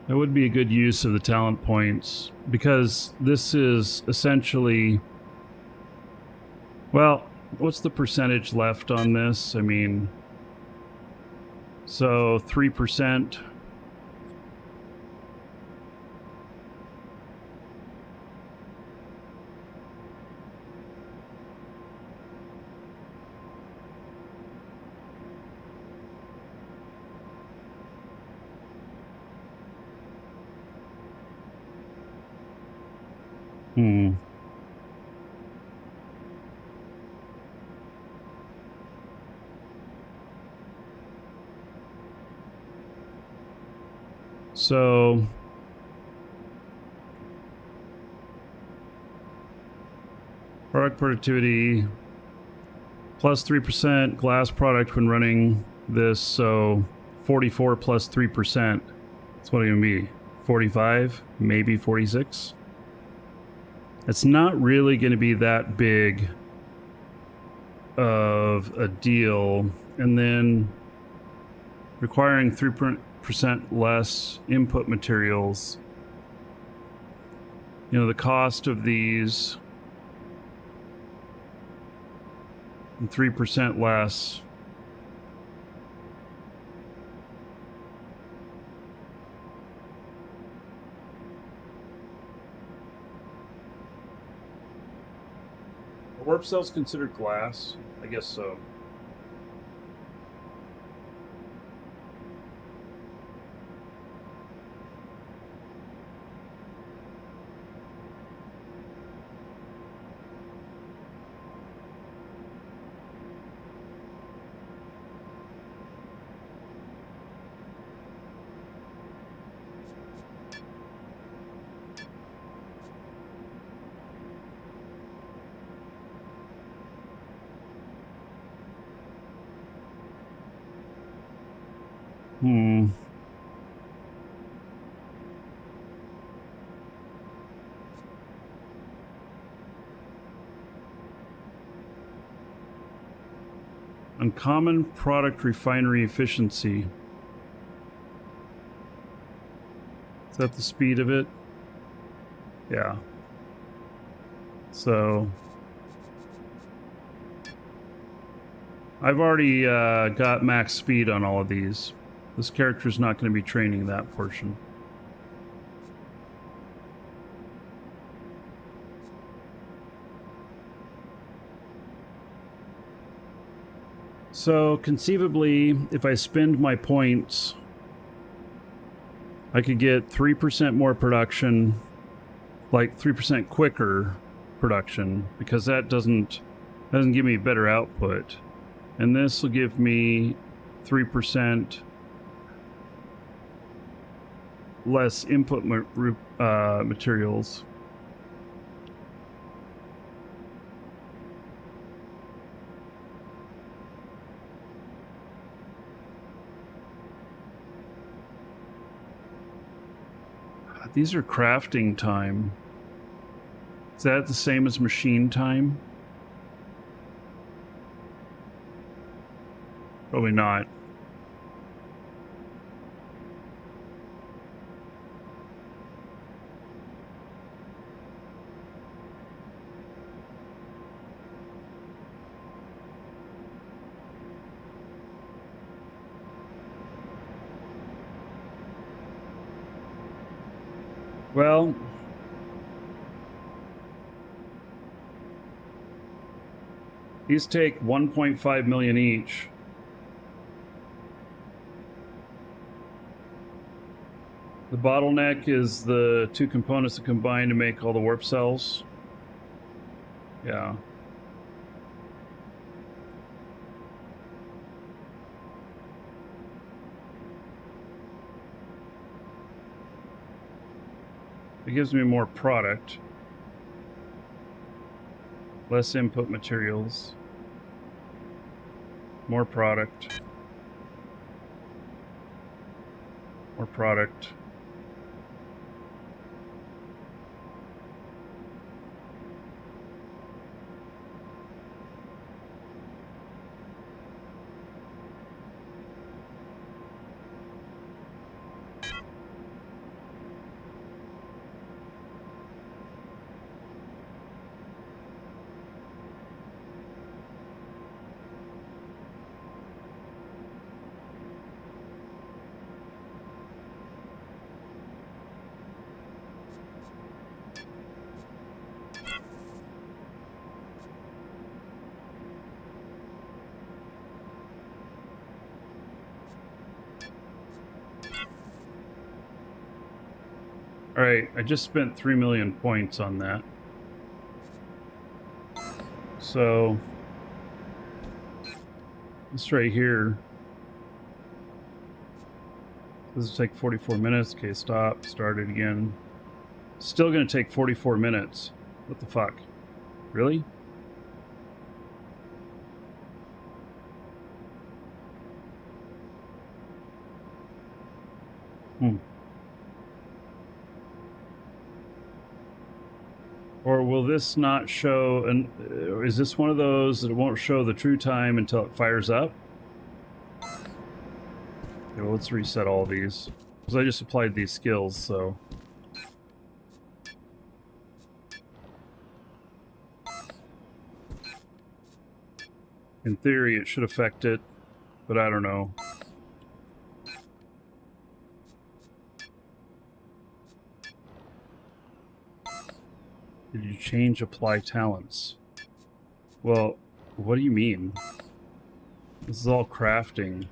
That would be a good use of the talent points, because this is essentially, well, what's the percentage left on this? I mean, so 3%. Hmm. So product productivity plus 3% glass product when running this. So 44 plus 3%. That's what it's going to be. 45, maybe 46. It's not really going to be that big of a deal. And then requiring 3% less input materials. You know, the cost of these and 3% less. Are warp cells considered glass? I guess so. Uncommon product refinery efficiency. Is that the speed of it? Yeah. So I've already got max speed on all of these. This character's not going to be training that portion. So conceivably, if I spend my points, I could get 3% more production, like 3% quicker production, because that doesn't give me better output. And this will give me 3% less input materials. These are crafting time. Is that the same as machine time? Probably not. Well, these take 1.5 million each. The bottleneck is the two components that combine to make all the warp cells. Yeah. It gives me more product. Less input materials. More product. More product. All right, I just spent 3 million points on that. So this right here. This will take 44 minutes. Okay, stop. Start it again. Still going to take 44 minutes. What the fuck? Really? Or will this not show, is this one of those that it won't show the true time until it fires up? Okay, well, let's reset all these. Because I just applied these skills, so... In theory, it should affect it, but I don't know. Did you change apply talents? Well, what do you mean? This is all crafting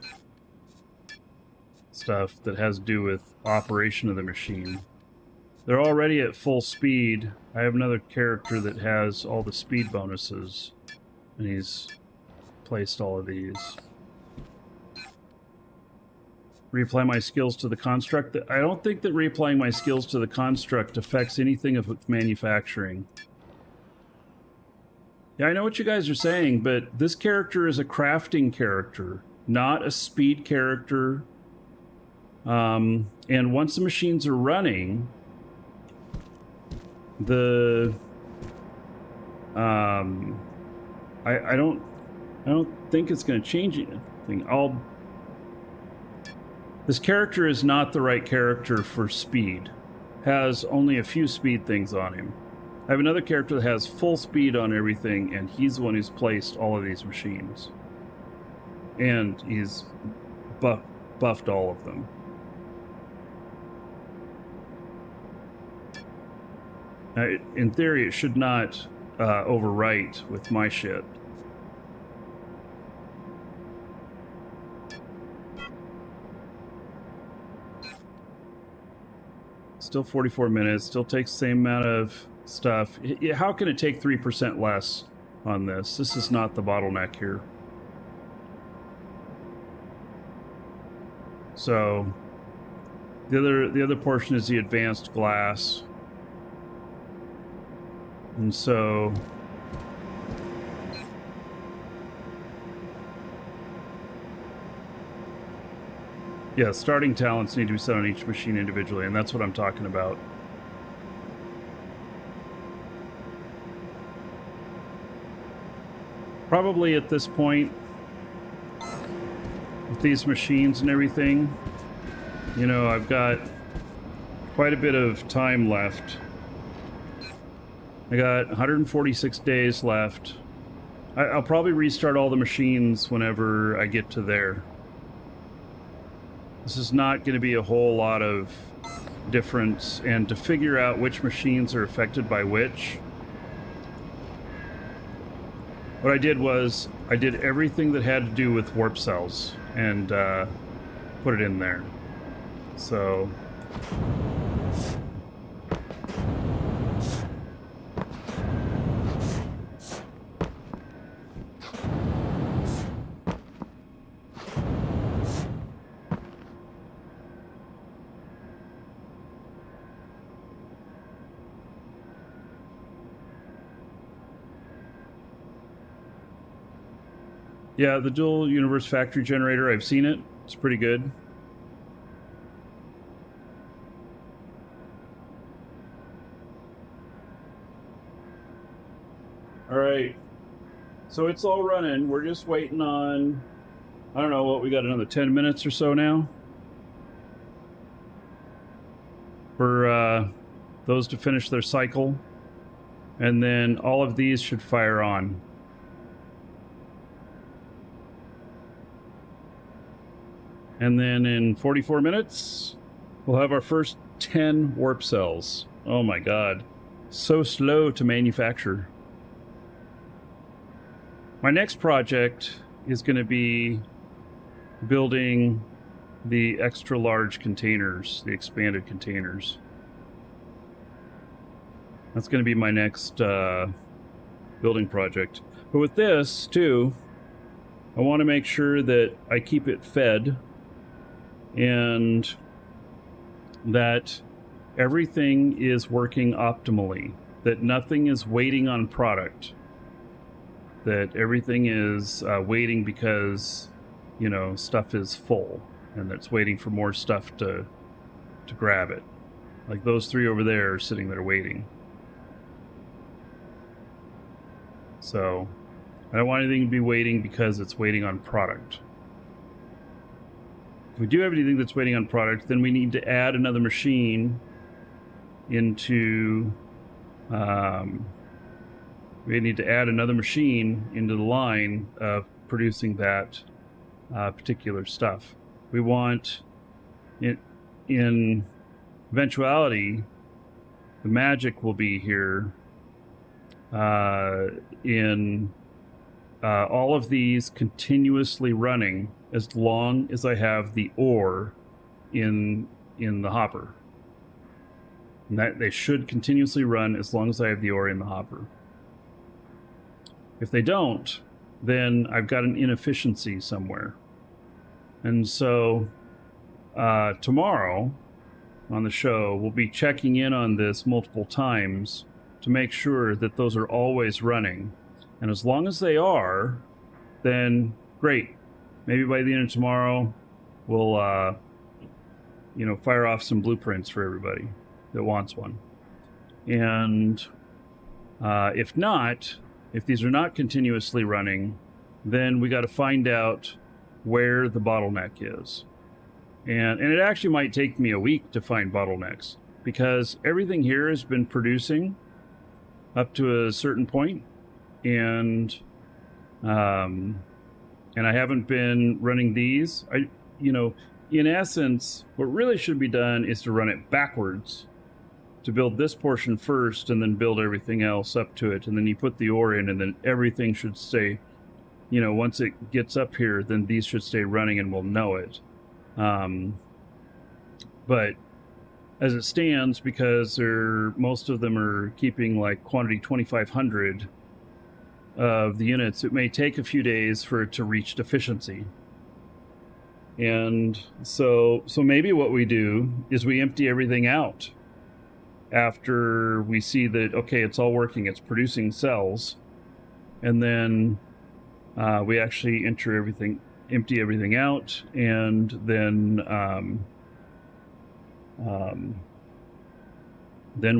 stuff that has to do with operation of the machine. They're already at full speed. I have another character that has all the speed bonuses, and he's placed all of these. Reapply my skills to the construct. I don't think that reapplying my skills to the construct affects anything with manufacturing. Yeah, I know what you guys are saying, but this character is a crafting character, not a speed character. And once the machines are running, the I don't think it's going to change anything. This character is not the right character for speed. Has only a few speed things on him. I have another character that has full speed on everything, and he's the one who's placed all of these machines. And he's buffed all of them. In theory, it should not overwrite with my shit. Still 44 minutes, still takes the same amount of stuff. How can it take 3% less on this? This is not the bottleneck here. So the other portion is the advanced glass. And so yeah, starting talents need to be set on each machine individually, and that's what I'm talking about. Probably at this point, with these machines and everything, you know, I've got quite a bit of time left. I got 146 days left. I'll probably restart all the machines whenever I get to there. This is not going to be a whole lot of difference, and to figure out which machines are affected by which, what I did was I did everything that had to do with warp cells and put it in there. So yeah, the dual universe factory generator, I've seen it. It's pretty good. All right. So it's all running. We're just waiting on, I don't know what, we got another 10 minutes or so now for those to finish their cycle. And then all of these should fire on. And then in 44 minutes, we'll have our first 10 warp cells. Oh my god. So slow to manufacture. My next project is going to be building the extra large containers, the expanded containers. That's going to be my next building project. But with this too, I want to make sure that I keep it fed and that everything is working optimally, that nothing is waiting on product, that everything is waiting because, stuff is full and that's waiting for more stuff to grab it. Like those three over there are sitting there waiting. So I don't want anything to be waiting because it's waiting on product. If we do have anything that's waiting on product, then we need to add another machine into the line of producing that particular stuff. We want it in eventuality, the magic will be here in all of these continuously running as long as I have the ore in the hopper. And that they should continuously run as long as I have the ore in the hopper. If they don't, then I've got an inefficiency somewhere. And so tomorrow on the show, we'll be checking in on this multiple times to make sure that those are always running. And as long as they are, then great. Maybe by the end of tomorrow, we'll fire off some blueprints for everybody that wants one. And if not, if these are not continuously running, then we got to find out where the bottleneck is. And it actually might take me a week to find bottlenecks, because everything here has been producing up to a certain point, and I haven't been running these. In essence, what really should be done is to run it backwards, to build this portion first and then build everything else up to it, and then you put the ore in, and then everything should stay, once it gets up here, then these should stay running and we'll know it. But as it stands, because most of them are keeping like quantity 2500 of the units, it may take a few days for it to reach deficiency. And so maybe what we do is we empty everything out after we see that, okay, it's all working, it's producing cells, and then we actually empty everything out, and then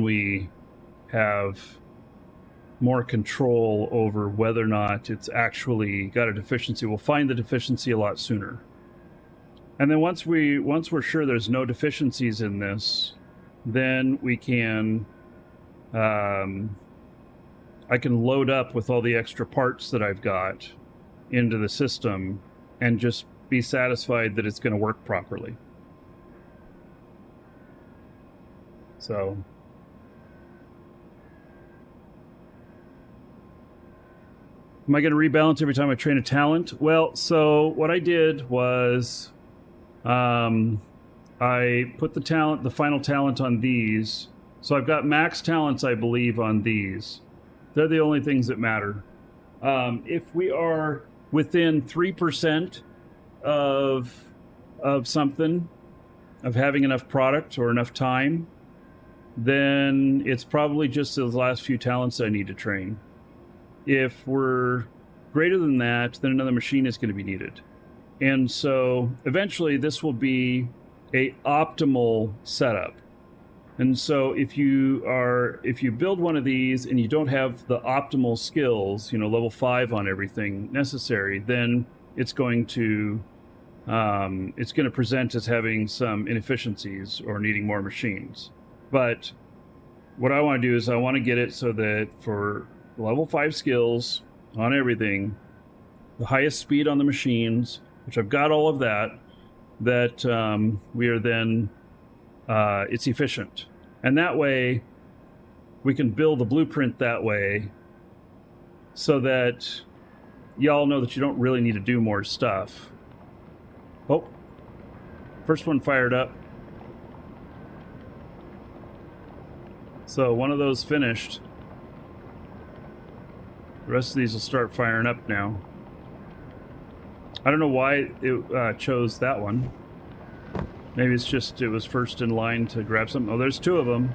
we have more control over whether or not it's actually got a deficiency. We'll find the deficiency a lot sooner. And then once we're sure there's no deficiencies in this, then we can I can load up with all the extra parts that I've got into the system and just be satisfied that it's going to work properly. So am I going to rebalance every time I train a talent? Well, so what I did was I put the final talent on these. So I've got max talents, I believe, on these. They're the only things that matter. If we are within 3% of something, of having enough product or enough time, then it's probably just the last few talents I need to train. If we're greater than that, then another machine is going to be needed. And so eventually this will be a optimal setup. And so if you build one of these and you don't have the optimal skills, level 5 on everything necessary, then it's going to present as having some inefficiencies or needing more machines. But what I want to do is I want to get it so that for level 5 skills on everything, the highest speed on the machines, which I've got all of that we are then, it's efficient. And that way, we can build a blueprint that way so that y'all know that you don't really need to do more stuff. Oh, first one fired up. So one of those finished. The rest of these will start firing up now. I don't know why it chose that one. Maybe it's just it was first in line to grab something. Oh, there's two of them.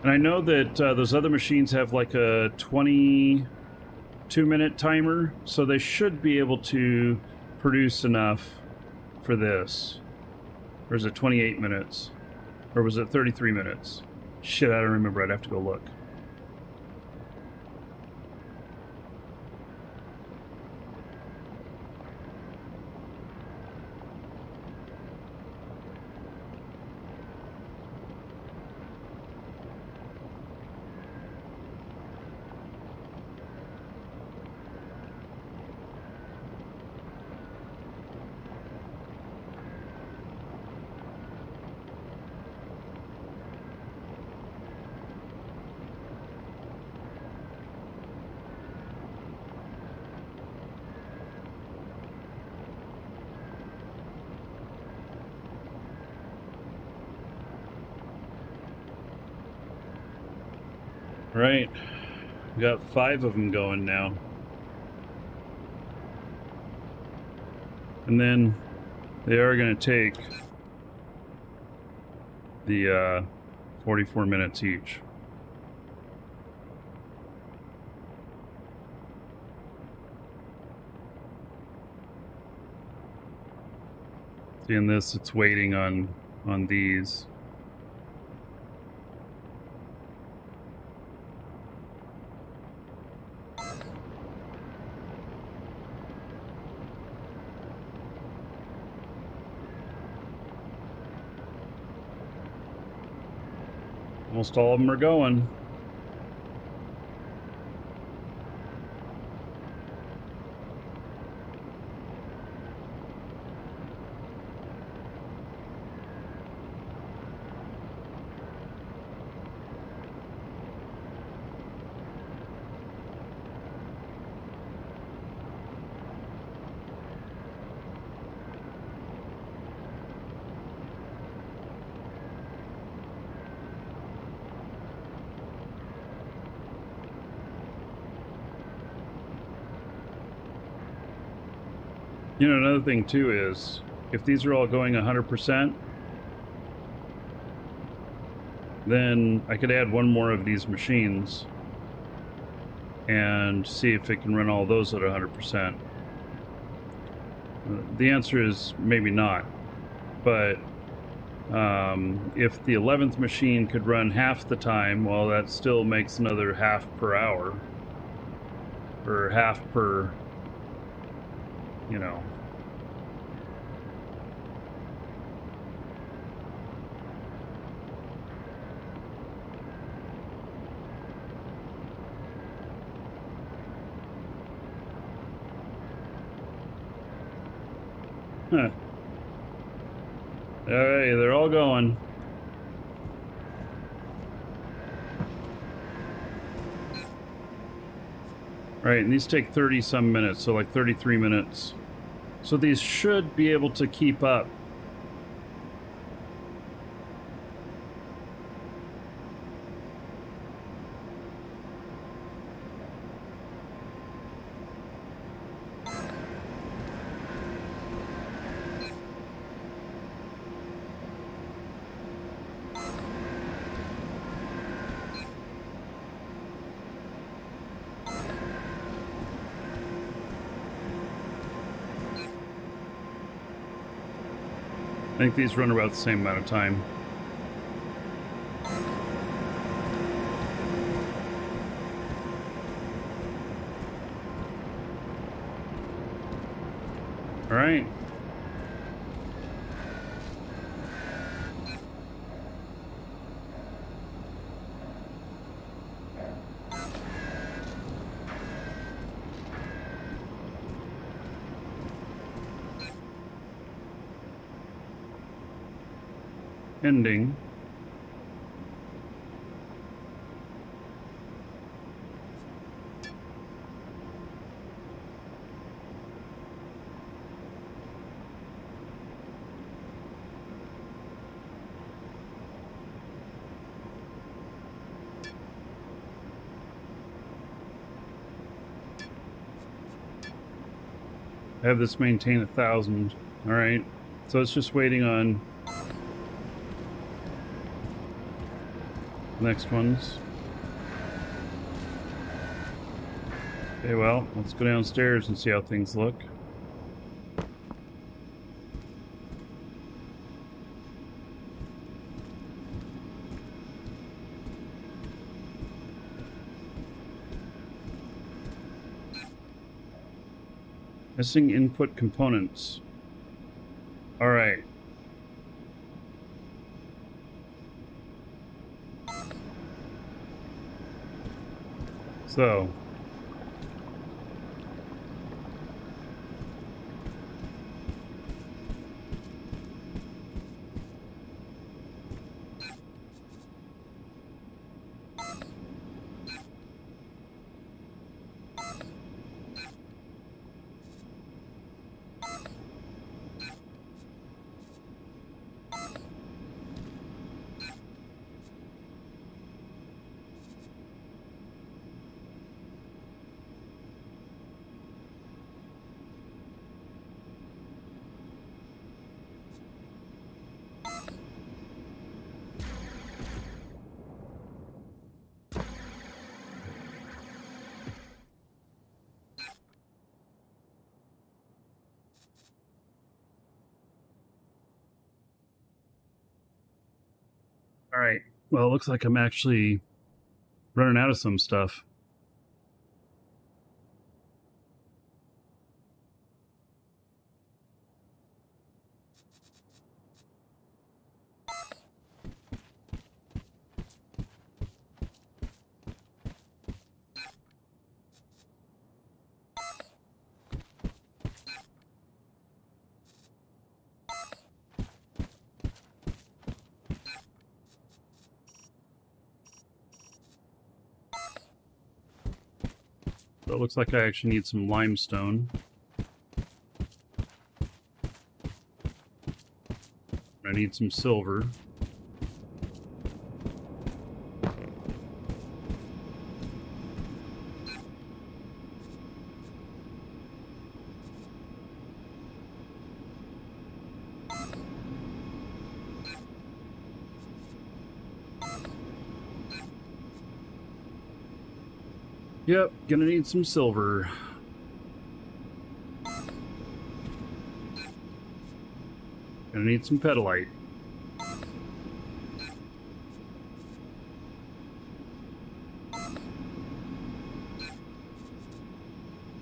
And I know that those other machines have like a 22-minute timer, so they should be able to produce enough for this. Or is it 28 minutes? Or was it 33 minutes? Shit, I don't remember. I'd have to go look. Right. We got 5 of them going now. And then they are going to take the 44 minutes each. See, in this, it's waiting on these. Almost all of them are going. You know, another thing too is, if these are all going 100%, then I could add one more of these machines and see if it can run all those at 100%. The answer is maybe not, but if the 11th machine could run half the time, well, that still makes another half per hour, or half per, you know. Huh. All right, they're all going. Right, and these take 30 some minutes, so like 33 minutes. So these should be able to keep up. I think these run about the same amount of time. All right. Ending. Have this maintain 1,000. All right. So it's just waiting on next ones. Okay, well, let's go downstairs and see how things look. Missing input components. All right. So all right. Well, it looks like I'm actually running out of some stuff. So it looks like I actually need some limestone. I need some silver. Yep, gonna need some silver. Gonna need some pedalite.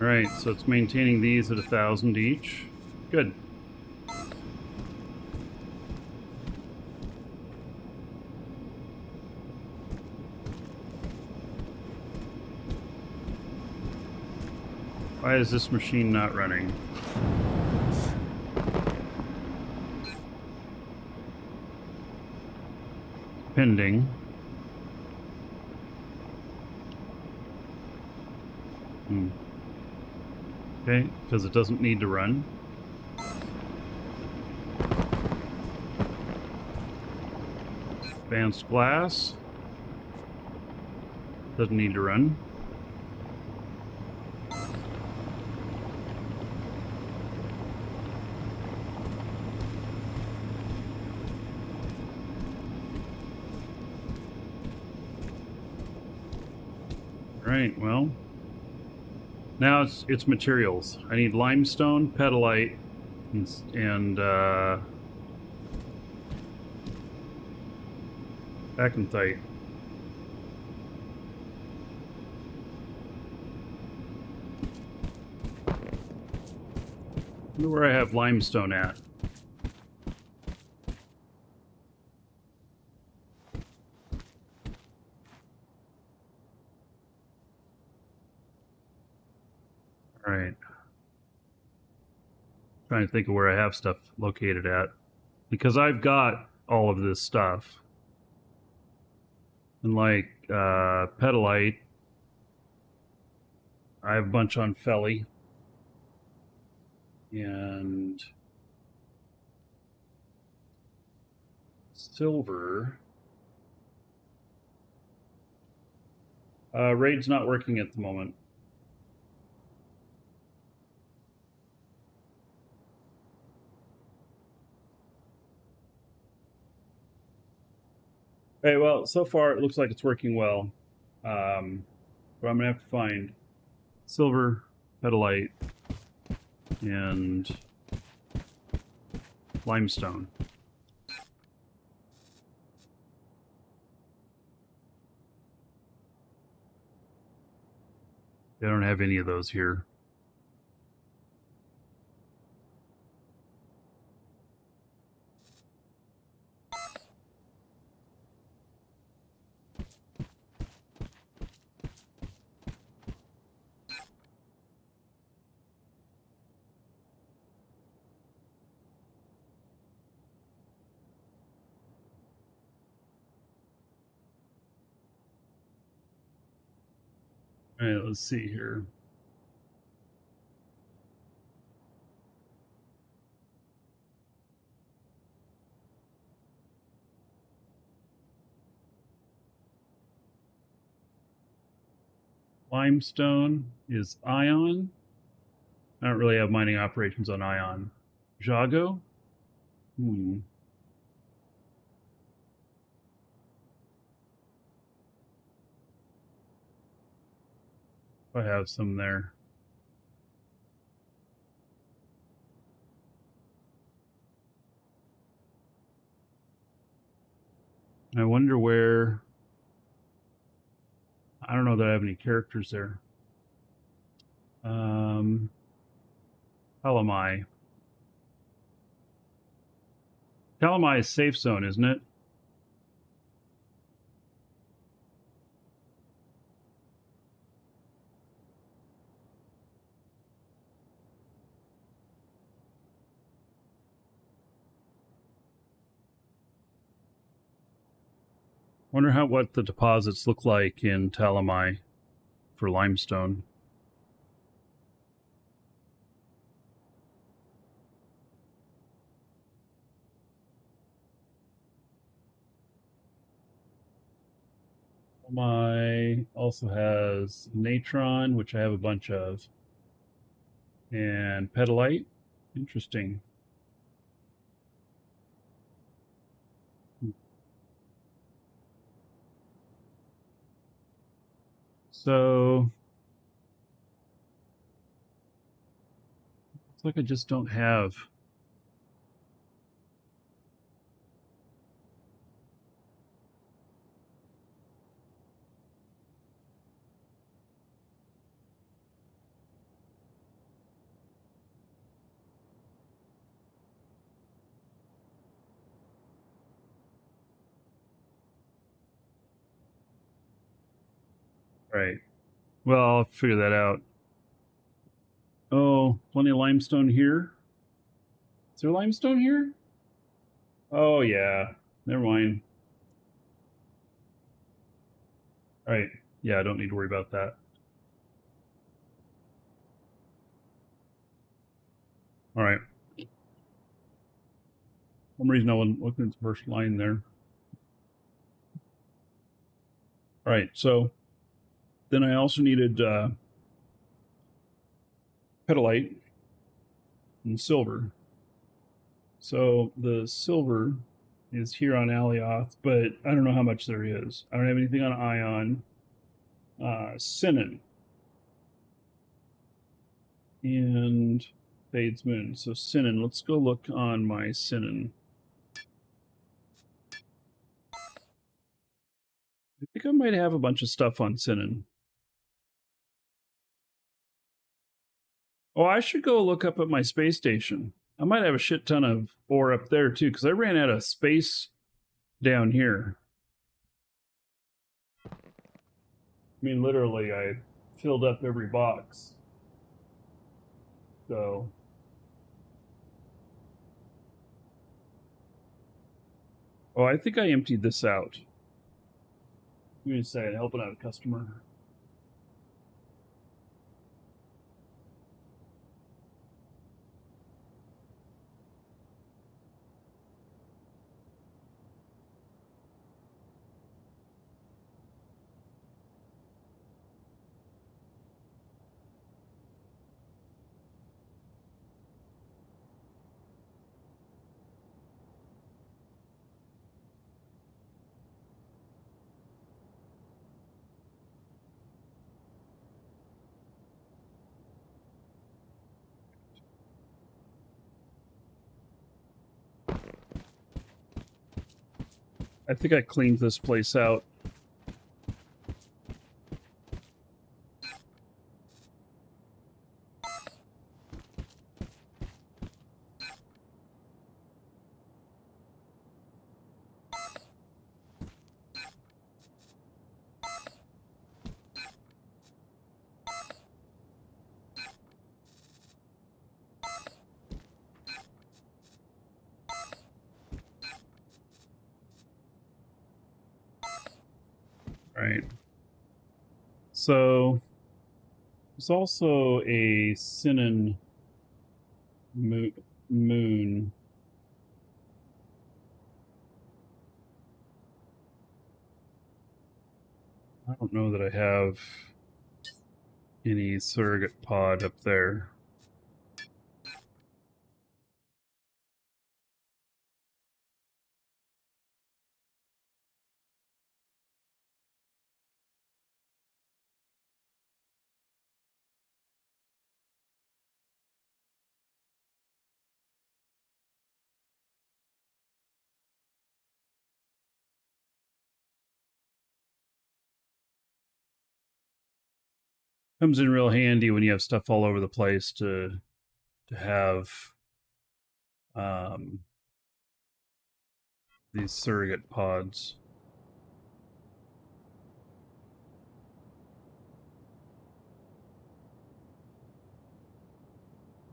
Alright, so it's maintaining these at 1,000 each. Good. Why is this machine not running? Pending. Okay, because it doesn't need to run. Advanced glass. Doesn't need to run. Right, well, now it's materials. I need limestone, pedalite, and acanthite. I wonder where I have limestone at. All right. Trying to think of where I have stuff located at. Because I've got all of this stuff. And like pedalite, I have a bunch on Felly. And silver. Raid's not working at the moment. Okay, well, so far it looks like it's working well. But I'm gonna have to find silver, petalite, and limestone. I don't have any of those here. All right, let's see here. Limestone is ion. I don't really have mining operations on ion. Jago? I have some there. I wonder where. I don't know that I have any characters there. Calamai. Calamai is safe zone, isn't it? Wonder what the deposits look like in Talamai for limestone. Talamai also has natron, which I have a bunch of, and petalite. Interesting. So it's like I just don't have. Right. Well, I'll figure that out. Oh, plenty of limestone here. Is there limestone here? Oh, yeah. Never mind. All right. Yeah, I don't need to worry about that. All right. For some reason I wasn't looking at the first line there. All right. So then I also needed petalite and silver. So the silver is here on Alioth, but I don't know how much there is. I don't have anything on ion. Sinnin and Fades Moon. So Sinnin, let's go look on my Sinnin. I think I might have a bunch of stuff on Sinnin. Oh, I should go look up at my space station. I might have a shit ton of ore up there too, because I ran out of space down here. I mean, literally, I filled up every box. So, oh, I think I emptied this out. Give me a second, helping out a customer. I think I cleaned this place out. Right. So there's also a Sinan moon. I don't know that I have any surrogate pod up there. Comes in real handy when you have stuff all over the place to have these surrogate pods.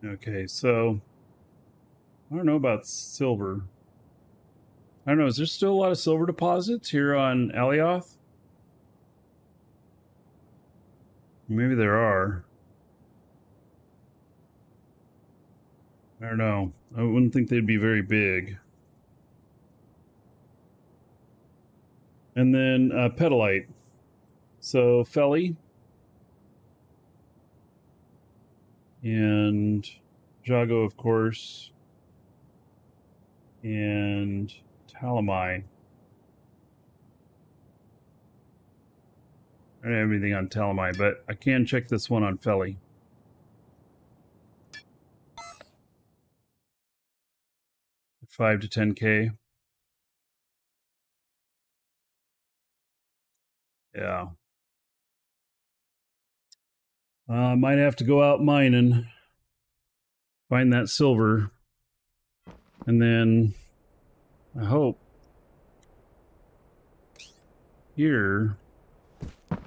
Okay, so I don't know about silver. I don't know. Is there still a lot of silver deposits here on Alioth? Maybe there are. I don't know. I wouldn't think they'd be very big. And then petalite. So Felly and Jago, of course, and Talamai. I don't have anything on Talamai, but I can check this one on Felly. $5 to $10K. Yeah. Might have to go out mining, find that silver, and then I hope here.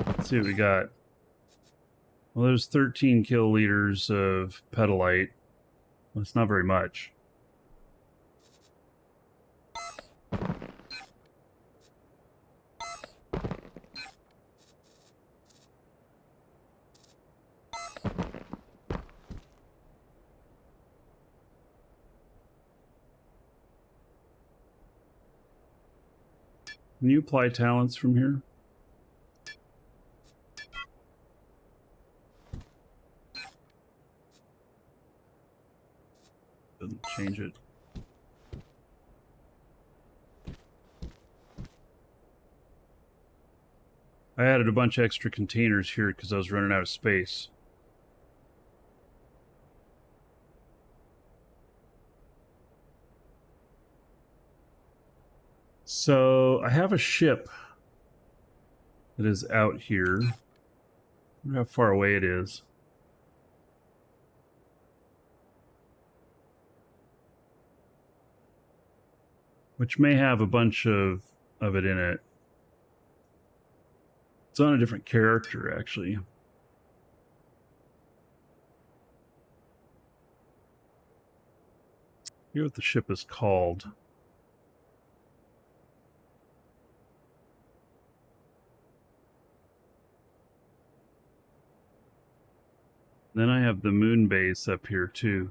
Let's see what we got. Well, there's 13 kiloliters of petalite. That's not very much. Can you apply talents from here? Doesn't change it. I added a bunch of extra containers here because I was running out of space. So I have a ship that is out here. I wonder how far away it is. Which may have a bunch of it in it. It's on a different character, actually. I forget what the ship is called. Then I have the moon base up here too.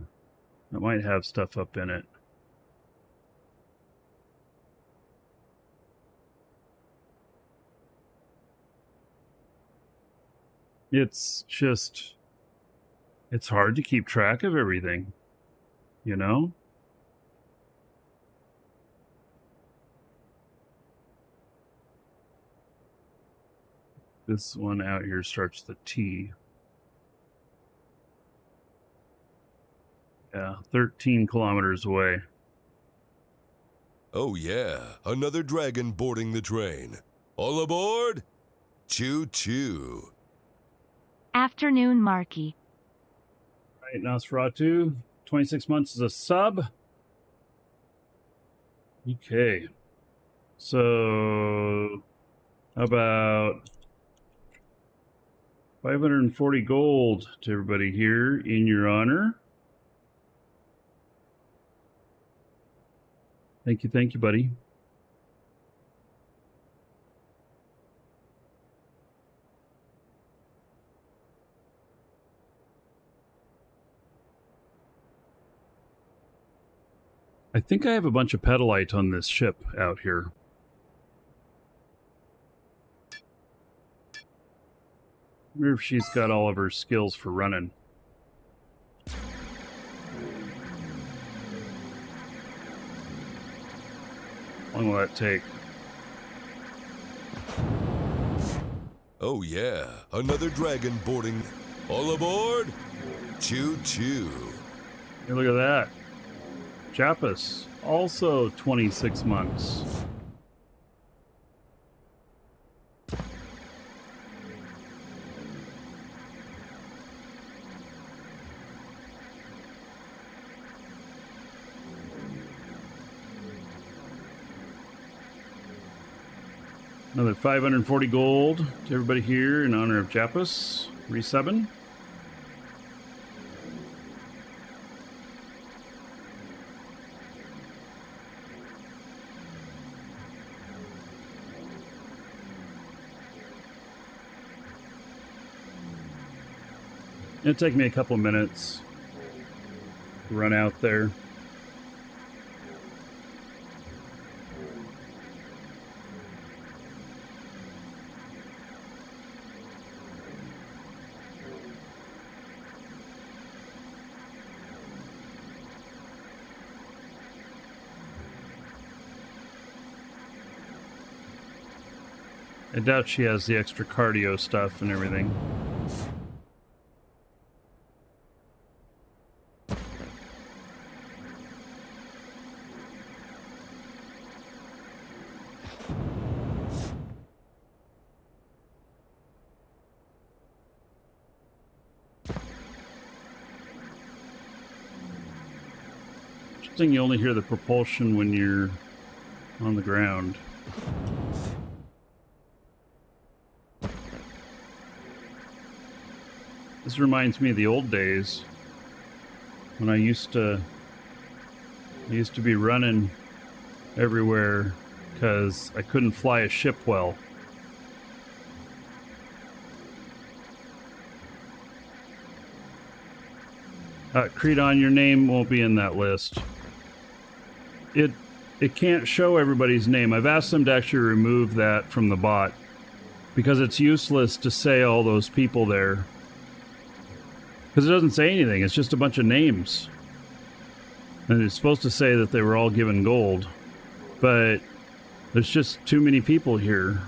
That might have stuff up in it. It's just, it's hard to keep track of everything, you know? This one out here starts the T. Yeah, 13 kilometers away. Oh yeah, another dragon boarding the train. All aboard! Choo-choo. Afternoon, Marky. All right, Nosferatu, 26 months as a sub. Okay. So, how about 540 gold to everybody here in your honor? Thank you, buddy. I think I have a bunch of pedalite on this ship out here. I wonder if she's got all of her skills for running. How long will that take? Oh yeah, another dragon boarding. All aboard! Choo-choo. Hey, look at that. Jappus, also 26 months. Another 540 gold to everybody here in honor of Jappus. Resubbing. It'll take me a couple of minutes to run out there. I doubt she has the extra cardio stuff and everything. Interesting, you only hear the propulsion when you're on the ground. This reminds me of the old days when I used to be running everywhere because I couldn't fly a ship well. Creedon, your name won't be in that list. It can't show everybody's name. I've asked them to actually remove that from the bot because it's useless to say all those people there. Because it doesn't say anything. It's just a bunch of names. And it's supposed to say that they were all given gold. But there's just too many people here.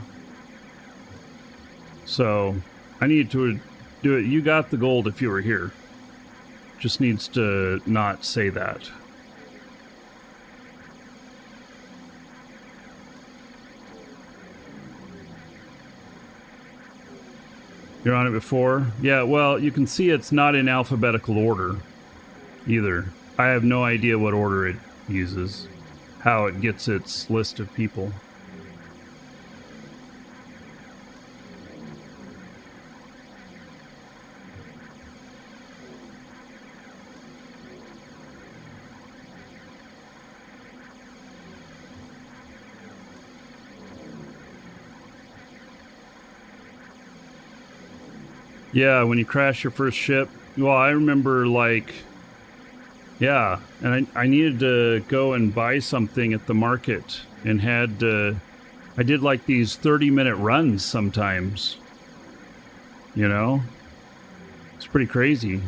So I need to do it. You got the gold if you were here. Just needs to not say that. You're on it before? Yeah, well, you can see it's not in alphabetical order either. I have no idea what order it uses, how it gets its list of people. Yeah, when you crash your first ship. Well, I remember, like, yeah, and I needed to go and buy something at the market and had I did like these 30-minute runs sometimes. You know? It's pretty crazy.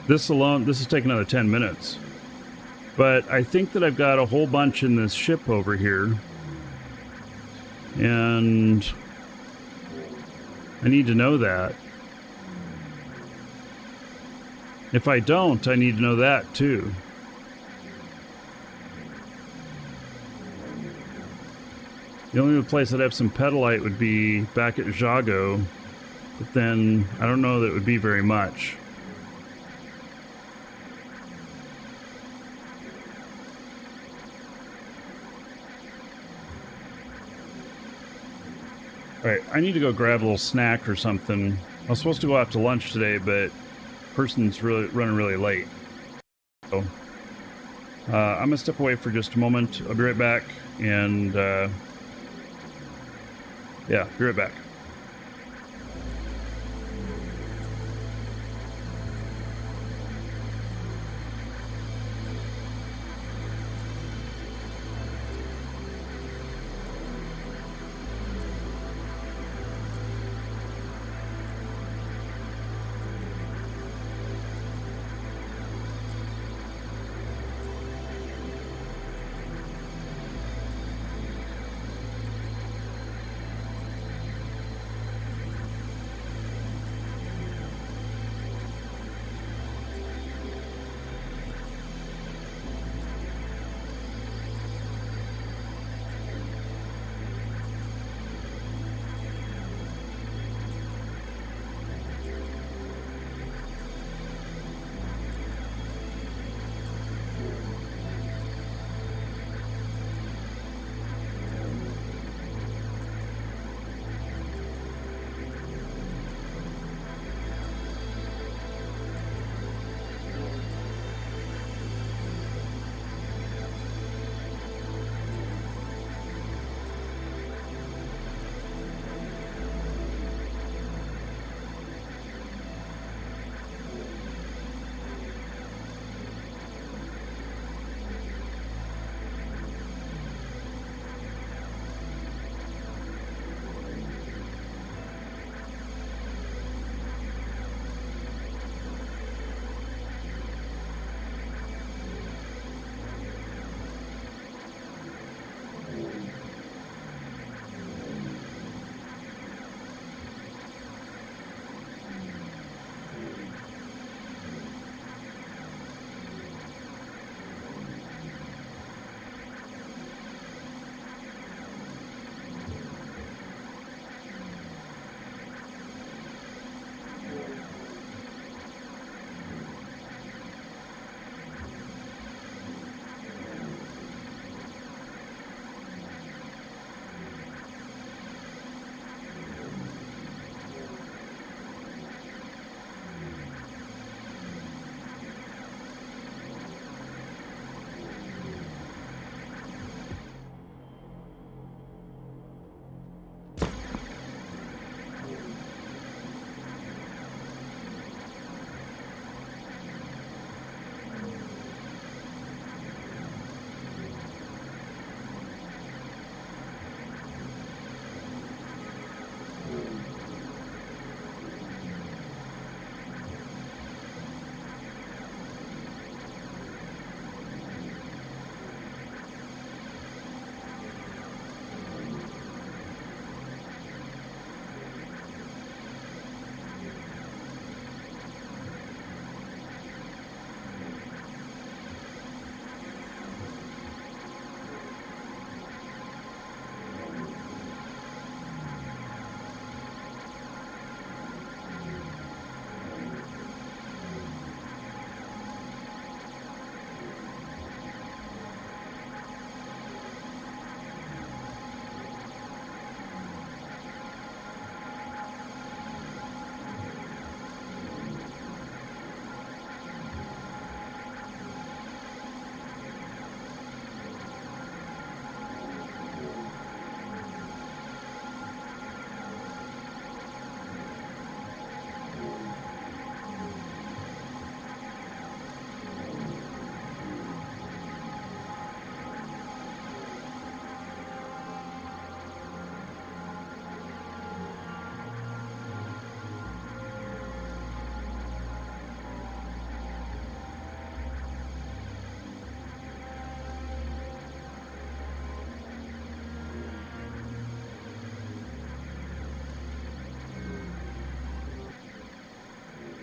This alone, this is taking another 10 minutes. But I think that I've got a whole bunch in this ship over here. And I need to know that. If I don't, I need to know that too. The only place I'd have some pedalite would be back at Jago, but then I don't know that it would be very much. Alright, I need to go grab a little snack or something. I was supposed to go out to lunch today, but person's running really late. So, I'm gonna step away for just a moment. I'll be right back, and yeah, be right back.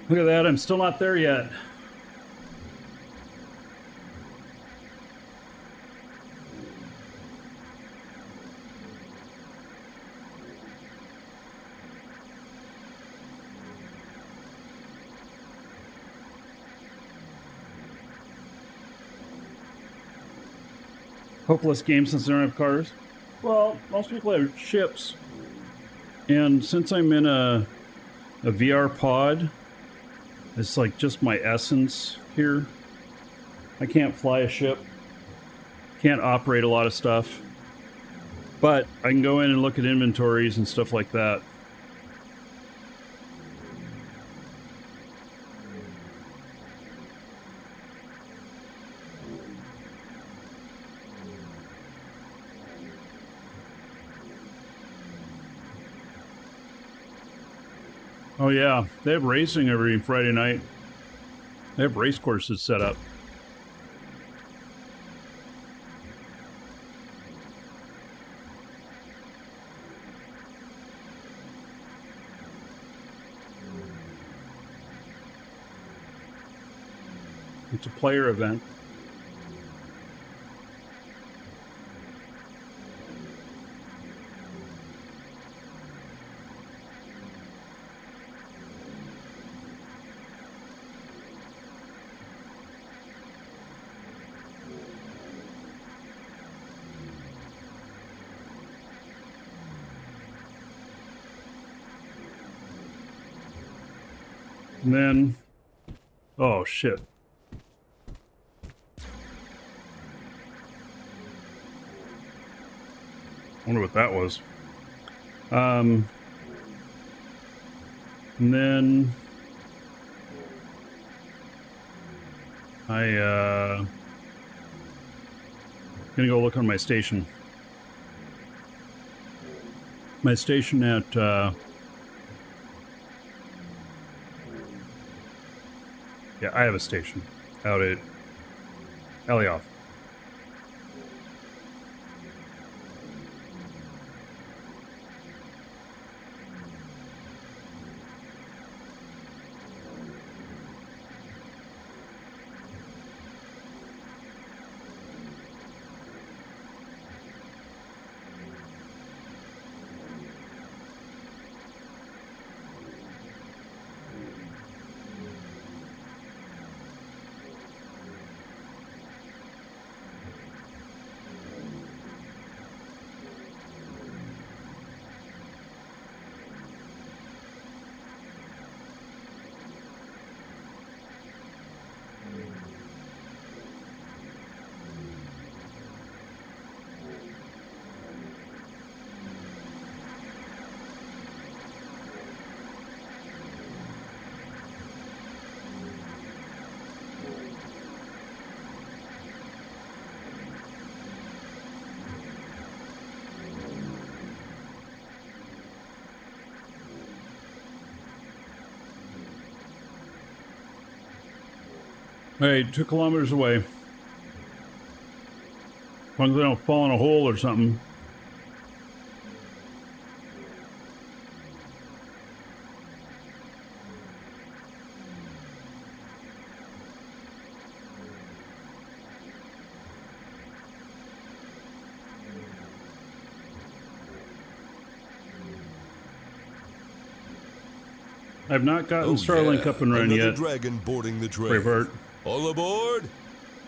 Look at that, I'm still not there yet. Hopeless game since they don't have cars. Well, most people have ships. And since I'm in a VR pod, it's like just my essence here. I can't fly a ship. Can't operate a lot of stuff. But I can go in and look at inventories and stuff like that. Oh yeah, they have racing every Friday night. They have race courses set up. It's a player event. And then, oh shit. Wonder what that was. And then I gonna go look on my station. My station at yeah, I have a station out at Elioth. Hey, 2 kilometers away. As long as I don't fall in a hole or something. I've not gotten Starlink up and running Another yet. dragon boarding the train. Braveheart. All aboard!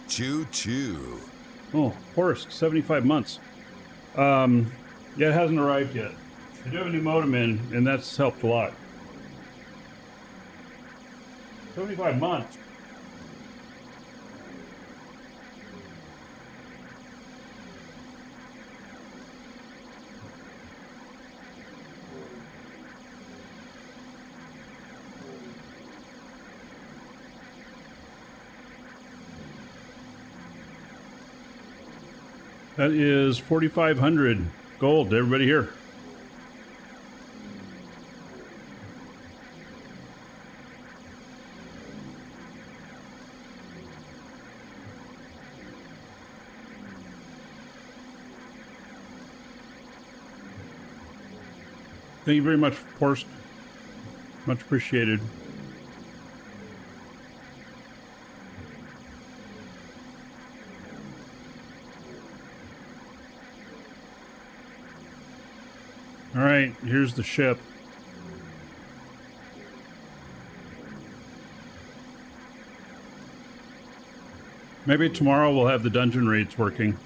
Choo choo. Oh, Horsk, 75 months. Yeah, it hasn't arrived yet. I do have a new modem in, and that's helped a lot. 75 months. That is 4,500 gold to everybody here. Thank you very much, Horst. Much appreciated. All right, here's the ship. Maybe tomorrow we'll have the dungeon raids working.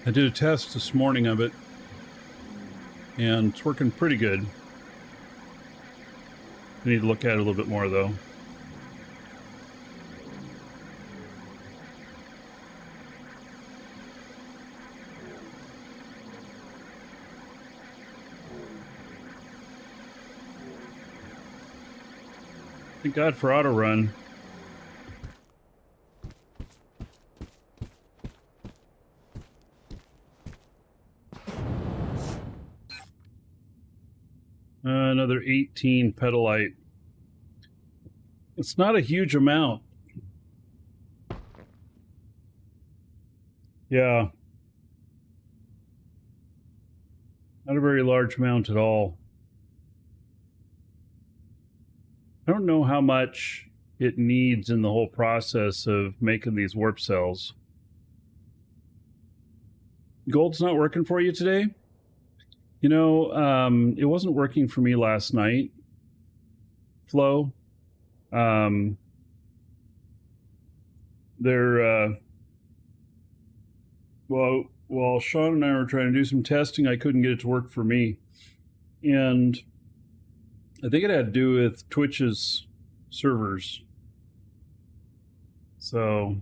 I did a test this morning of it, and it's working pretty good. I need to look at it a little bit more, though. Thank God for auto run. Another 18 pedalite. It's not a huge amount. Yeah. Not a very large amount at all. I don't know how much it needs in the whole process of making these warp cells. Gold's not working for you today? You know, it wasn't working for me last night. Flo. While Sean and I were trying to do some testing, I couldn't get it to work for me. And I think it had to do with Twitch's servers. So,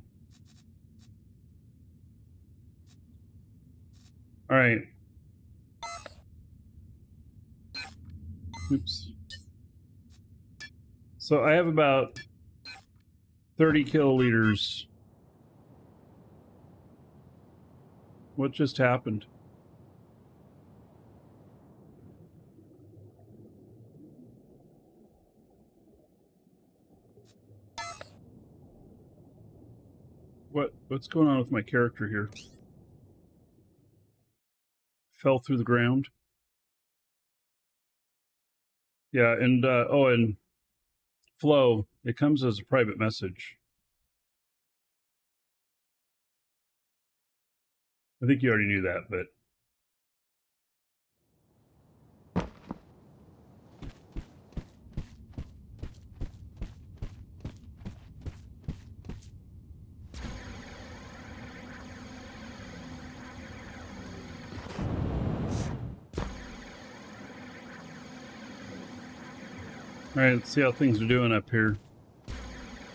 all right. Oops. So I have about 30 kiloliters. What just happened? What's going on with my character here? Fell through the ground. Yeah, and and Flo, it comes as a private message. I think you already knew that, but all right, let's see how things are doing up here.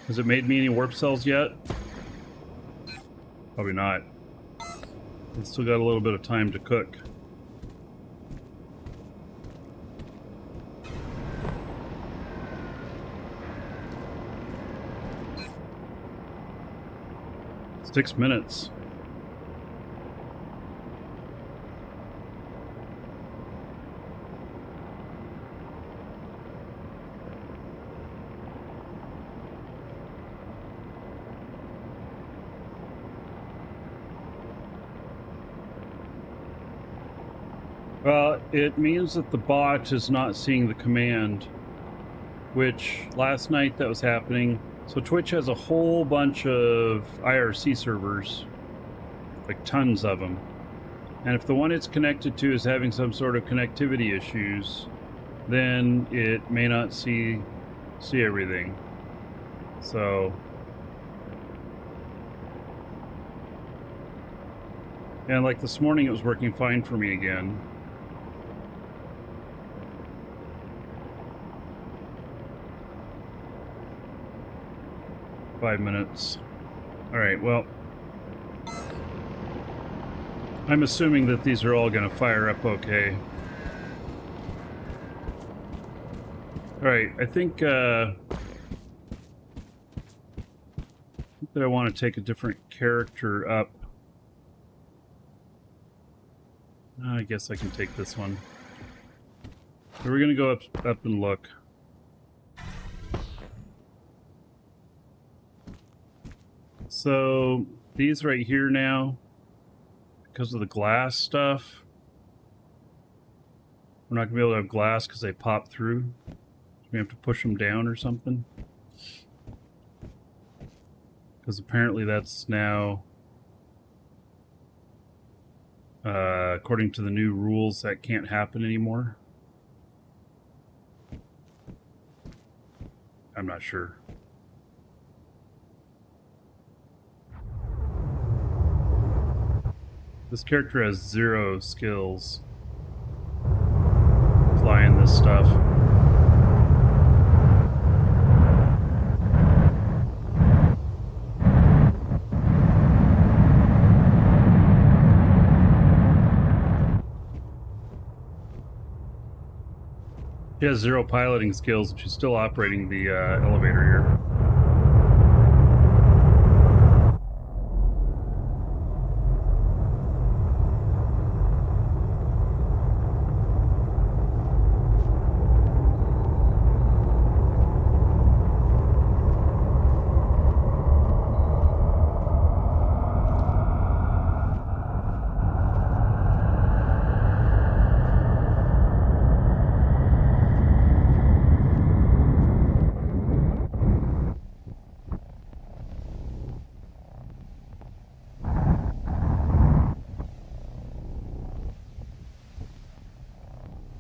Has it made me any warp cells yet? Probably not. It's still got a little bit of time to cook. Six minutes. Well, it means that the bot is not seeing the command, which last night that was happening. So Twitch has a whole bunch of IRC servers, like tons of them. And if the one it's connected to is having some sort of connectivity issues, then it may not see everything. So, and like this morning, it was working fine for me again. Five minutes. All right, well, I'm assuming that these are all going to fire up okay. All right, I think that I want to take a different character up. I guess I can take this one. So we're going to go up and look. So these right here now, because of the glass stuff, we're not going to be able to have glass because they pop through. We have to push them down or something. Because apparently that's now, according to the new rules, that can't happen anymore. I'm not sure. This character has 0 skills flying this stuff. She has 0 piloting skills, and she's still operating the elevator here.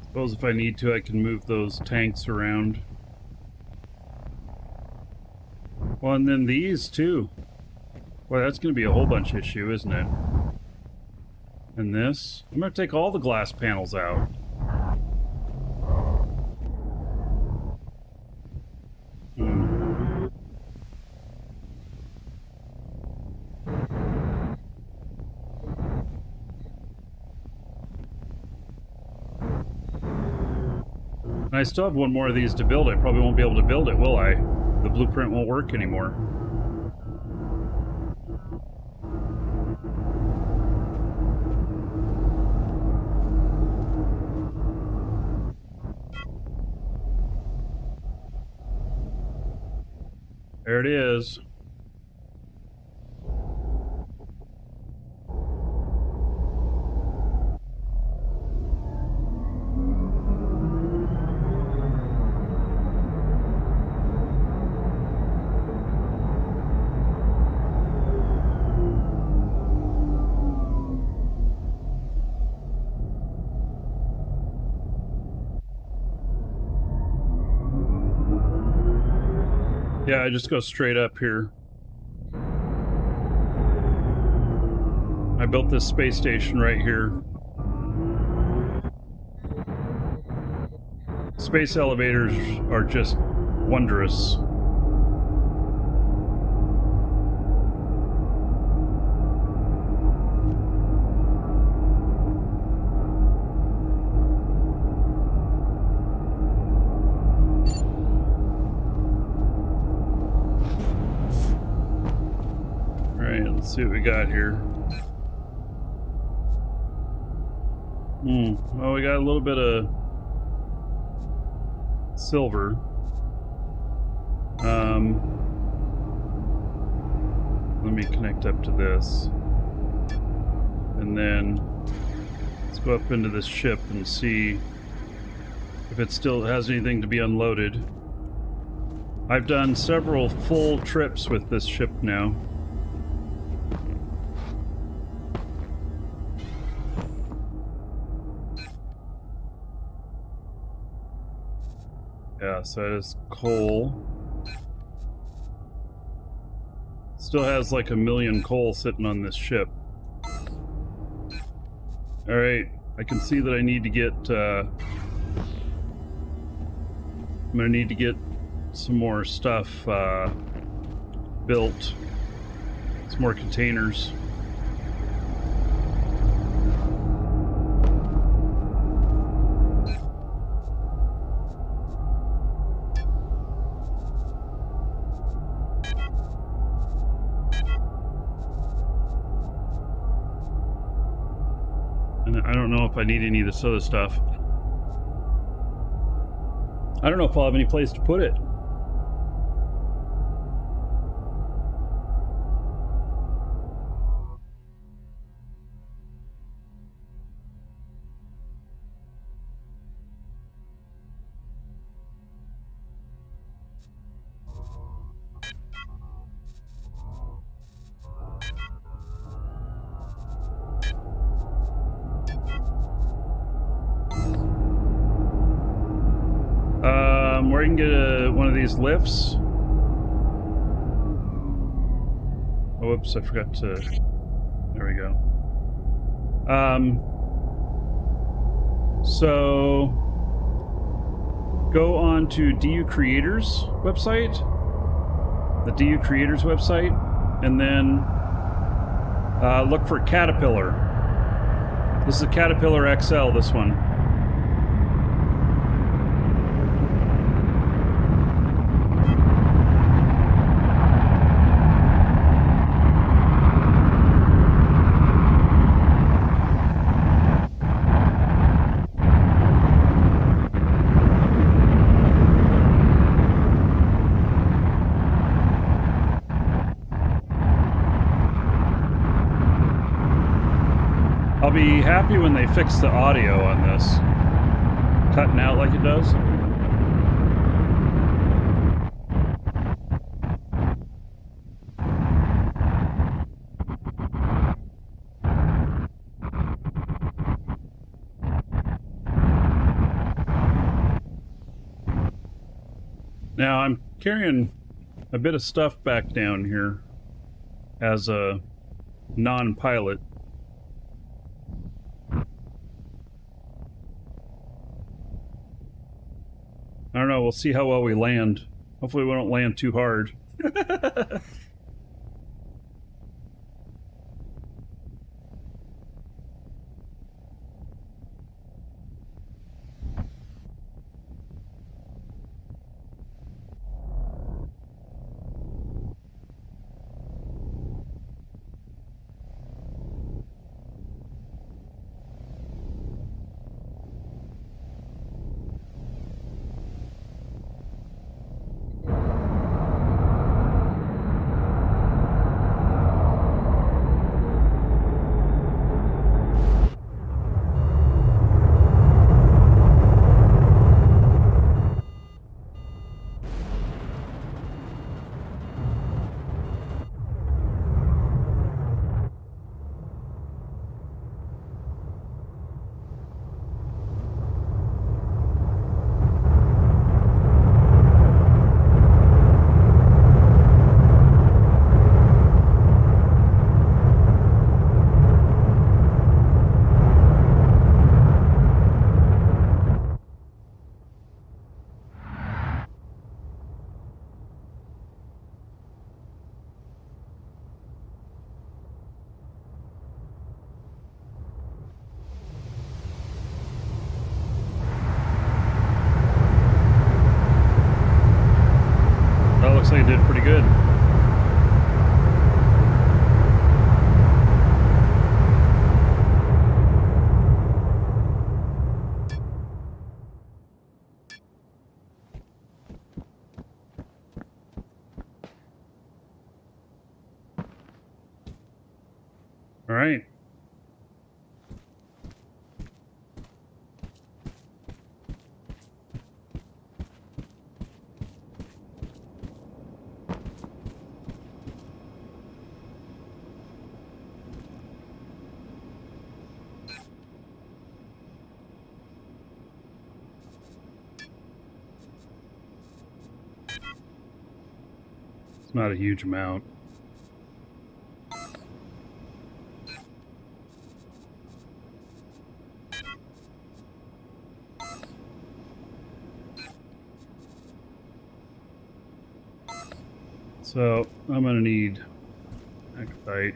Suppose if I need to, I can move those tanks around. Well, and then these too. Well, that's going to be a whole bunch issue, isn't it? And this? I'm going to take all the glass panels out. And I still have one more of these to build. I probably won't be able to build it, will I? The blueprint won't work anymore. There it is. Yeah, I just go straight up here. I built this space station right here. Space elevators are just wondrous. Let's see what we got here. Well, we got a little bit of silver. Let me connect up to this. And then let's go up into this ship and see if it still has anything to be unloaded. I've done several full trips with this ship now. Yeah, so it is coal. Still has like 1 million coal sitting on this ship. Alright, I can see that I need to get, I'm gonna need to get some more stuff, built. Some more containers. I don't know if I need any of this other stuff. I don't know if I'll have any place to put it. Where you can get one of these lifts. Oh, whoops, I forgot to... There we go. So go on to DU Creators website, the DU Creators website, and then look for Caterpillar. This is a Caterpillar XL, this one. I'll be happy when they fix the audio on this. Cutting out like it does. Now I'm carrying a bit of stuff back down here as a non-pilot. I don't know, we'll see how well we land. Hopefully we don't land too hard. Looks like it did pretty good. All right. It's not a huge amount. So I'm going to need Actite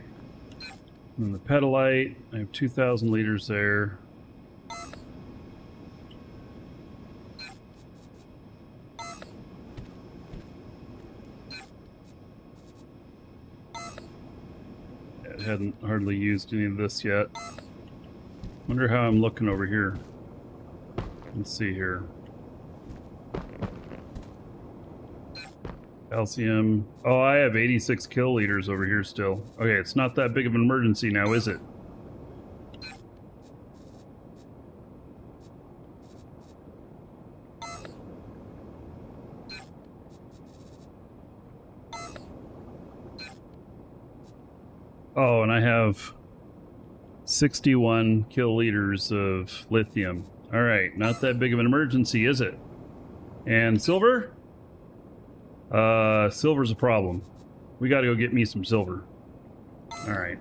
and the Pedalite. I have 2,000 liters there. I hadn't hardly used any of this yet. Wonder how I'm looking over here. Let's see here. Calcium. Oh, I have 86 kiloliters over here still. Okay, it's not that big of an emergency now, is it? Oh, and I have 61 kiloliters of lithium. All right, not that big of an emergency, is it? And silver? Silver's a problem. We gotta go get me some silver. Alright.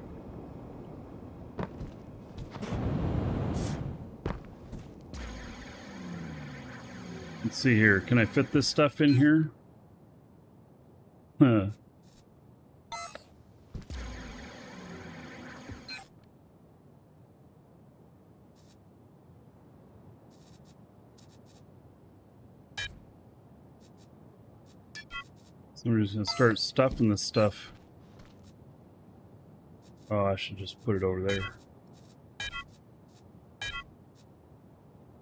Let's see here. Can I fit this stuff in here? Huh. So we're just gonna start stuffing this stuff. Oh, I should just put it over there.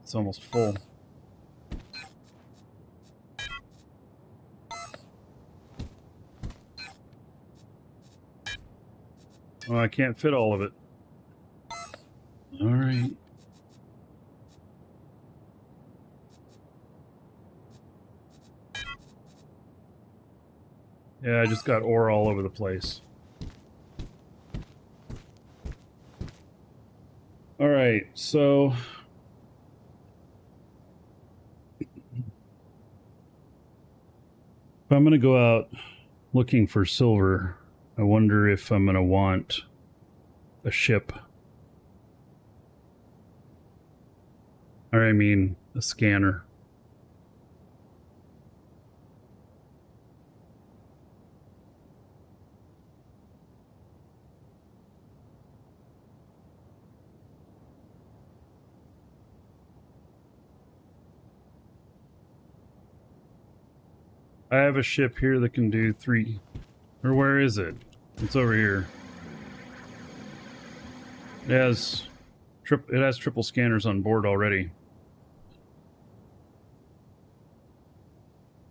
It's almost full. Oh, I can't fit all of it. All right. Yeah, I just got ore all over the place. All right, so if I'm going to go out looking for silver, I wonder if I'm going to want a ship. Or I mean, a scanner. I have a ship here that can do 3. Or where is it? It's over here. It has triple scanners on board already.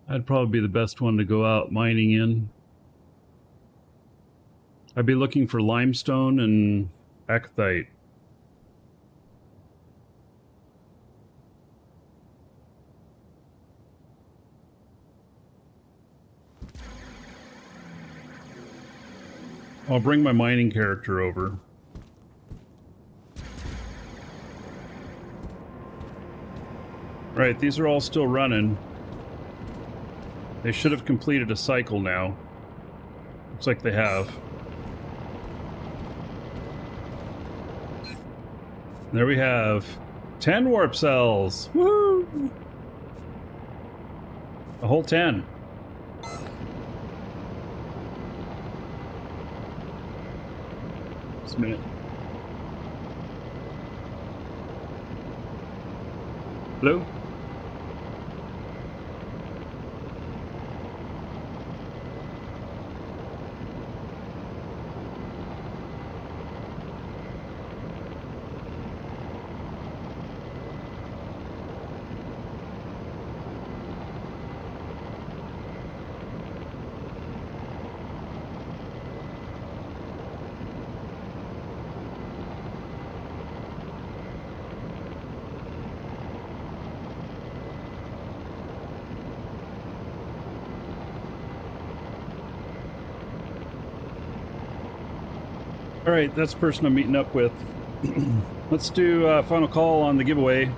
That'd probably be the best one to go out mining in. I'd be looking for limestone and acathite. I'll bring my mining character over. Right, these are all still running. They should have completed a cycle now. Looks like they have. There we have 10 warp cells. Woo! A whole 10. Just a minute. Hello? All right, that's the person I'm meeting up with. Let's do a final call on the giveaway.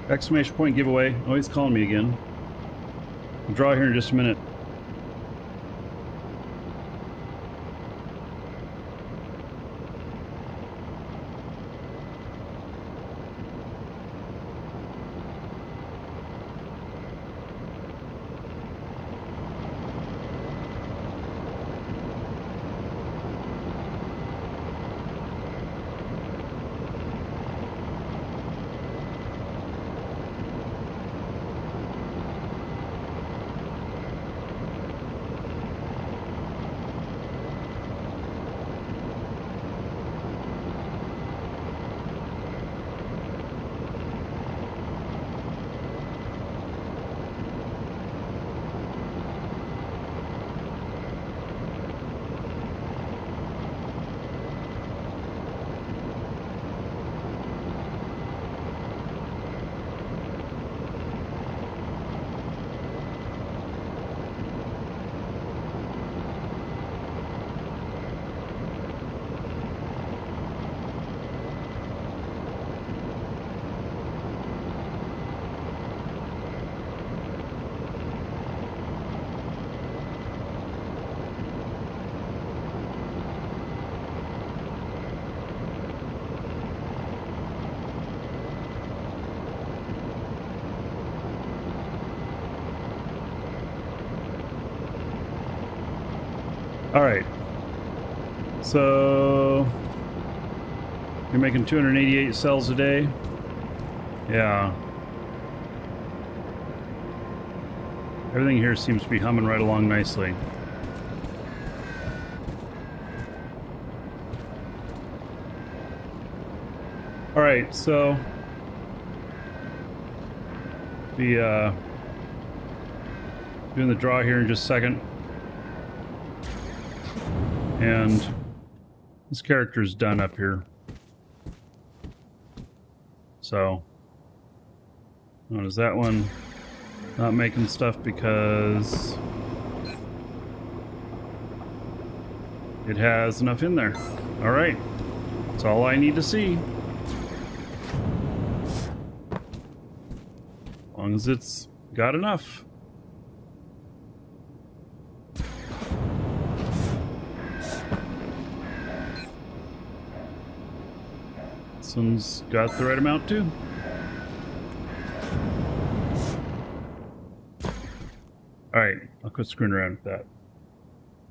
Exclamation point giveaway. Oh, he's calling me again. I'll draw here in just a minute. All right. So you're making 288 cells a day. Yeah. Everything here seems to be humming right along nicely. All right, so the doing the draw here in just a second. And this character's done up here. So, what is that one? Not making stuff because it has enough in there. All right, that's all I need to see. As long as it's got enough. This one's got the right amount too. All right, I'll quit screwing around with that.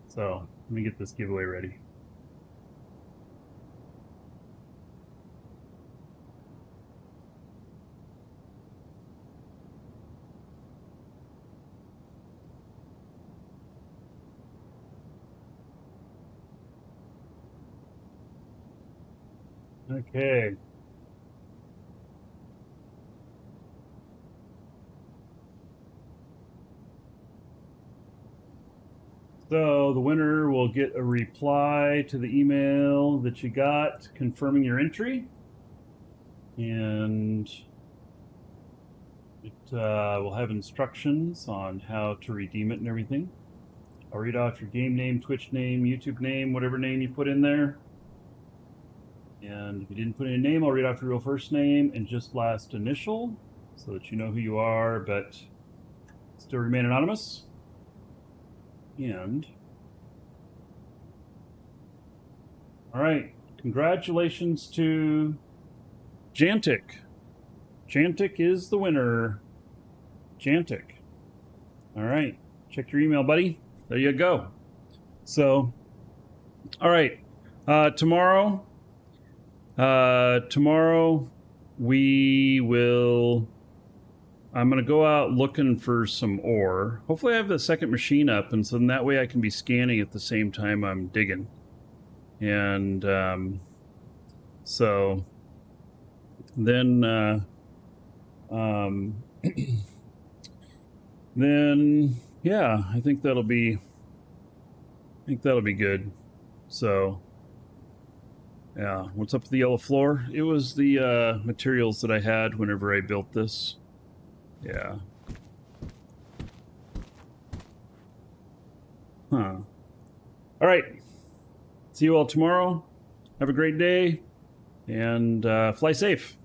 So let me get this giveaway ready. Okay. So the winner will get a reply to the email that you got confirming your entry. And it will have instructions on how to redeem it and everything. I'll read off your game name, Twitch name, YouTube name, whatever name you put in there. And if you didn't put in a name, I'll read off your real first name and just last initial so that you know who you are, but still remain anonymous. And all right, congratulations to Jantic. Jantic is the winner. Jantic. All right, check your email, buddy. There you go. So, all right, tomorrow we will. I'm going to go out looking for some ore. Hopefully I have the second machine up, and so then that way I can be scanning at the same time I'm digging. And so then then yeah, I think that'll be good. So yeah, what's up with the yellow floor? It was the materials that I had whenever I built this. Yeah. Huh. All right. See you all tomorrow. Have a great day and fly safe.